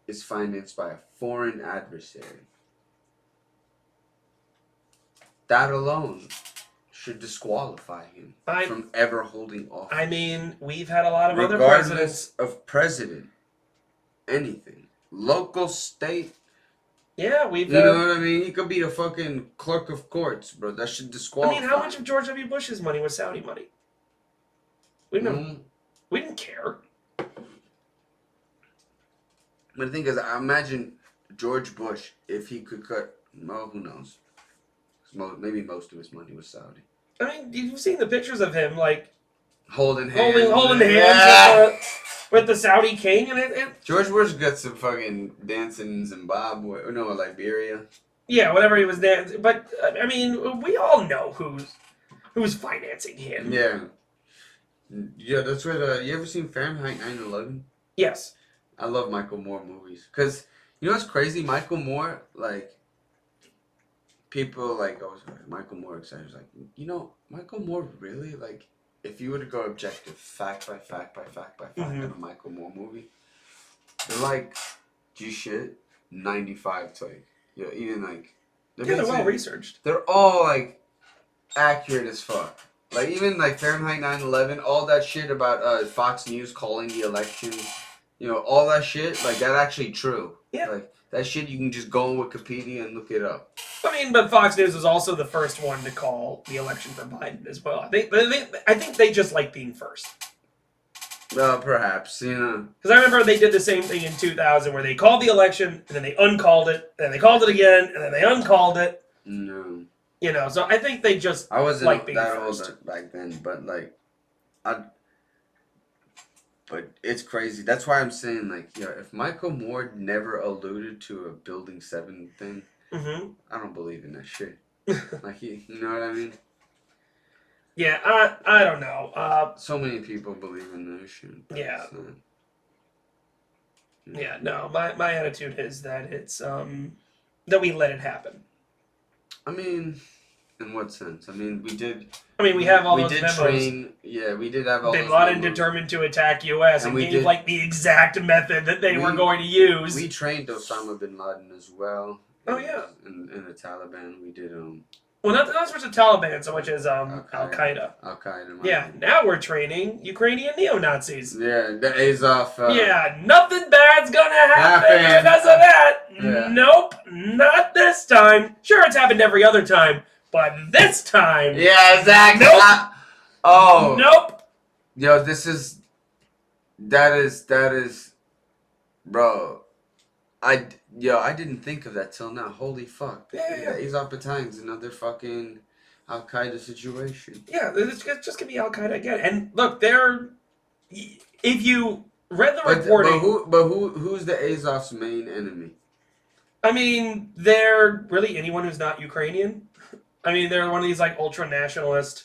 is financed by a foreign adversary. That alone should disqualify him from ever holding office. I mean, we've had a lot of other presidents. Regardless of president, anything. Local, state. Yeah, we've... You know what I mean? He could be a fucking clerk of courts, bro. That should disqualify I mean, how much of George W. Bush's money was Saudi money? We didn't care. But the thing is, I imagine George Bush, if he could cut... Well, who knows? Maybe most of his money was Saudi. I mean, you've seen the pictures of him, like... Holding hands with the Saudi king, and George Bush got some fucking dancing in Zimbabwe, or no, Liberia. Yeah, whatever he was dancing. But, I mean, we all know who's financing him. Yeah. Yeah, that's what, you ever seen Fahrenheit 9/11? Yes. I love Michael Moore movies. Because, you know what's crazy? Michael Moore, people, Michael Moore excited. Like, you know, Michael Moore really, if you were to go objective, fact by fact in a Michael Moore movie, they're G shit, 95 to even they're well researched. They're all accurate as fuck. Even Fahrenheit 9/11, all that shit about Fox News calling the election, all that shit, that actually true. Yeah. That shit you can just go on Wikipedia and look it up. I mean, but Fox News was also the first one to call the election for Biden as well. I think they just like being first. Perhaps, Because I remember they did the same thing in 2000 where they called the election, and then they uncalled it, and then they called it again, and then they uncalled it. No. So I think they just I wasn't like being that first. old back then, but but it's crazy. That's why I'm saying, if Michael Moore never alluded to a Building 7 thing, I don't believe in that shit. You know what I mean? Yeah, I don't know. So many people believe in that shit. Yeah. Yeah, no, my attitude is that it's, that we let it happen. I mean... In what sense? I mean, we did... we have all those memos. We did have all those Bin Laden determined to attack U.S. and gave, the exact method that they were going to use. We trained Osama Bin Laden as well. Oh, yeah. In the Taliban, we did... Well, not so much the Taliban, so much as Al-Qaeda. Al-Qaeda. Yeah, now we're training Ukrainian neo-Nazis. Yeah, the Azov... yeah, nothing bad's gonna happen because of that. Yeah. Nope, not this time. Sure, it's happened every other time. But this time... Yeah, exactly. Nope. Nope. Yo, That is... Bro. I didn't think of that till now. Holy fuck. Yeah. Azov Battalion's another fucking Al-Qaeda situation. Yeah, it's just gonna be Al-Qaeda again. And look, if you read the reporting... Who's the Azov's main enemy? I mean, they're really anyone who's not Ukrainian. I mean, they're one of these ultra-nationalist,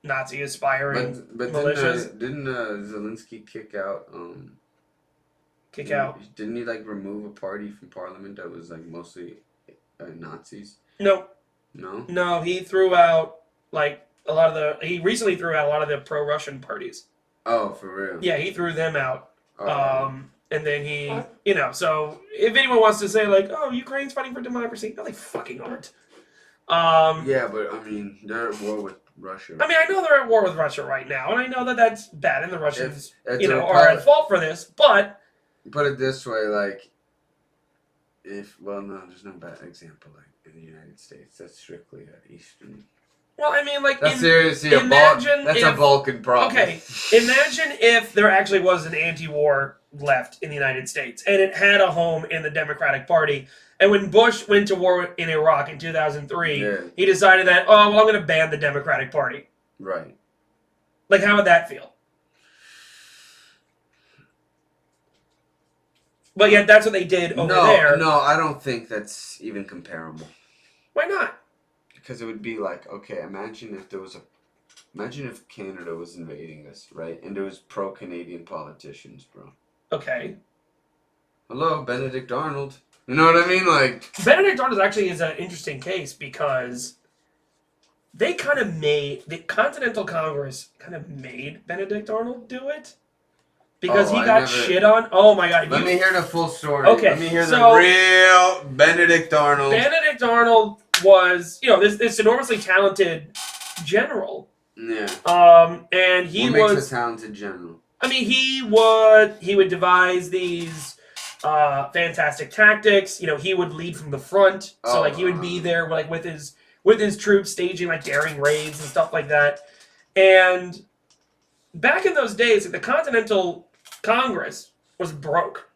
Nazi-aspiring militias. Didn't Zelensky kick out... Didn't he remove a party from parliament that was mostly Nazis? No. No? No, he threw out he recently threw out a lot of the pro-Russian parties. Oh, for real? Yeah, he threw them out. And then he, so if anyone wants to say oh, Ukraine's fighting for democracy, no, they fucking aren't. Yeah, but I mean, they're at war with Russia. I mean, I know they're at war with Russia right now, and I know that that's bad, and the Russians, are at fault for this, but... Put it this way, no, there's no bad example, in the United States. That's strictly Eastern... Well, I mean, that's seriously a Balkan problem. Okay, imagine if there actually was an anti-war left in the United States, and it had a home in the Democratic Party, and when Bush went to war in Iraq in 2003, he decided that, I'm going to ban the Democratic Party. Right. How would that feel? But yet, that's what they did over there. No, I don't think that's even comparable. Why not? Because it would be okay, imagine if there was Imagine if Canada was invading us, right? And there was pro-Canadian politicians, bro. Okay. Hello, Benedict Arnold. You know what I mean? Like, Benedict Arnold actually is an interesting case because they kind of made the Continental Congress kind of made Benedict Arnold do it because oh, he I got never. shit on. Oh my god! Let me hear the full story. Okay, Let me hear so the real Benedict Arnold. Benedict Arnold was, this enormously talented general. Yeah. And he what was makes a talented general? I mean, he would devise these fantastic tactics. He would lead from the front, so like he would be there like with his troops staging like daring raids and stuff like that. And back in those days, the Continental Congress was broke,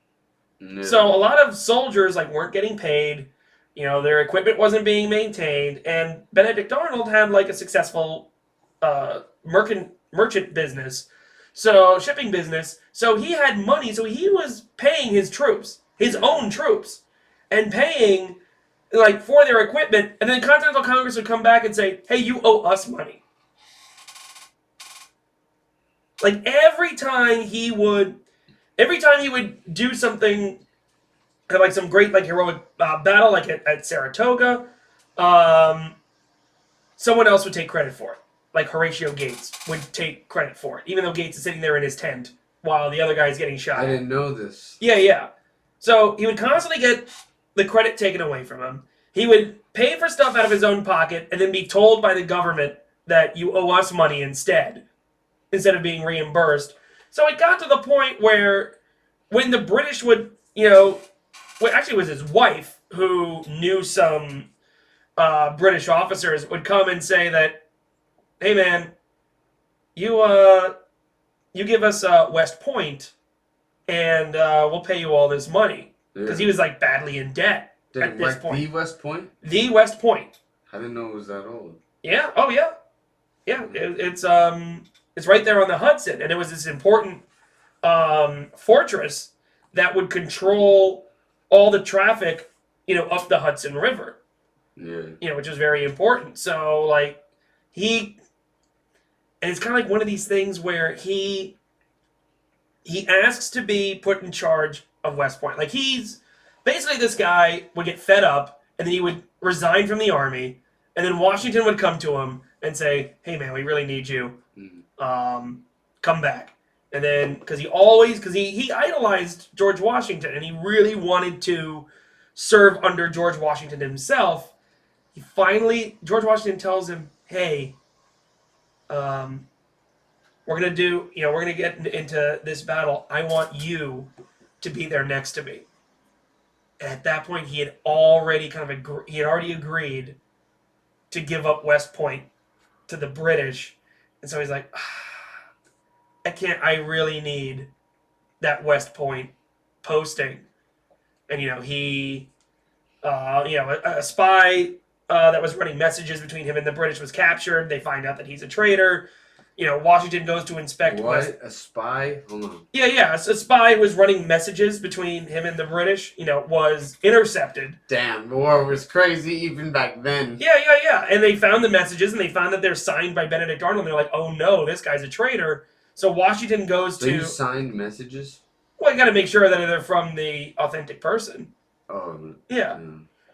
so a lot of soldiers like weren't getting paid. Their equipment wasn't being maintained, and Benedict Arnold had like a successful merchant business, so shipping business. So he had money, so he was paying his troops, his own troops, and paying like for their equipment. And then Continental Congress would come back and say, "Hey, you owe us money." Like every time he would do something, have like some great like heroic battle, like at Saratoga, someone else would take credit for it. Like Horatio Gates would take credit for it, even though Gates is sitting there in his tent while the other guy is getting shot. I didn't know this. Yeah. So he would constantly get the credit taken away from him. He would pay for stuff out of his own pocket and then be told by the government that you owe us money instead of being reimbursed. So it got to the point where when the British would, actually it was his wife who knew some British officers would come and say that, "Hey man, you give us West Point, and we'll pay you all this money," because he was like badly in debt at this point. The West Point. The West Point. I didn't know it was that old. Yeah. Oh yeah. Yeah. It's right there on the Hudson, and it was this important fortress that would control all the traffic, up the Hudson River. Yeah. Which is very important. So like and it's kind of like one of these things where he asks to be put in charge of West Point. Like he's basically, this guy would get fed up and then he would resign from the army, and then Washington would come to him and say, "Hey man, we really need you. Come back." And then because he idolized George Washington and he really wanted to serve under George Washington himself, George Washington tells him, "Hey, we're gonna get into this battle. I want you to be there next to me." And at that point, he had already agreed to give up West Point to the British, and so he's like, I really need that West Point posting. And a spy that was running messages between him and the British was captured. They find out that he's a traitor. Washington goes to inspect a spy? Hold on. Yeah. A spy who was running messages between him and the British, was intercepted. Damn, the war was crazy even back then. Yeah. And they found the messages, and they found that they're signed by Benedict Arnold. And they're like, "Oh no, this guy's a traitor." So Washington goes to... you signed messages? Well, you got to make sure that they're from the authentic person. Oh. Yeah.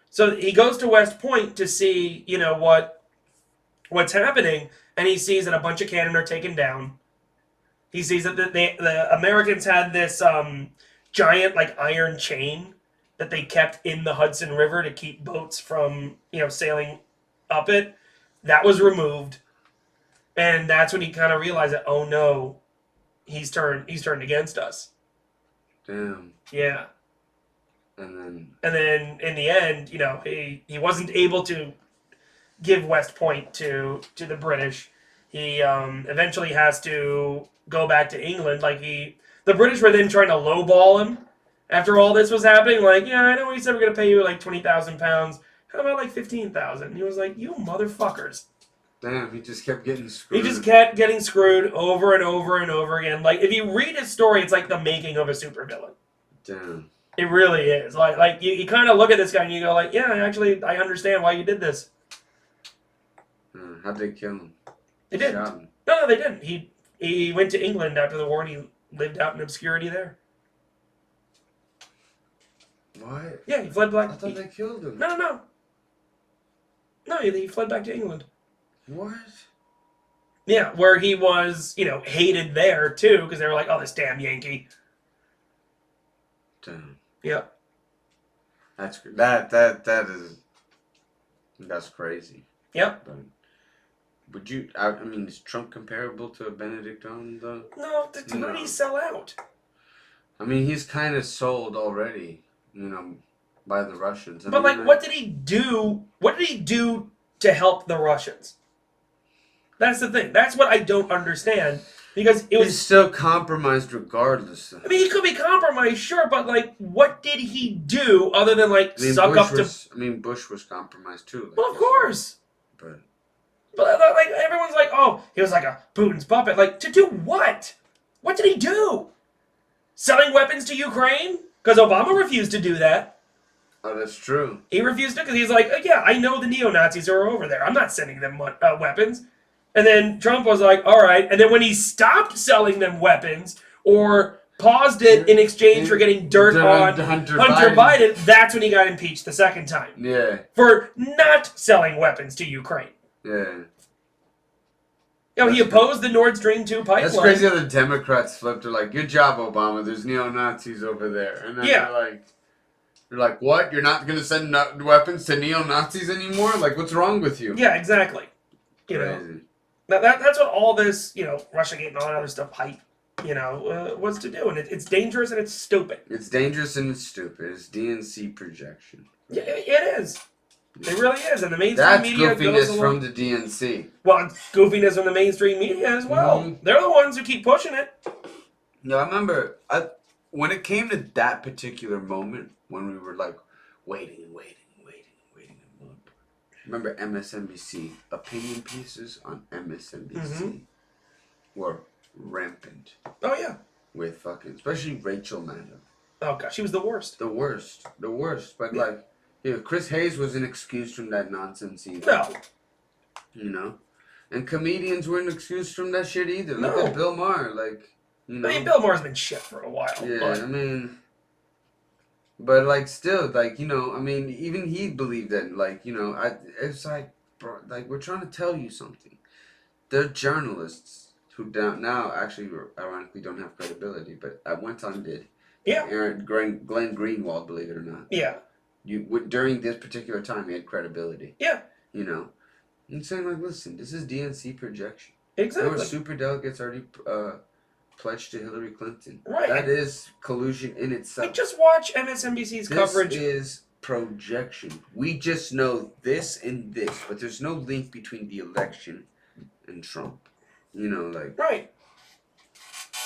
So he goes to West Point to see, what's happening, and he sees that a bunch of cannon are taken down. He sees that the Americans had this giant, like, iron chain that they kept in the Hudson River to keep boats from, sailing up it. That was removed. And that's when he kind of realized that, oh no, he's turned against us. Damn. Yeah. And then in the end, he wasn't able to give West Point to the British. He eventually has to go back to England. The British were then trying to lowball him after all this was happening. Like, yeah, I know we said we're gonna pay you like £20,000. How about like 15,000? And he was like, "You motherfuckers." Damn, he just kept getting screwed. He just kept getting screwed over and over and over again. Like, if you read his story, it's like the making of a supervillain. Damn. It really is. Like you kind of look at this guy and you go like, yeah, actually, I understand why you did this. How'd they kill him? They didn't. Shot him. No, they didn't. He went to England after the war and he lived out in obscurity there. What? Yeah, he fled back. I thought they killed him. No. No, he fled back to England. What? Yeah, where he was, hated there too, because they were like, oh, this damn Yankee. Damn. Yeah. That's that's crazy. Yep. But would you? I mean, is Trump comparable to a Benedict Arnold though? No, who did he sell out? I mean, he's kind of sold already, by the Russians. What did he do? What did he do to help the Russians? That's the thing. That's what I don't understand. Because he's still compromised regardless. I mean, he could be compromised, sure, but what did he do other than suck up to? I mean, Bush was compromised too. Well, of course. But everyone's like, oh, he was like a Putin's puppet. To do what? What did he do? Selling weapons to Ukraine? Because Obama refused to do that. Oh, that's true. He refused to because he's like, yeah, I know the neo-Nazis are over there. I'm not sending them weapons. And then Trump was like, all right. And then when he stopped selling them weapons or paused it in exchange for getting dirt on Hunter Biden, that's when he got impeached the second time. Yeah. For not selling weapons to Ukraine. Yeah. He opposed the Nord Stream 2 pipeline. That's crazy how the Democrats flipped. They're like, good job, Obama. There's neo-Nazis over there. And then they're like, what? You're not going to send weapons to neo-Nazis anymore? What's wrong with you? Yeah, exactly. Crazy. That's what all this, Russiagate and all that other stuff, hype, was to do. And it's dangerous and it's stupid. It's dangerous and it's stupid. It's DNC projection. Yeah, it is. It really is. And the mainstream media goes along. From the DNC. Well, it's goofiness from the mainstream media as well. Mm-hmm. They're the ones who keep pushing it. No, I remember when it came to that particular moment when we were waiting. Remember MSNBC opinion pieces on MSNBC were rampant. Oh yeah. With especially Rachel Maddow. Oh god, she was the worst. The worst. But Chris Hayes wasn't excused from that nonsense either. No. And comedians weren't excused from that shit either. Look at Bill Maher, I mean, Bill Maher's been shit for a while. Yeah, but... But still, I mean, even he believed that, it's bro, we're trying to tell you something. They're journalists who now actually, ironically, don't have credibility, but at one time did. Yeah. Glenn Greenwald, believe it or not. Yeah. During this particular time, he had credibility. Yeah. And saying listen, this is DNC projection. Exactly. There were super delegates already pledged to Hillary Clinton. Right. That is collusion in itself. Just watch MSNBC's coverage. This is projection. We just know this and this, but there's no link between the election and Trump. Right.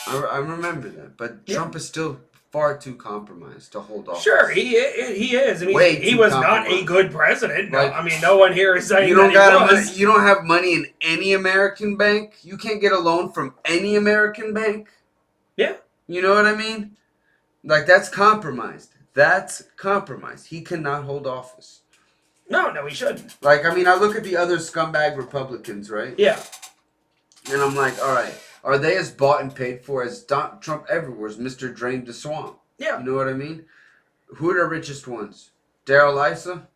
I remember that, but Trump is still far too compromised to hold off. Sure, he is. I mean, he was not a good president. No, I mean, no one here is saying that he was. You don't have money in any American bank. You can't get a loan from any American bank. Yeah. You know what I mean? That's compromised. That's compromised. He cannot hold office. No, he shouldn't. I mean, I look at the other scumbag Republicans, right? Yeah. And I'm like, all right, are they as bought and paid for as Trump everywhere, as Mr. Drain the Swamp? Yeah. You know what I mean? Who are the richest ones? Darrell Issa?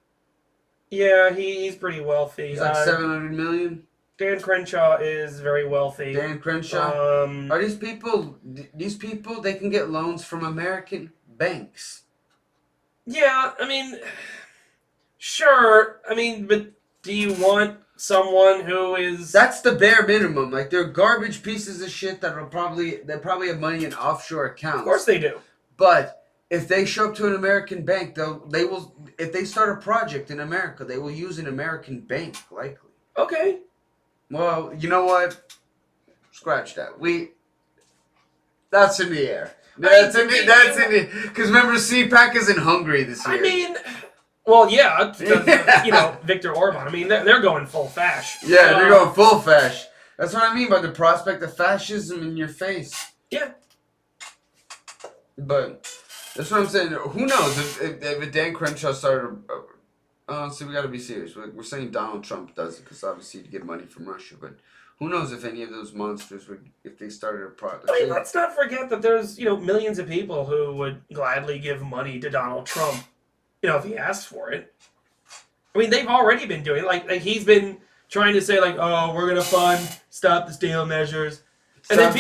Yeah, he's pretty wealthy. He's $700 million. Dan Crenshaw is very wealthy. Dan Crenshaw? Are these people, they can get loans from American banks. Yeah, I mean, sure. I mean, but do you want someone who is... That's the bare minimum. They're garbage pieces of shit they probably have money in offshore accounts. Of course they do. But if they show up to an American bank, they will. If they start a project in America, they will use an American bank, likely. Okay. Well, you know what? Scratch that. That's in the air. That's in the. Because remember, CPAC is in Hungary this year. I mean, well, yeah, Viktor Orban. I mean, they're going full fash. Yeah, they're going full fash. That's what I mean by the prospect of fascism in your face. Yeah. But that's what I'm saying. Who knows if Dan Crenshaw started? See, we got to be serious. We're saying Donald Trump does it because obviously to get money from Russia. But Who knows if any of those monsters would, if they started a product. I mean, let's not forget that there's, millions of people who would gladly give money to Donald Trump, if he asked for it. I mean, they've already been doing it. Like he's been trying to say, like, oh, we're going to stop the steel measures. And then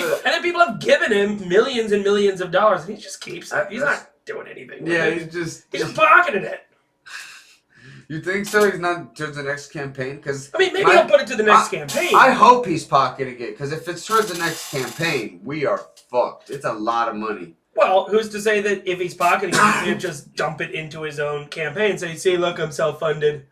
people have given him millions and millions of dollars, and he just keeps it. He's not doing anything with it. He's just pocketing it. You think so? He's not towards the next campaign? Cause maybe he'll put it to the next campaign. I hope he's pocketing it, because if it's towards the next campaign, we are fucked. It's a lot of money. Well, who's to say that if he's pocketing it, he can't just dump it into his own campaign and say, see, look, I'm self-funded.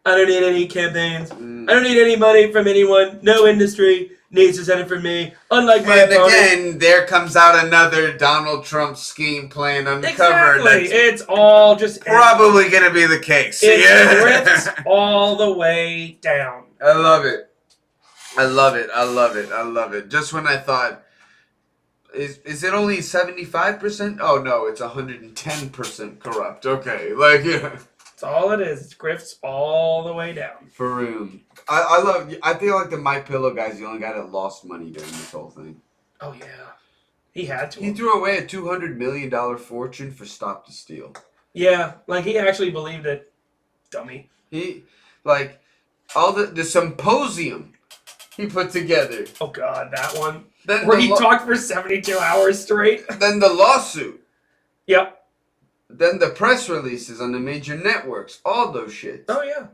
I don't need any campaigns. I don't need any money from anyone. No industry needs to send it from me. Unlike my opponent. Again, there comes out another Donald Trump scheme playing undercover. Exactly. It's all just probably going to be the case. It drifts all the way down. I love it. I love it. I love it. I love it. Just when I thought, is it only 75%? Oh, no, it's 110% corrupt. Okay. That's all it is. It grifts all the way down. For real. I feel like the My Pillow guy's the only guy that lost money during this whole thing. Oh, yeah. He had to. He threw away a $200 million fortune for Stop the Steal. Yeah, he actually believed it. Dummy. All the symposium he put together. Oh, God, that one. Where he talked for 72 hours straight. Then the lawsuit. Yep. Then the press releases on the major networks. All those shits. Oh, yeah.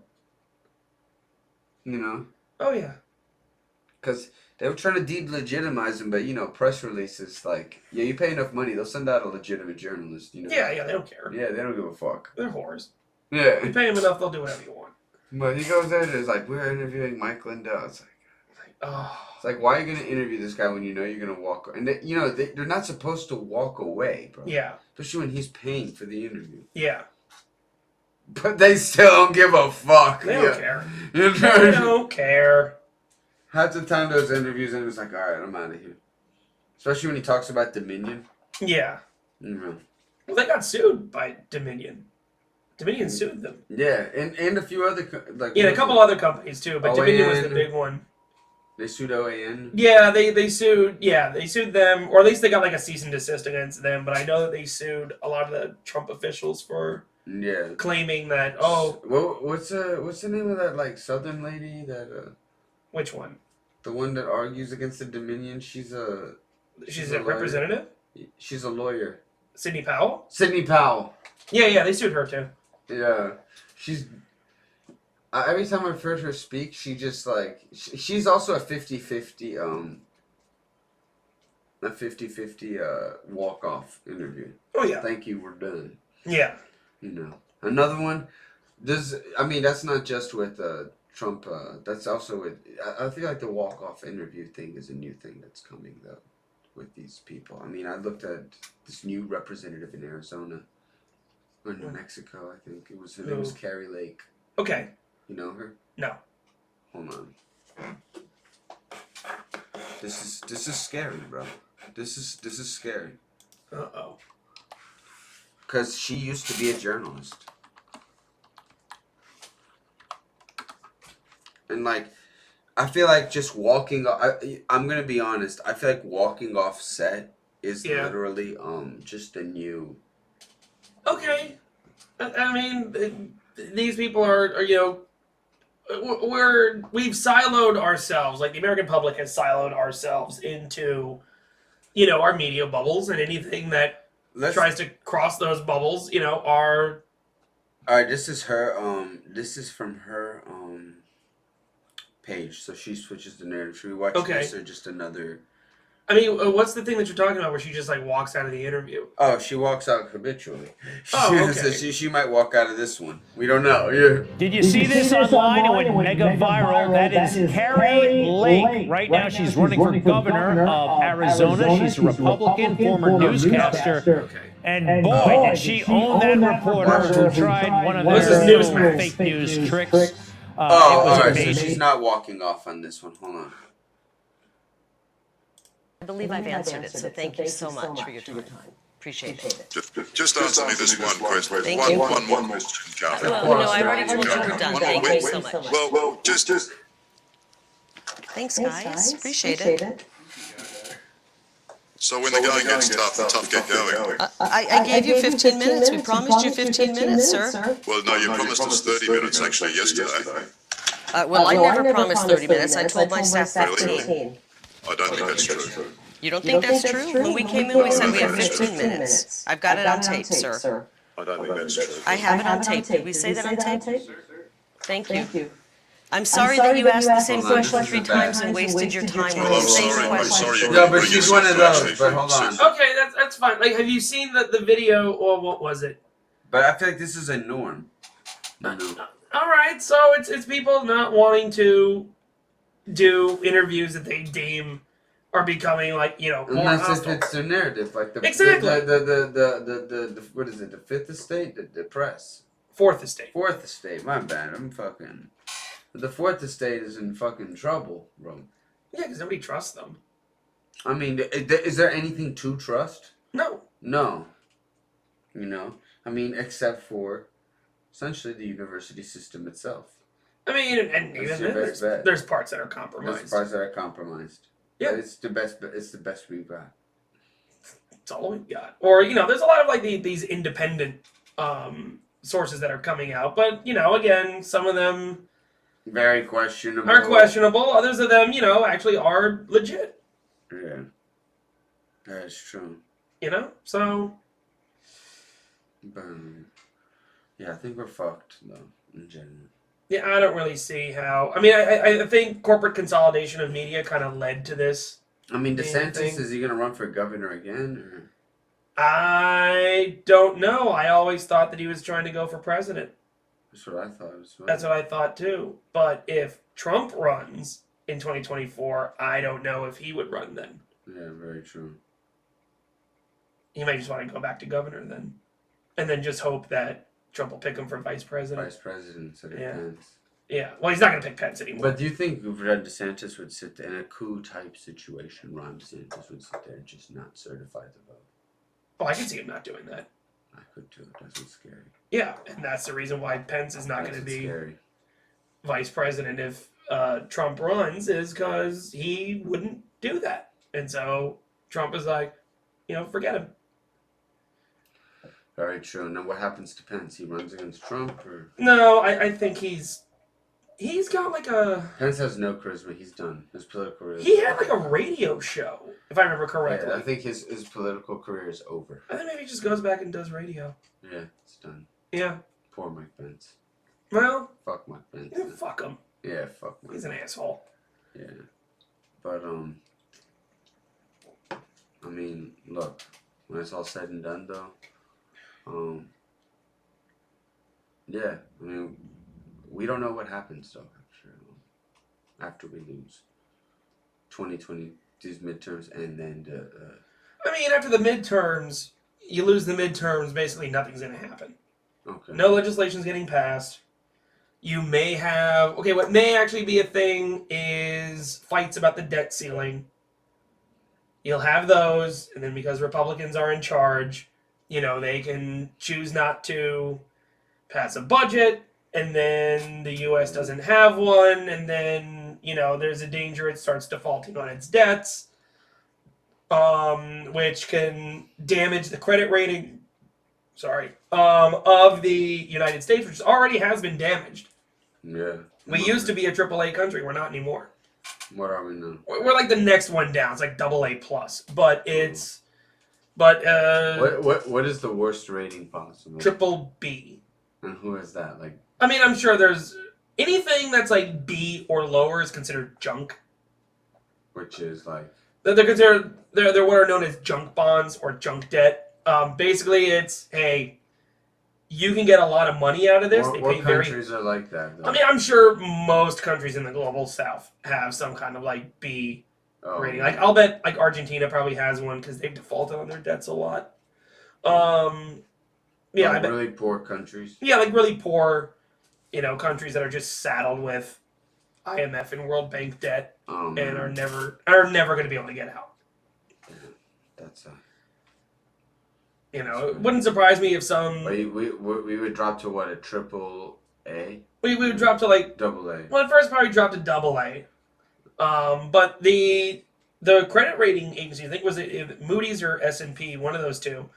Oh, yeah. Because they were trying to delegitimize him, but, press releases, you pay enough money, they'll send out a legitimate journalist, Yeah, they don't care. Yeah, they don't give a fuck. They're whores. Yeah. You pay them enough, they'll do whatever you want. But he goes there and it's like, we're interviewing Mike Lindell. It's like, why are you going to interview this guy when you know you're going to walk away? And, they're not supposed to walk away, bro. Yeah. Especially when he's paying for the interview. Yeah. But they still don't give a fuck. They don't care. They don't care. Half the time those interviews, and it's like, all right, I'm out of here. Especially when he talks about Dominion. Yeah. Mm-hmm. Well, they got sued by Dominion. Dominion sued them. Yeah, and a few other a couple other companies too, but OAN, Dominion was the big one. They sued OAN. Yeah, they sued. Yeah, they sued them, or at least they got a cease and desist against them. But I know that they sued a lot of the Trump officials for claiming that what's the name of that Southern lady that which one? The one that argues against the Dominion. She's a representative. She's a lawyer. Sidney Powell. Sidney Powell. Yeah, they sued her too. Yeah, she's. Every time I've heard her speak, she just she's also a 50-50 walk-off interview. Oh yeah. Thank you, we're done. Yeah. Another one. That's not just with Trump. That's also with. I feel like the walk-off interview thing is a new thing that's coming though, with these people. I looked at this new representative in Arizona, or New Mexico. I think her name was Carrie Lake. Okay. You know her? No. Hold on. This is scary, bro. This is scary. Uh-oh. Because she used to be a journalist. And I feel like just walking I'm going to be honest. I feel like walking off set is literally just a new. Okay. These people are we've siloed ourselves, the American public has siloed ourselves into, our media bubbles, and anything that tries to cross those bubbles, are. All right, this is her. This is from her page. So she switches the narrative. Should we watch this or just another? What's the thing that you're talking about where she just walks out of the interview? Oh, she walks out habitually. Okay. she might walk out of this one. We don't know. Yeah. Did you see this online? It went mega viral. That is Carrie Lake. Right now she's running for governor of Arizona. She's a Republican, former newscaster. Okay. And boy, did she own that reporter who tried one of their fake news tricks. All right, so she's not walking off on this one. Hold on. I believe I've answered it, so thank you so much for your time. Appreciate it. Just answer me this one question. Thank you. One more question, Catherine. Well, no, I already told you we're done. Thank you so much. Well, just Thanks, guys. Appreciate it. So when the going gets tough, the tough get going. I gave you 15 minutes. We promised you 15 minutes, sir. Well, no, you promised us 30 minutes actually yesterday. Well, I never promised 30 minutes. I told my staff 15. I don't think that's true. You don't think that's true? When we came in, we said we had 15 minutes. I've got it on tape, sir. I don't think that's true. I have it on tape. Did we say that on tape? Thank you. I'm sorry that you asked the same question 3 times and wasted your time on Well, the same I'm question. sorry. Yeah, but she's one of those. But hold on. Okay, that's fine. Like, have you seen the video, or what was it? But I feel like this is a norm. I know. All right, so it's people not wanting to do interviews that they deem are becoming like more Unless if hostile. it's their narrative, like the Exactly. the what is it? The fifth estate, the press. Fourth estate. Fourth estate. My bad. I'm fucking. The fourth estate is in fucking trouble, bro. Yeah, because nobody trusts them. I mean, is there anything to trust? No. No. I mean, except for essentially the university system itself. I mean, and That's even your then, best bet. there's parts that are There's compromised. parts that are compromised. Yeah. But it's the best. It's the best we've got. That's all we've got. Or there's a lot of like these independent sources that are coming out, but again, some of them Very questionable. are questionable. Others of them, actually are legit. Yeah. That's true. So But yeah, I think we're fucked though in general. yeah, I don't really see how. I mean, I think corporate consolidation of media kind of led to this. I mean, Main DeSantis, thing. is he gonna run for governor again? Or? I don't know. I always thought that he was trying to go for president. That's what I thought as well. That's what I thought too. But if Trump runs in 2024, I don't know if he would run then. Yeah, very true. He might just want to go back to governor then. And then just hope that Trump will pick him for vice president. Vice president instead of Yeah. Pence. Yeah. Well, he's not going to pick Pence anymore. But do you think Ron DeSantis would sit there in a coup type situation? Ron DeSantis would sit there and just not certify the vote. Oh, I can see him not doing that. I could too. That's what's scary. Yeah, and that's the reason why Pence is not That's going to what's be scary. vice president if Trump runs, is because he wouldn't do that. And so Trump is like, forget him. Very true. Now, what happens to Pence? He runs against Trump, or No, I think he's got like a... Pence has no charisma. He's done. His political career. He had like a radio show, if I remember correctly. Yeah, I think his political career is over. I think maybe he just goes back and does radio. Yeah, it's done. Yeah. Poor Mike Pence. Well, Fuck Mike Pence. fuck him. Yeah, fuck Mike. He's an asshole. Yeah, but I mean, look, when it's all said and done, though, yeah, I mean, we don't know what happens though after we lose 2020 these midterms, and then I mean, after the midterms, you lose the midterms, basically nothing's going to happen. okay, No legislation's getting passed. You may have... Okay, what may actually be a thing is fights about the debt ceiling. You'll have those, and then because Republicans are in charge, they can choose not to pass a budget, and then the U.S. doesn't have one, and then, there's a danger it starts defaulting on its debts, which can damage the credit rating, of the United States, which already has been damaged. yeah. We used to be a AAA country. We're not anymore. What are we now? We're like the next one down. It's like AA+. But it's... But, What is the worst rating possible? triple B. And who is that? Like, I mean, I'm sure there's... Anything that's like B or lower is considered junk. which is like, They're considered... They're what are known as junk bonds or junk debt. Basically, it's, hey, you can get a lot of money out of this. what, They what pay very... countries are like that, though? I mean, I'm sure most countries in the global south have some kind of like B rating. Like, I'll bet like Argentina probably has one because they've defaulted on their debts a lot. Yeah, like I bet. really poor countries. Yeah, like really poor, countries that are just saddled with IMF and World Bank debt and are never going to be able to get out. That's It wouldn't surprise me if some we would drop to what, a triple A, we would drop to like, double A. well, at first probably drop to AA. But the credit rating agency, I think was it Moody's or S&P, one of those two,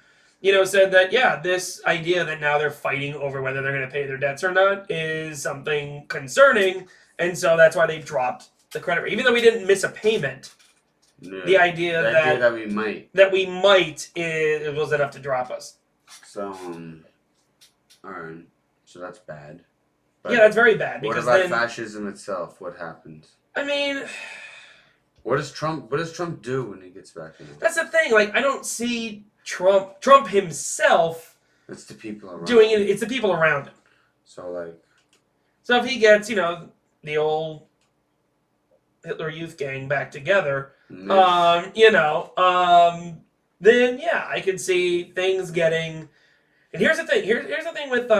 said that, yeah, this idea that now they're fighting over whether they're going to pay their debts or not is something concerning, and so that's why they dropped the credit rate. Even though we didn't miss a payment, the idea that we might it was enough to drop us. So, alright. So that's bad. But yeah, that's very bad. Because what about fascism itself? What happens? I mean, what does Trump do when he gets back in? That's the thing. Like, I don't see Trump himself. It's the people around doing it. It's the people around him. So if he gets, the old Hitler Youth gang back together, then yeah, I could see things getting. And here's the thing. Here's the thing with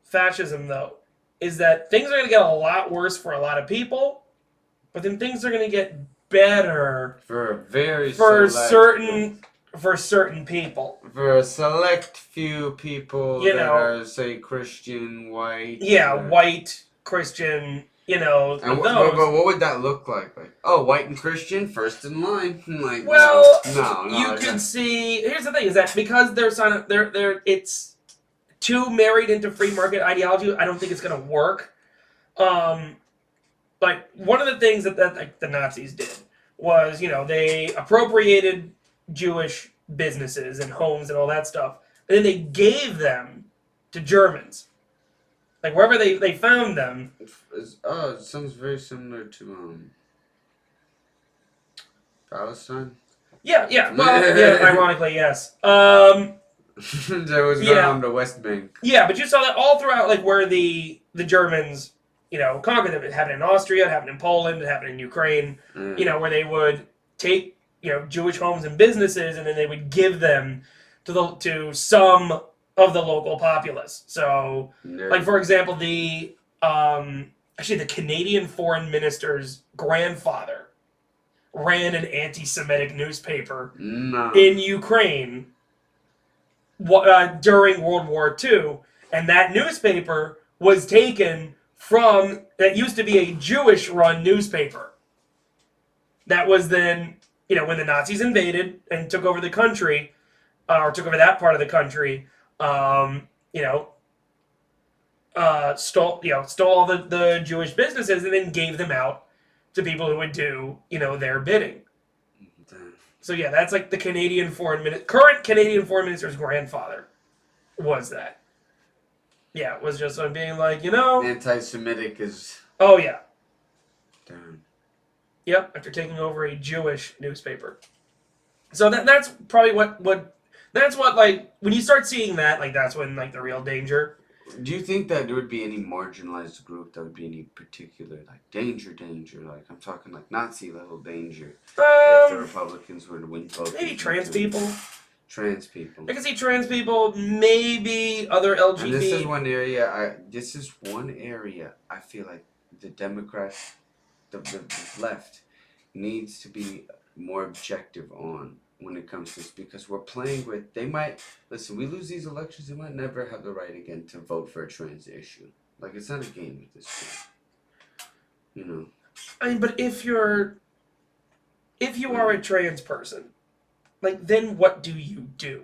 fascism, though, is that things are going to get a lot worse for a lot of people, but then things are going to get better for certain people. For a select few people that are, say, Christian, white. Yeah, white, Christian, and those. But what would that look like? Like, oh, white and Christian, first in line. Like, well, no. You could see. Here's the thing: is that because it's too married into free market ideology, I don't think it's going to work. Like, one of the things that like, the Nazis did was, they appropriated Jewish businesses and homes and all that stuff, and then they gave them to Germans. Like, wherever they found them. It sounds very similar to Palestine. Yeah. Well, yeah. Ironically, yes. There was going on the West Bank. Yeah, but you saw that all throughout, like, where the Germans, conquered them. It happened in Austria, it happened in Poland, it happened in Ukraine. Where they would take Jewish homes and businesses, and then they would give them to some of the local populace. So, like, for example, the Canadian foreign minister's grandfather ran an anti-Semitic newspaper in Ukraine during World War II, and that newspaper was taken from, that used to be a Jewish-run newspaper. That was then, when the Nazis invaded and took over the country, or took over that part of the country, stole all the Jewish businesses and then gave them out to people who would do, their bidding. So yeah, that's like the current Canadian foreign minister's grandfather was that. Yeah, it was just on being like, anti-Semitic is. Oh yeah. Damn. Yep, after taking over a Jewish newspaper. So that's probably what that's what, like, when you start seeing that, like, that's when, like, the real danger. Do you think that there would be any marginalized group that would be any particular, like, danger, like, I'm talking, like, Nazi level danger, if the Republicans were to win both? Maybe trans people. Trans people. I can see trans people, maybe other LGBT. And this is one area I feel like the Democrats, the left, needs to be more objective on when it comes to this, because we're playing with, we lose these elections, they might never have the right again to vote for a trans issue. Like, it's not a game at this point. I mean, but if you are a trans person, like, then what do you do?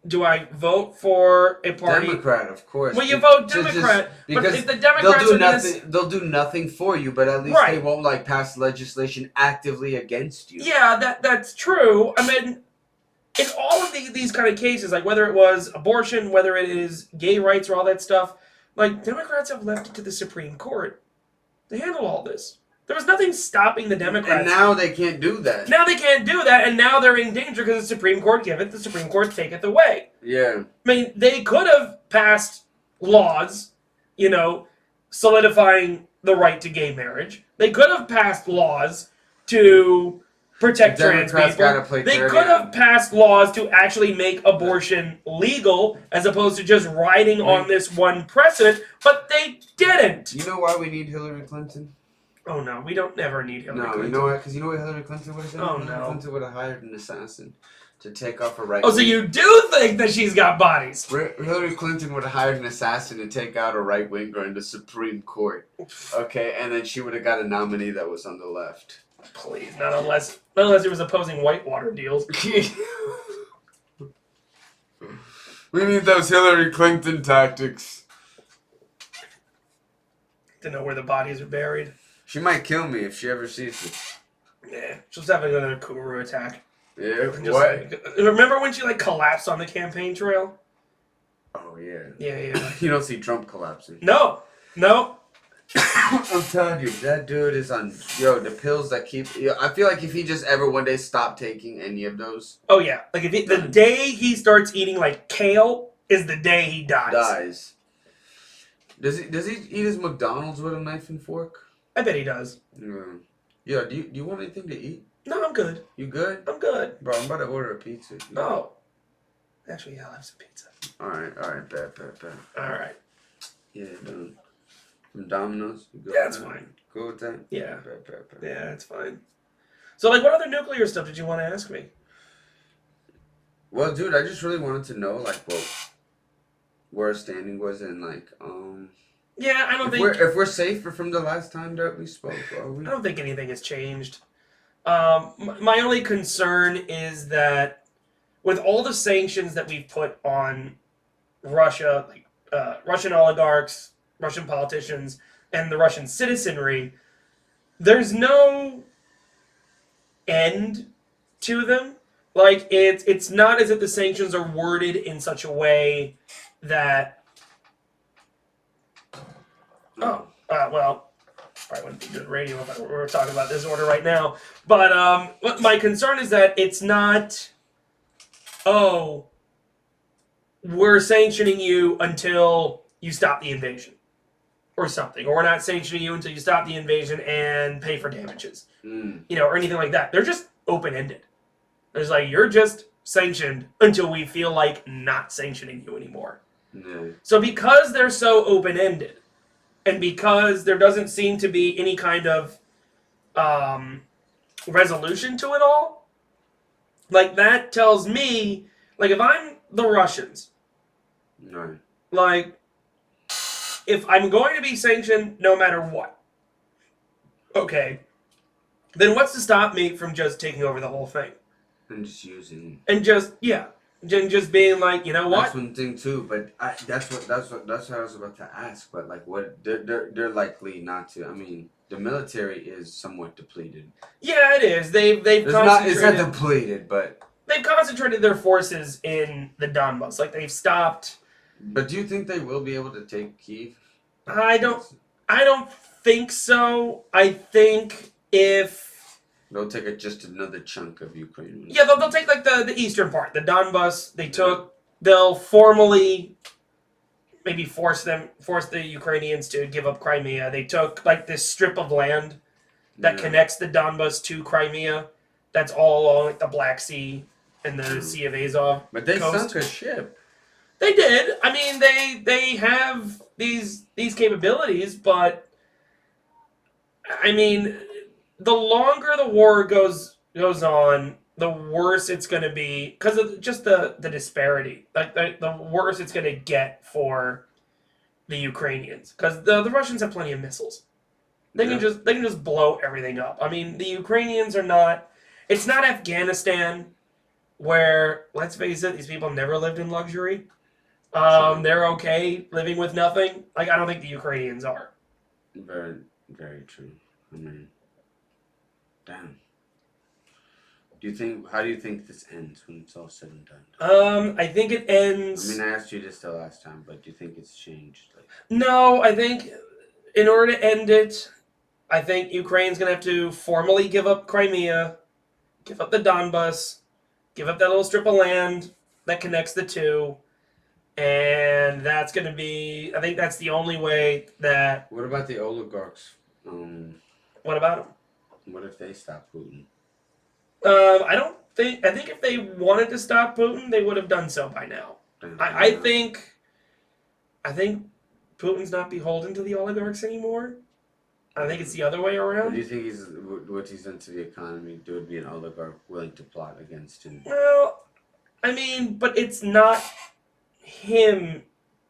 Do I vote for a party? Democrat, of course. Well, you vote Democrat, but if the Democrats they'll do nothing for you, but at least they won't, like, pass legislation actively against you. Yeah, that's true. I mean, in all of these kind of cases, like whether it was abortion, whether it is gay rights or all that stuff, like, Democrats have left it to the Supreme Court to handle all this. There was nothing stopping the Democrats. And now they can't do that. And now they're in danger because the Supreme Court give it, the Supreme Court taketh away. Yeah. I mean, they could have passed laws, solidifying the right to gay marriage. They could have passed laws to protect trans people. They could have passed laws to actually make abortion legal, as opposed to just riding on this one precedent, but they didn't. You know why we need Hillary Clinton? Oh no, we don't ever need Hillary No, Clinton. you know what? Because you know what Hillary Clinton would have said? Oh, Hillary no. Clinton would have hired an assassin to take off a right. Oh, so you do think that she's got bodies? Hillary Clinton would have hired an assassin to take out a right winger in the Supreme Court. Okay, and then she would have got a nominee that was on the left. Please, not unless he was opposing whitewater deals. We need those Hillary Clinton tactics. To know where the bodies are buried. She might kill me if she ever sees it. Yeah, she'll just have another Kuru attack. Yeah, Just what? Remember when she collapsed on the campaign trail? Oh, yeah. Yeah. You don't see Trump collapsing. No. I'm telling you, that dude is on, the pills that keep, I feel like if he just ever one day stopped taking any of those. Oh, yeah. Like, the day he starts eating, kale is the day he dies. Does he eat his McDonald's with a knife and fork? I bet he does. Yeah, do you want anything to eat? No, I'm good. You good? I'm good. Bro, I'm about to order a pizza. No. Actually, yeah, I'll have some pizza. Alright, bet. Alright. Yeah, done. From Domino's? You good Yeah, that's with that? fine. Cool with that? Yeah. Bet. Yeah, that's fine. So, what other nuclear stuff did you want to ask me? Well, dude, I just really wanted to know, where our standing was in, Yeah, I don't think... If we're safer from the last time that we spoke, are we? I don't think anything has changed. My only concern is that with all the sanctions that we've put on Russia, Russian oligarchs, Russian politicians, and the Russian citizenry, there's no end to them. It's not as if the sanctions are worded in such a way that... well, probably wouldn't be good radio if we were talking about this order right now. But my concern is that it's not, we're sanctioning you until you stop the invasion. Or something. Or we're not sanctioning you until you stop the invasion and pay for damages. Or anything like that. They're just open-ended. It's you're just sanctioned until we feel like not sanctioning you anymore. So because they're so open-ended, and because there doesn't seem to be any kind of resolution to it all, that tells me, if I'm the Russians, if I'm going to be sanctioned no matter what, okay, then what's to stop me from just taking over the whole thing? And just using... And just being you know what? That's one thing too, but that's what I was about to ask. But what they're likely not to. I mean, the military is somewhat depleted. Yeah, it is. They've concentrated. It's not depleted, but they've concentrated their forces in the Donbas. They've stopped. But do you think they will be able to take Kyiv? I don't think so. I think if they'll take just another chunk of Ukraine. Yeah, they'll take the eastern part, the Donbas. They'll formally maybe force the Ukrainians to give up Crimea. They took this strip of land that connects the Donbas to Crimea. That's all along the Black Sea and the Sea of Azov. But they coast. sunk a ship. They did. I mean, they have these capabilities, but I mean, the longer the war goes on, the worse it's going to be because of just the disparity. The worse it's going to get for the Ukrainians because the Russians have plenty of missiles. They can just blow everything up. I mean, the Ukrainians are not. It's not Afghanistan, where let's face it, these people never lived in luxury. They're okay living with nothing. I don't think the Ukrainians are. Very, very true. I mean, damn. How do you think this ends when it's all said and done? I think it ends. I mean, I asked you this the last time, but do you think it's changed? No, I think in order to end it, I think Ukraine's gonna have to formally give up Crimea, give up the Donbas, give up that little strip of land that connects the two. And that's going to be... I think that's the only way that... What about the oligarchs? What about them? What if they stop Putin? I think if they wanted to stop Putin, they would have done so by now. I think Putin's not beholden to the oligarchs anymore. I think it's the other way What do around. you think what he's done to the economy? There would be an oligarch willing to plot against him. Well, I mean, but it's not him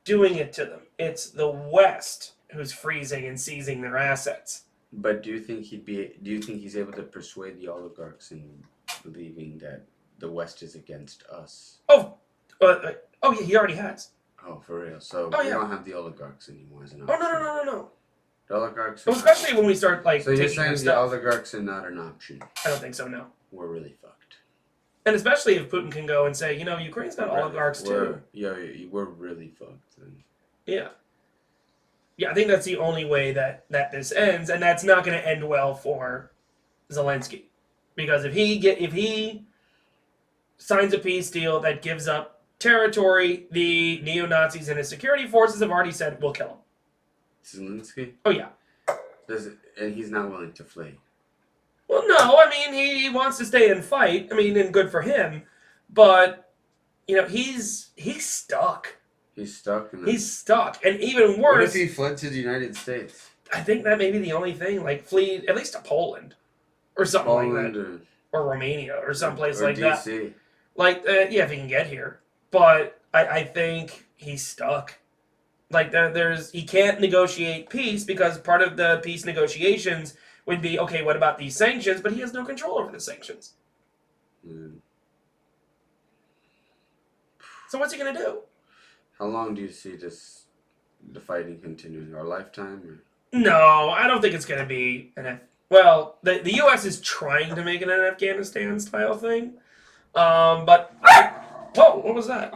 doing it to them. It's the West who's freezing and seizing their assets. But do you think he's able to persuade the oligarchs in believing that the West is against us? Oh, yeah, he already has. Oh, for real. So Oh, we yeah. don't have the oligarchs anymore as an Oh, option. no. The oligarchs. Well, especially when we start like So you're taking saying new the stuff. oligarchs are not an option? I don't think so. No. We're really fucked. And especially if Putin can go and say, Ukraine's got oligarchs too. We're really fucked. Then. Yeah. Yeah, I think that's the only way that this ends, and that's not going to end well for Zelensky, because if he signs a peace deal that gives up territory, the neo-Nazis and his security forces have already said we'll kill him. Zelensky? Oh yeah. And he's not willing to flee. Well, no, I mean he wants to stay and fight. I mean, and good for him, but he's stuck. He's stuck. He's stuck, and even worse. What if he fled to the United States? I think that may be the only thing. Like flee at least to Poland, or something like that, or Romania, or someplace like DC. that. Like, yeah, if he can get here, but I think he's stuck. Like he can't negotiate peace because part of the peace negotiations would be, okay, what about these sanctions? But he has no control over the sanctions. Mm. So what's he gonna do? How long do you see the fighting continuing? Our lifetime? Or? No, I don't think it's gonna be well, the U.S. is trying to make it an Afghanistan style thing, but whoa, what was that?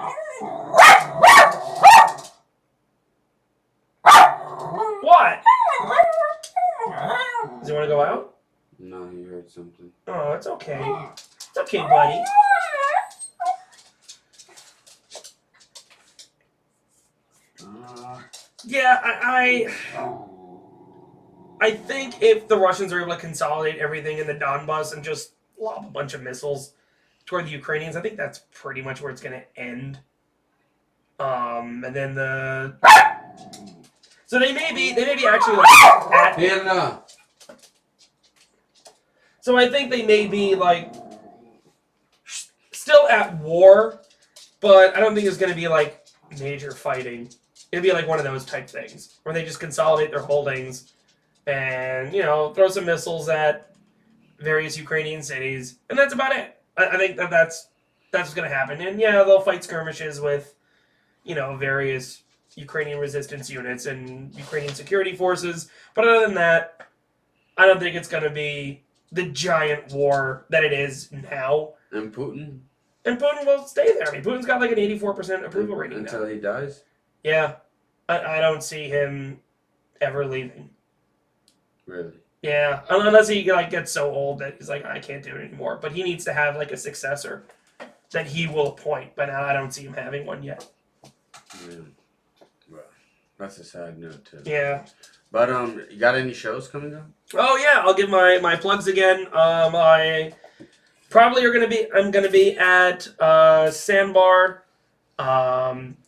What? Does he want to go out? No, you heard something. Oh, it's okay. It's okay, buddy. Yeah, I think if the Russians are able to consolidate everything in the Donbass and just lob a bunch of missiles toward the Ukrainians, I think that's pretty much where it's going to end. And then so they may be actually like at. Yeah. So I think they may be like still at war, but I don't think it's going to be like major fighting. It'd be like one of those type things where they just consolidate their holdings and, throw some missiles at various Ukrainian cities. And that's about it. I think that's what's going to happen. And yeah, they'll fight skirmishes with, various Ukrainian resistance units and Ukrainian security forces. But other than that, I don't think it's going to be the giant war that it is now. And Putin? And Putin will stay there. I mean, Putin's got like an 84% approval rating until now. He dies? Yeah. I don't see him ever leaving. Really? Yeah. Unless he gets so old that he's like, I can't do it anymore. But he needs to have like a successor that he will appoint. But now I don't see him having one yet. Yeah. Well, that's a sad note too. Yeah. But you got any shows coming up? Oh yeah, I'll give my plugs again. I probably I'm gonna be at Sandbar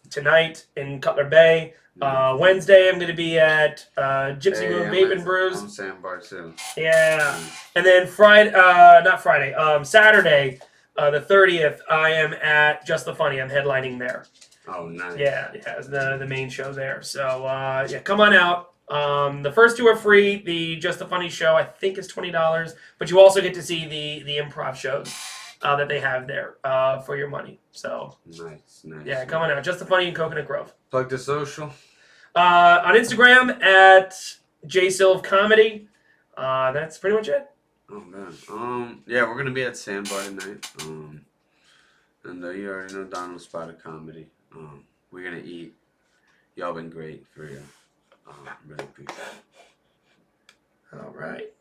tonight in Cutler Bay. Wednesday I'm gonna be at Gypsy Moon Vape and Brews. I'm Sandbar too. Yeah. And then Saturday, the 30th, I am at Just the Funny. I'm headlining there. Oh, nice. Yeah, it's the main show there. So yeah, come on out. The first two are free. The Just the Funny show, I think, is $20, but you also get to see the improv shows that they have there for your money. So nice. Yeah, come on out. Just the Funny in Coconut Grove. Plug the social. On Instagram at JSilvComedy. That's pretty much it. Oh man. Yeah, we're gonna be at Sandbar tonight. And you already know Donald's Spot of Comedy. We're gonna eat. Y'all been great for you. Really appreciate it. All right.